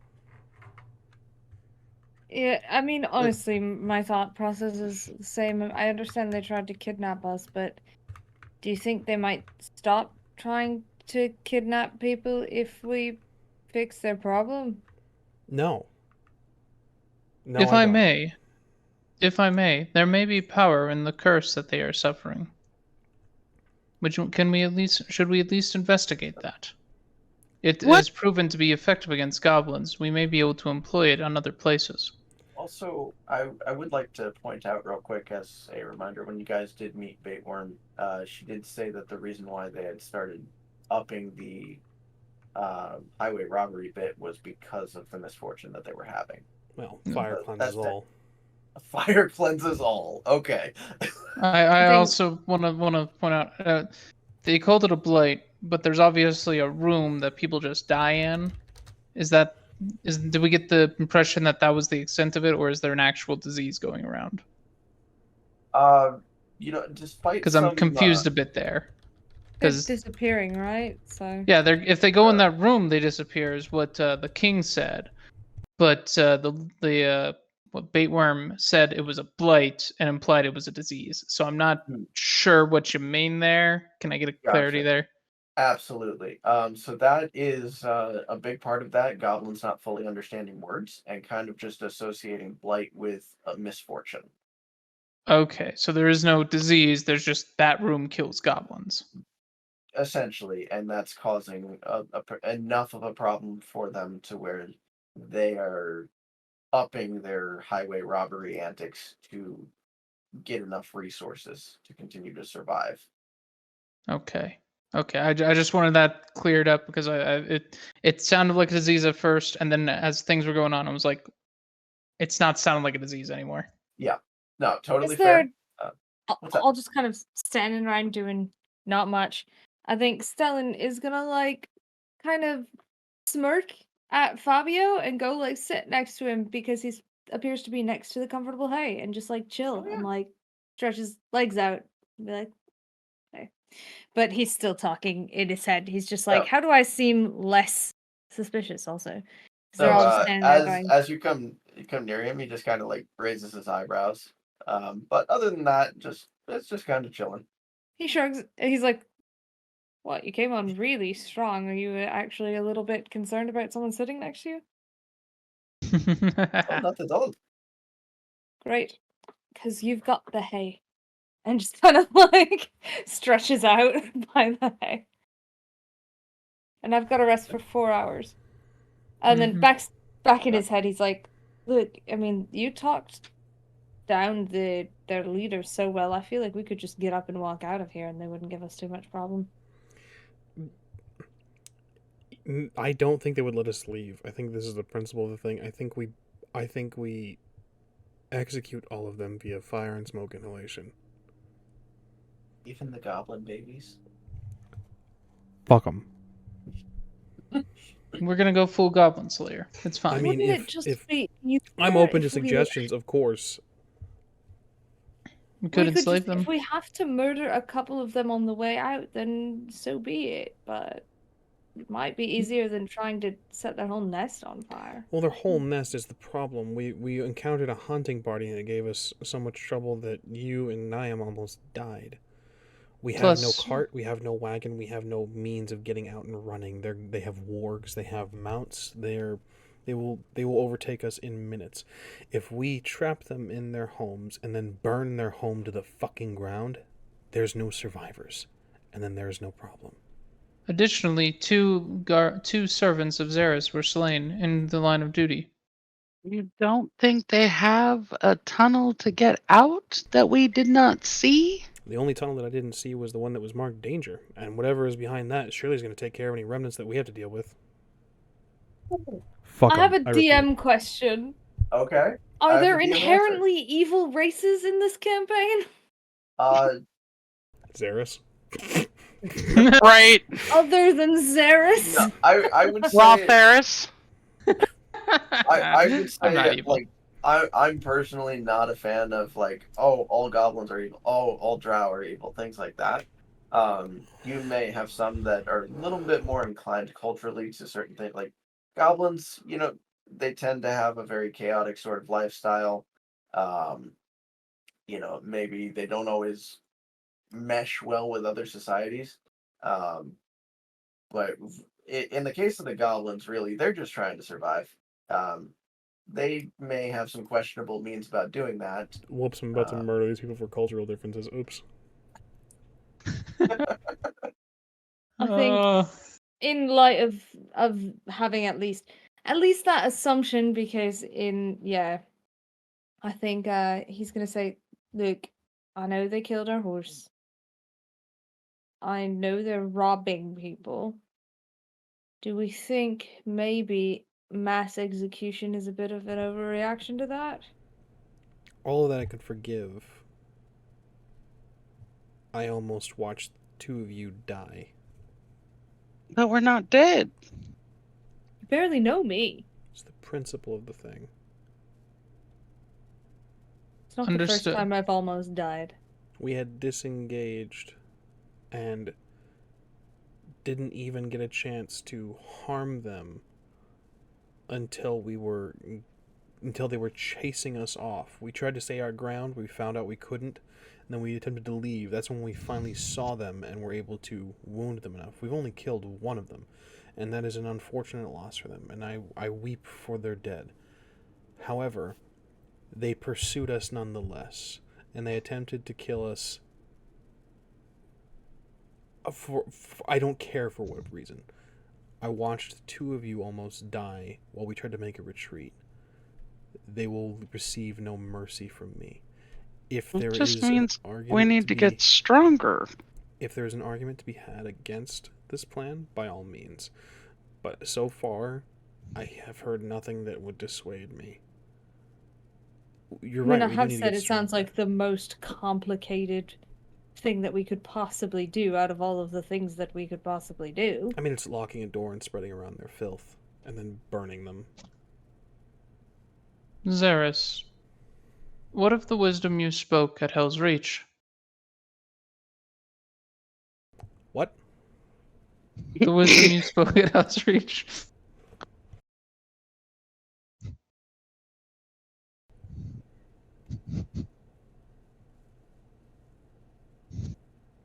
[SPEAKER 3] Yeah, I mean, honestly, my thought process is the same. I understand they tried to kidnap us, but do you think they might stop trying to kidnap people if we fix their problem?
[SPEAKER 5] No. No,
[SPEAKER 2] If I
[SPEAKER 5] don't.
[SPEAKER 2] may, there may be power in the curse that they are suffering. Should we at least investigate that? It
[SPEAKER 4] What?
[SPEAKER 2] is proven to be effective against goblins. We may be able to employ it on other places.
[SPEAKER 1] also, I would like to point out real quick as a reminder, when you guys did meet Baitworm, she did say that the reason why they had started upping the highway robbery bit was because of the misfortune that they were having.
[SPEAKER 5] Well,
[SPEAKER 2] No.
[SPEAKER 5] fire
[SPEAKER 1] That's
[SPEAKER 5] cleanses
[SPEAKER 1] the-
[SPEAKER 5] all.
[SPEAKER 1] Fire cleanses all. Okay.
[SPEAKER 2] I
[SPEAKER 3] think-
[SPEAKER 2] also want to point out they called it a blight, but there's obviously a room that people just die in. Did we get the impression that that was the extent of it, or is there an actual disease going around?
[SPEAKER 1] Despite
[SPEAKER 2] Because I'm
[SPEAKER 1] some,
[SPEAKER 2] confused a bit there.
[SPEAKER 3] They're
[SPEAKER 2] 'Cause-
[SPEAKER 3] disappearing, right? So
[SPEAKER 2] Yeah, if they go in that room, they disappear, is what the king said. But what Baitworm said, it was a blight and implied it was a disease. So I'm not sure what you mean there. Can I get a clarity
[SPEAKER 1] Gotcha.
[SPEAKER 2] there?
[SPEAKER 1] Absolutely. So that is a big part of that. Goblins not fully understanding words and kind of just associating blight with a misfortune.
[SPEAKER 2] Okay, so there is no disease. There's just that room kills goblins.
[SPEAKER 1] Essentially, and that's causing enough of a problem for them to where they are upping their highway robbery antics to get enough resources to continue to survive.
[SPEAKER 2] Okay. Okay, I just wanted that cleared up because it sounded like a disease at first, and then as things were going on, I was like, it's not sounding like a disease anymore.
[SPEAKER 1] No, totally
[SPEAKER 3] is there?
[SPEAKER 1] fair. What's up?
[SPEAKER 3] I'll just kind of standing around doing not much. I think Stellan is gonna like kind of smirk at Fabio and go like sit next to him because he appears to be next to the comfortable hay and just like chill
[SPEAKER 1] Oh, yeah.
[SPEAKER 3] and like stretch his legs out and be like, hey. But he's still talking in his head. He's just like,
[SPEAKER 1] Oh.
[SPEAKER 3] how do I seem less suspicious? Also, 'cause
[SPEAKER 1] So
[SPEAKER 3] they're all just standing there going,
[SPEAKER 1] as you come near him, he just kind of like raises his eyebrows. But other than that, it's just kind of chilling.
[SPEAKER 3] he shrugs. And he's like, what? You came on really strong. Are you actually a little bit concerned about someone sitting next to you?
[SPEAKER 1] Oh, not at all.
[SPEAKER 3] Great, because you've got the hay. And just kind of like stretches out by the hay. And I've got to rest for 4 hours. And then
[SPEAKER 2] Mhm.
[SPEAKER 3] back in his head, he's like, look, I mean, you talked down their leaders so well. I feel like we could just get up and walk out of here and they wouldn't give us too much problem.
[SPEAKER 5] I don't think they would let us leave. I think this is the principle of the thing. I think we execute all of them via fire and smoke inhalation.
[SPEAKER 1] Even the goblin babies.
[SPEAKER 5] Fuck them.
[SPEAKER 2] We're gonna go full Goblin Slayer. It's fine.
[SPEAKER 5] I mean,
[SPEAKER 3] Wouldn't
[SPEAKER 5] if-
[SPEAKER 3] it just
[SPEAKER 5] if-
[SPEAKER 3] be
[SPEAKER 5] I'm
[SPEAKER 3] easier
[SPEAKER 5] open to
[SPEAKER 3] if we-
[SPEAKER 5] suggestions, of course.
[SPEAKER 2] we could
[SPEAKER 3] we
[SPEAKER 2] enslave
[SPEAKER 3] just,
[SPEAKER 2] them.
[SPEAKER 3] If we have to murder a couple of them on the way out, then so be it. But it might be easier than trying to set their whole nest on fire.
[SPEAKER 5] Well, their whole nest is the problem. We encountered a hunting party and it gave us so much trouble that you and NIAM almost died. We have no
[SPEAKER 2] Plus-
[SPEAKER 5] cart, we have no wagon, we have no means of getting out and running. They have wargs, they have mounts. They will overtake us in minutes. If we trap them in their homes and then burn their home to the fucking ground, there's no survivors, and then there's no problem.
[SPEAKER 2] Additionally, two servants of ZERRIS were slain in the line of duty.
[SPEAKER 4] You don't think they have a tunnel to get out that we did not see?
[SPEAKER 5] The only tunnel that I didn't see was the one that was marked danger, and whatever is behind that surely is going to take care of any remnants that we have to deal with. Fuck
[SPEAKER 3] I have a
[SPEAKER 5] 'em, repeat.
[SPEAKER 3] DM question.
[SPEAKER 1] Okay. I
[SPEAKER 3] Are
[SPEAKER 1] have
[SPEAKER 3] there
[SPEAKER 1] a DM answer.
[SPEAKER 3] inherently evil races in this campaign?
[SPEAKER 5] ZERRIS.
[SPEAKER 4] Right.
[SPEAKER 3] Other than ZERRIS?
[SPEAKER 1] No, I would say
[SPEAKER 4] RA-THERIS.
[SPEAKER 1] I would
[SPEAKER 2] I'm not
[SPEAKER 1] say
[SPEAKER 2] evil.
[SPEAKER 1] like I'm personally not a fan of like, oh, all goblins are evil, oh, all drow are evil, things like that. You may have some that are a little bit more inclined culturally to certain things. Like goblins, they tend to have a very chaotic sort of lifestyle. Um, maybe they don't always mesh well with other societies. Um, but in the case of the goblins, really, they're just trying to survive. Um, they may have some questionable means about doing that.
[SPEAKER 5] Whoops! I'm about to murder these people for cultural differences. Oops.
[SPEAKER 3] I think
[SPEAKER 2] Uh,
[SPEAKER 3] in light of having at least that assumption, because I think he's gonna say, look, I know they killed our horse. I know they're robbing people. Do we think maybe mass execution is a bit of an overreaction to that?
[SPEAKER 5] All of that I could forgive. I almost watched two of you die.
[SPEAKER 4] But we're not dead.
[SPEAKER 3] You barely know me.
[SPEAKER 5] It's the principle of the thing.
[SPEAKER 3] It's not the first
[SPEAKER 2] Understood.
[SPEAKER 3] time I've almost died.
[SPEAKER 5] We had disengaged and didn't even get a chance to harm them until they were chasing us off. We tried to stay our ground, we found out we couldn't, and then we attempted to leave. That's when we finally saw them and were able to wound them enough. We've only killed one of them, and that is an unfortunate loss for them, and I weep for their dead. However, they pursued us nonetheless, and they attempted to kill us for I don't care for what reason. I watched two of you almost die while we tried to make a retreat. They will receive no mercy from me. If there
[SPEAKER 4] It just
[SPEAKER 5] is
[SPEAKER 4] means
[SPEAKER 5] an argument
[SPEAKER 4] we need to get stronger.
[SPEAKER 5] if there's an argument to be had against this plan, by all means. But so far, I have heard nothing that would dissuade me. You're
[SPEAKER 3] I mean,
[SPEAKER 5] right.
[SPEAKER 3] I
[SPEAKER 5] We do
[SPEAKER 3] have
[SPEAKER 5] need to
[SPEAKER 3] said
[SPEAKER 5] get
[SPEAKER 3] it sounds
[SPEAKER 5] stronger.
[SPEAKER 3] like the most complicated thing that we could possibly do out of all of the things that we could possibly do.
[SPEAKER 5] I mean, it's locking a door and spreading around their filth, and then burning them.
[SPEAKER 2] ZERRIS, what of the wisdom you spoke at Hell's Reach?
[SPEAKER 5] What?
[SPEAKER 2] The wisdom you spoke at Hell's Reach.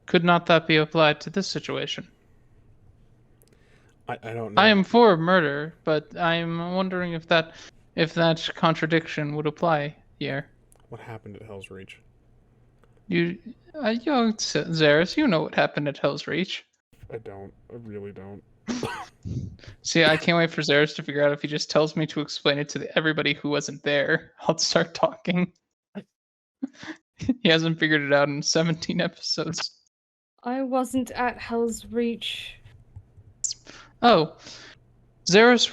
[SPEAKER 2] Could not that be applied to this situation?
[SPEAKER 5] I don't know.
[SPEAKER 2] I am for murder, but I'm wondering if that contradiction would apply here.
[SPEAKER 5] What happened at Hell's Reach?
[SPEAKER 2] ZERRIS, you know what happened at Hell's Reach.
[SPEAKER 5] I don't. I really don't.
[SPEAKER 2] See, I can't wait for ZERRIS to figure out if he just tells me to explain it to everybody who wasn't there. I'll start talking. He hasn't figured it out in 17 episodes.
[SPEAKER 3] I wasn't at Hell's Reach.
[SPEAKER 2] Oh, ZERRIS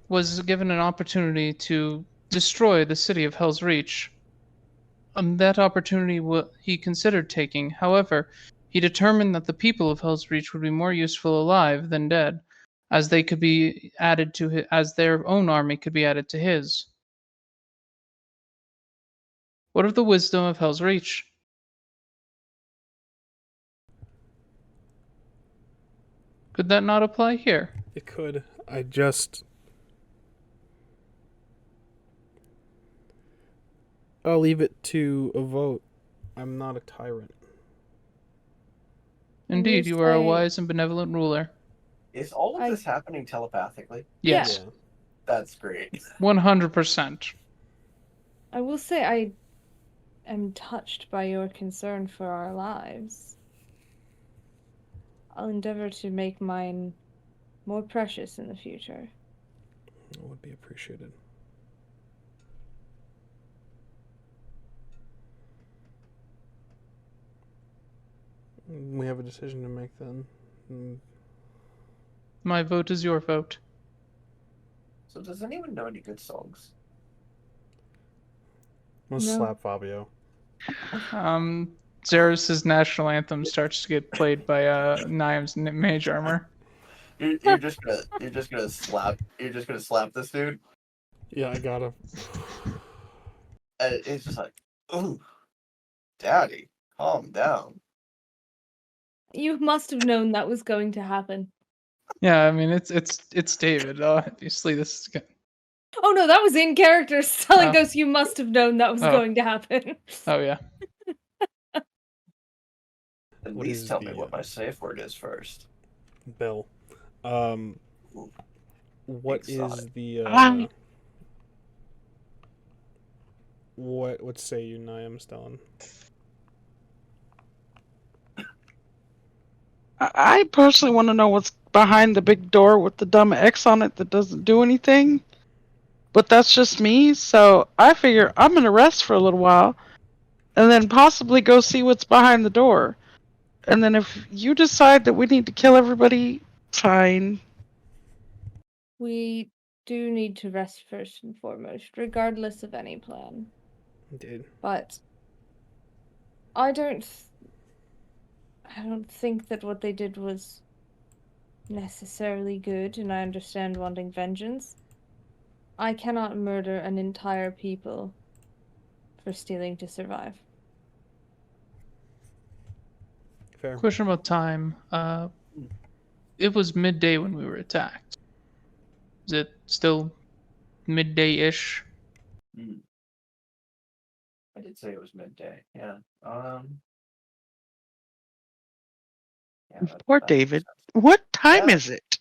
[SPEAKER 2] was given an opportunity to destroy the city of Hell's Reach. That opportunity he considered taking. However, he determined that the people of Hell's Reach would be more useful alive than dead, as they could be added to as their own army could be added to his. What of the wisdom of Hell's Reach? Could that not apply here?
[SPEAKER 5] It could. I'll leave it to a vote. I'm not a tyrant.
[SPEAKER 2] Indeed, you are a wise and benevolent ruler.
[SPEAKER 1] Is all of this happening telepathically?
[SPEAKER 2] Yes,
[SPEAKER 5] Yeah.
[SPEAKER 1] That's great.
[SPEAKER 2] 100%.
[SPEAKER 3] I will say I am touched by your concern for our lives. I'll endeavor to make mine more precious in the future.
[SPEAKER 5] It would be appreciated. We have a decision to make then.
[SPEAKER 2] My vote is your vote.
[SPEAKER 1] So does anyone know any good songs?
[SPEAKER 5] Let's
[SPEAKER 3] No.
[SPEAKER 5] slap Fabio.
[SPEAKER 2] ZERRIS' national anthem starts to get played by NIAM's Mage Armor.
[SPEAKER 1] You're just gonna slap this dude.
[SPEAKER 5] Yeah, I got him.
[SPEAKER 1] And it's just like, ooh, daddy, calm down.
[SPEAKER 3] You must have known that was going to happen.
[SPEAKER 2] Yeah, I mean it's David. Obviously, this is good.
[SPEAKER 3] Oh no, that was in character. Stellan
[SPEAKER 2] Oh.
[SPEAKER 3] goes, you must have known that was
[SPEAKER 2] Oh.
[SPEAKER 3] going to happen.
[SPEAKER 2] Oh yeah.
[SPEAKER 1] At
[SPEAKER 5] What
[SPEAKER 1] least
[SPEAKER 5] is
[SPEAKER 1] tell
[SPEAKER 5] the,
[SPEAKER 1] me what my safe word is first.
[SPEAKER 5] Bell. What is
[SPEAKER 1] Exotic.
[SPEAKER 5] the what say you, NIAM, Stellan?
[SPEAKER 4] I personally want to know what's behind the big door with the dumb X on it that doesn't do anything. But that's just me, so I figure I'm gonna rest for a little while, and then possibly go see what's behind the door. And then if you decide that we need to kill everybody, fine.
[SPEAKER 3] We do need to rest first and foremost, regardless of any plan.
[SPEAKER 5] Indeed.
[SPEAKER 3] But I don't think that what they did was necessarily good, and I understand wanting vengeance. I cannot murder an entire people for stealing to survive.
[SPEAKER 5] Fair.
[SPEAKER 2] Question about time. It was midday when we were attacked. Is it still midday-ish?
[SPEAKER 1] I did say it was midday. Yeah. Yeah,
[SPEAKER 4] Poor
[SPEAKER 1] that makes
[SPEAKER 4] David.
[SPEAKER 1] sense.
[SPEAKER 4] What time
[SPEAKER 1] Yeah.
[SPEAKER 4] is it?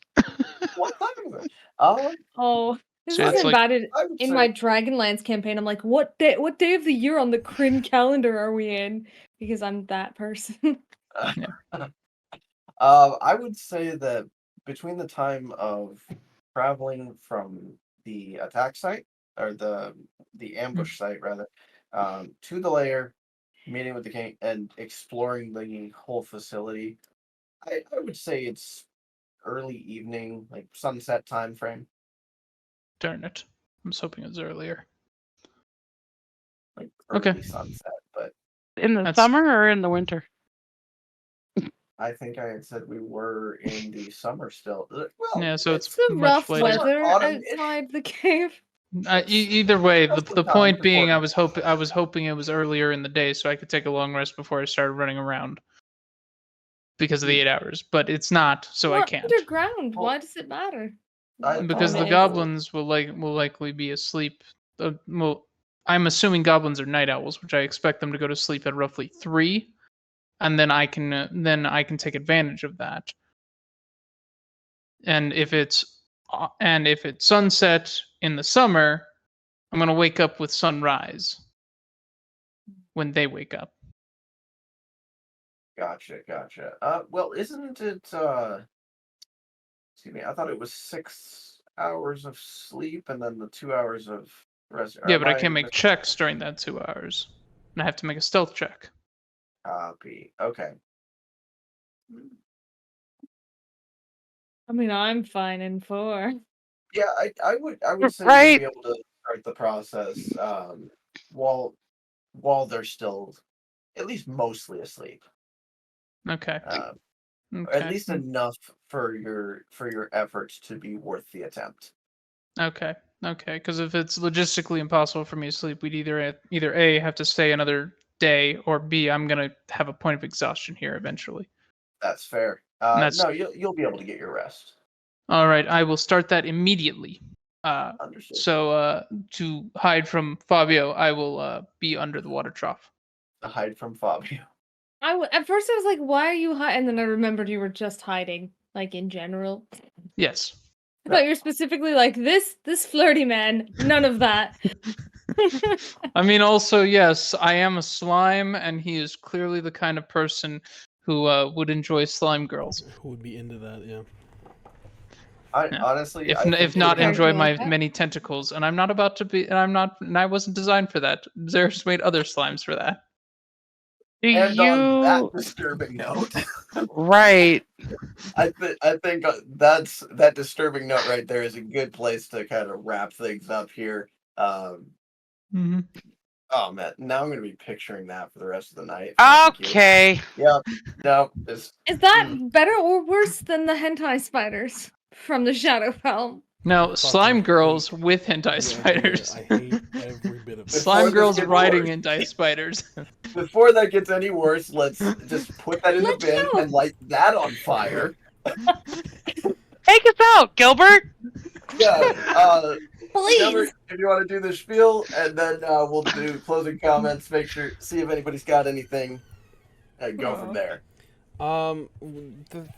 [SPEAKER 1] What time is it?
[SPEAKER 3] Oh, this
[SPEAKER 2] So it's
[SPEAKER 3] isn't
[SPEAKER 2] like-
[SPEAKER 3] bad.
[SPEAKER 1] I would
[SPEAKER 3] In
[SPEAKER 1] say-
[SPEAKER 3] my Dragonlance campaign, I'm like, what day of the year on the Kryn calendar are we in? Because I'm that person.
[SPEAKER 1] I would say that between the time of traveling from the attack site or the ambush site rather, to the lair, meeting with the king, and exploring the whole facility, I would say it's early evening, like sunset time frame.
[SPEAKER 2] Darn it. I was hoping it was earlier.
[SPEAKER 1] Like
[SPEAKER 2] Okay.
[SPEAKER 1] early sunset, but
[SPEAKER 4] In the
[SPEAKER 2] That's-
[SPEAKER 4] summer or in the winter?
[SPEAKER 1] I think I had said we were in the summer still. Well,
[SPEAKER 2] Yeah, so it's
[SPEAKER 3] It's the
[SPEAKER 2] much
[SPEAKER 3] rough
[SPEAKER 2] later.
[SPEAKER 3] weather
[SPEAKER 1] Autumn-ish.
[SPEAKER 3] outside the cave.
[SPEAKER 2] Either way,
[SPEAKER 1] That's
[SPEAKER 2] the
[SPEAKER 1] the time
[SPEAKER 2] point
[SPEAKER 1] for
[SPEAKER 2] being, I
[SPEAKER 1] quarter.
[SPEAKER 2] was hoping it was earlier in the day so I could take a long rest before I started running around because of the 8 hours. But it's not, so I
[SPEAKER 3] We're
[SPEAKER 2] can't.
[SPEAKER 3] underground.
[SPEAKER 1] Well,
[SPEAKER 3] Why does it matter?
[SPEAKER 2] Because
[SPEAKER 3] time
[SPEAKER 2] the
[SPEAKER 3] it is?
[SPEAKER 2] goblins will likely be asleep. Well, I'm assuming goblins are night owls, which I expect them to go to sleep at roughly 3, and then I can take advantage of that. And if it's sunset in the summer, I'm gonna wake up with sunrise when they wake up.
[SPEAKER 1] Gotcha. Well, isn't it? Excuse me. I thought it was 6 hours of sleep and then the 2 hours of rest.
[SPEAKER 2] Yeah, but I can't make checks during that 2 hours, and I have to make a stealth check.
[SPEAKER 1] Copy. Okay.
[SPEAKER 3] I mean, I'm fine in 4.
[SPEAKER 1] Yeah, I would say
[SPEAKER 4] Right.
[SPEAKER 1] you'd be able to start the process while they're still at least mostly asleep.
[SPEAKER 2] Okay.
[SPEAKER 1] Or at
[SPEAKER 2] Okay.
[SPEAKER 1] least enough for your efforts to be worth the attempt.
[SPEAKER 2] Okay. Because if it's logistically impossible for me to sleep, we'd either A, have to stay another day, or B, I'm gonna have a point of exhaustion here eventually.
[SPEAKER 1] That's fair.
[SPEAKER 2] That's-
[SPEAKER 1] No, you'll be able to get your rest.
[SPEAKER 2] All right, I will start that immediately.
[SPEAKER 1] Understood.
[SPEAKER 2] So to hide from Fabio, I will be under the water trough.
[SPEAKER 1] To hide from Fabio.
[SPEAKER 3] At first I was like, why are you hiding? And then I remembered you were just hiding, like in general.
[SPEAKER 2] Yes.
[SPEAKER 3] I thought you were specifically like this flirty man. None of that.
[SPEAKER 2] I mean, also, yes, I am a slime, and he is clearly the kind of person who would enjoy slime girls.
[SPEAKER 5] Who would be into that? Yeah.
[SPEAKER 2] Yeah.
[SPEAKER 1] Honestly,
[SPEAKER 2] If
[SPEAKER 1] I think
[SPEAKER 2] not,
[SPEAKER 3] character
[SPEAKER 2] enjoy
[SPEAKER 3] like
[SPEAKER 2] my
[SPEAKER 3] that.
[SPEAKER 2] many tentacles, and I'm not about to be, and I wasn't designed for that. ZERRIS made other slimes for that.
[SPEAKER 4] Do
[SPEAKER 1] And on that
[SPEAKER 4] you...
[SPEAKER 1] disturbing note,
[SPEAKER 4] Right.
[SPEAKER 1] I think that disturbing note right there is a good place to kind of wrap things up here.
[SPEAKER 2] Mm-hmm.
[SPEAKER 1] Oh man, now I'm gonna be picturing that for the rest of the night. Thank you.
[SPEAKER 4] Okay.
[SPEAKER 1] Yep. No.
[SPEAKER 3] Is that better or worse than the hentai spiders from the Shadowfell?
[SPEAKER 2] No,
[SPEAKER 5] fucking
[SPEAKER 2] slime
[SPEAKER 5] hate
[SPEAKER 2] girls with hentai
[SPEAKER 5] Yeah, dude,
[SPEAKER 2] spiders.
[SPEAKER 5] I hate every bit of it.
[SPEAKER 1] Before
[SPEAKER 2] Slime
[SPEAKER 1] this
[SPEAKER 2] girls
[SPEAKER 1] gets
[SPEAKER 2] riding
[SPEAKER 1] worse.
[SPEAKER 2] hentai spiders.
[SPEAKER 1] Before that gets any worse, let's just put that in the
[SPEAKER 3] Let's
[SPEAKER 1] bin
[SPEAKER 3] go.
[SPEAKER 1] and light that on fire.
[SPEAKER 4] Take us out, Gilbert.
[SPEAKER 1] Yeah.
[SPEAKER 3] Please.
[SPEAKER 1] Gilbert, if you want to do the spiel, and then we'll do closing comments. Make sure see if anybody's got anything, and go from there.
[SPEAKER 5] If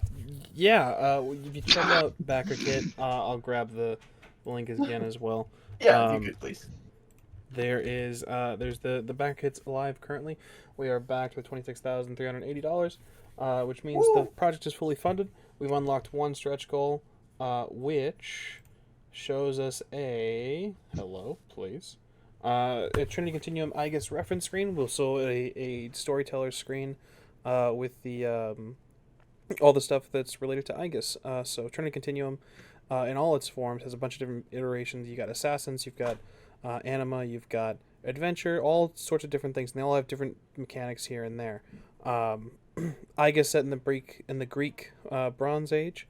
[SPEAKER 5] you check out Backer Kit, I'll grab the link again as well.
[SPEAKER 1] Yeah, if you could please.
[SPEAKER 5] There's the Backer Kit's live currently. We are backed with $26,380, which means the project is fully funded. We've unlocked one stretch goal, which shows us a Trinity Continuum IGUS reference screen. We'll show a storyteller screen with the all the stuff that's related to IGUS. So Trinity Continuum, in all its forms, has a bunch of different iterations. You got Assassins, you've got Anima, you've got Adventure, all sorts of different things, and they all have different mechanics here and there. IGUS set in the Greek Bronze Age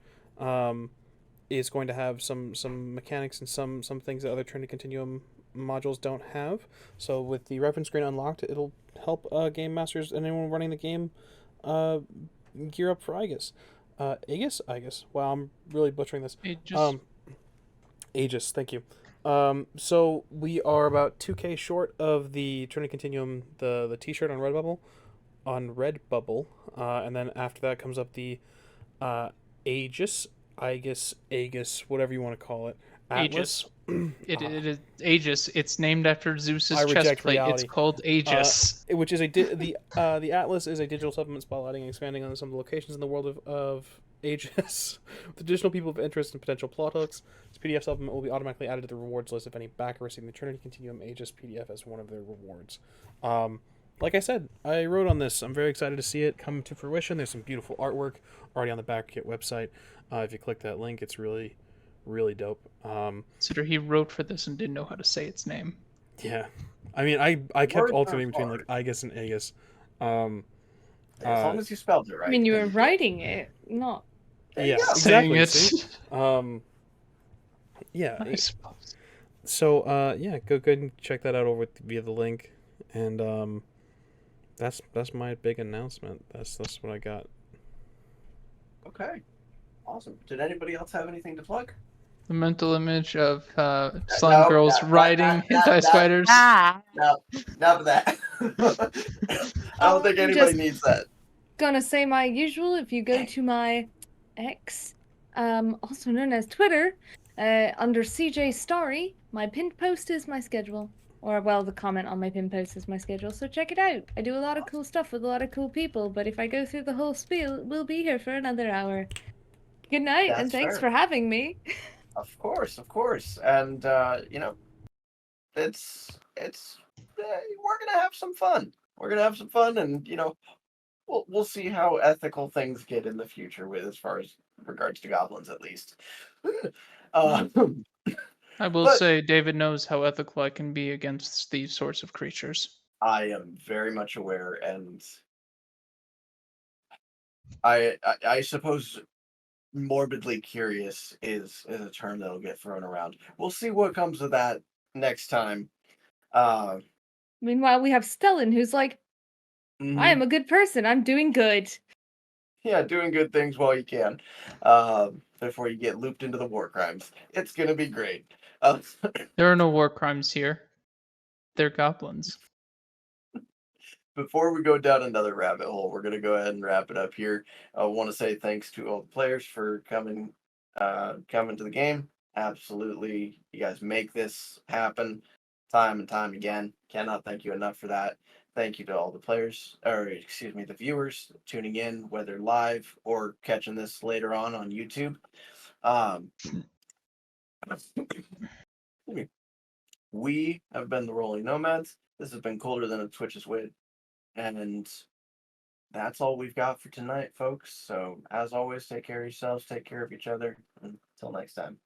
[SPEAKER 5] is going to have some mechanics and some things that other Trinity Continuum modules don't have. So with the reference screen unlocked, it'll help game masters and anyone running the game gear up for IGUS. Aegis? Wow, I'm really butchering this. Aegis, thank you. So we are about 2K short of the Trinity Continuum, the t-shirt on Redbubble, and then after that comes up the Aegis, whatever you want to call it. Atlas.
[SPEAKER 2] It is Aegis. It's named after Zeus's
[SPEAKER 5] I reject
[SPEAKER 2] chest plate.
[SPEAKER 5] reality.
[SPEAKER 2] It's called Aegis.
[SPEAKER 5] Which is the Atlas is a digital supplement spotlighting and expanding on some of the locations in the world of Aegis with additional people of interest and potential plot hooks. This PDF supplement will be automatically added to the rewards list if any backer receiving the Trinity Continuum Aegis PDF as one of their rewards. Like I said, I wrote on this. I'm very excited to see it come to fruition. There's some beautiful artwork already on the Backer Kit website. If you click that link, it's really dope.
[SPEAKER 2] Consider he wrote for this and didn't know how to say its name.
[SPEAKER 5] Yeah, I mean, I kept
[SPEAKER 1] Words
[SPEAKER 5] alternating
[SPEAKER 1] are
[SPEAKER 5] between
[SPEAKER 1] hard.
[SPEAKER 5] like Aegis and Aegis.
[SPEAKER 1] As long as you spelled it right.
[SPEAKER 3] I mean, you were
[SPEAKER 1] then
[SPEAKER 3] writing it, not.
[SPEAKER 1] There you
[SPEAKER 5] Yeah,
[SPEAKER 1] go.
[SPEAKER 2] Saying
[SPEAKER 5] exactly.
[SPEAKER 2] it.
[SPEAKER 5] See? Yeah.
[SPEAKER 2] I suppose.
[SPEAKER 5] So go ahead and check that out over via the link, and that's my big announcement. That's what I got.
[SPEAKER 1] Okay. Awesome. Did anybody else have anything to plug?
[SPEAKER 2] The mental image of slime girls riding
[SPEAKER 1] no,
[SPEAKER 2] hentai spiders.
[SPEAKER 1] No, not for that. I don't think anybody needs that.
[SPEAKER 3] Gonna say my usual. If you go to my X, also known as Twitter, under CJSTARRY, my pinned post is my schedule. Or, well, the comment on my pinned post is my schedule, so check it out. I do a lot of cool stuff with a lot of cool people, but if I go through the whole spiel, we'll be here for another hour. Good night, and
[SPEAKER 1] That's
[SPEAKER 3] thanks
[SPEAKER 1] fair.
[SPEAKER 3] for having me.
[SPEAKER 1] Of course. And it's we're gonna have some fun. We're gonna have some fun, and we'll see how ethical things get in the future with as far as regards to goblins, at least.
[SPEAKER 2] I will
[SPEAKER 1] But-
[SPEAKER 2] say David knows how ethical I can be against these sorts of creatures.
[SPEAKER 1] I am very much aware, and I suppose morbidly curious is a term that'll get thrown around. We'll see what comes of that next time.
[SPEAKER 3] Meanwhile, we have Stellan, who's like, I am a good person. I'm doing good.
[SPEAKER 1] Yeah, doing good things while you can, before you get looped into the war crimes. It's gonna be great.
[SPEAKER 2] There are no war crimes here. They're goblins.
[SPEAKER 1] Before we go down another rabbit hole, we're gonna go ahead and wrap it up here. I want to say thanks to all the players for coming to the game. Absolutely, you guys make this happen time and time again. Cannot thank you enough for that. Thank you to all the players, or excuse me, the viewers tuning in, whether live or catching this later on YouTube. We have been the Rolling Nomads. This has been Colder Than a Twitch's Wit. And that's all we've got for tonight, folks. So, as always, take care of yourselves, take care of each other. Until next time.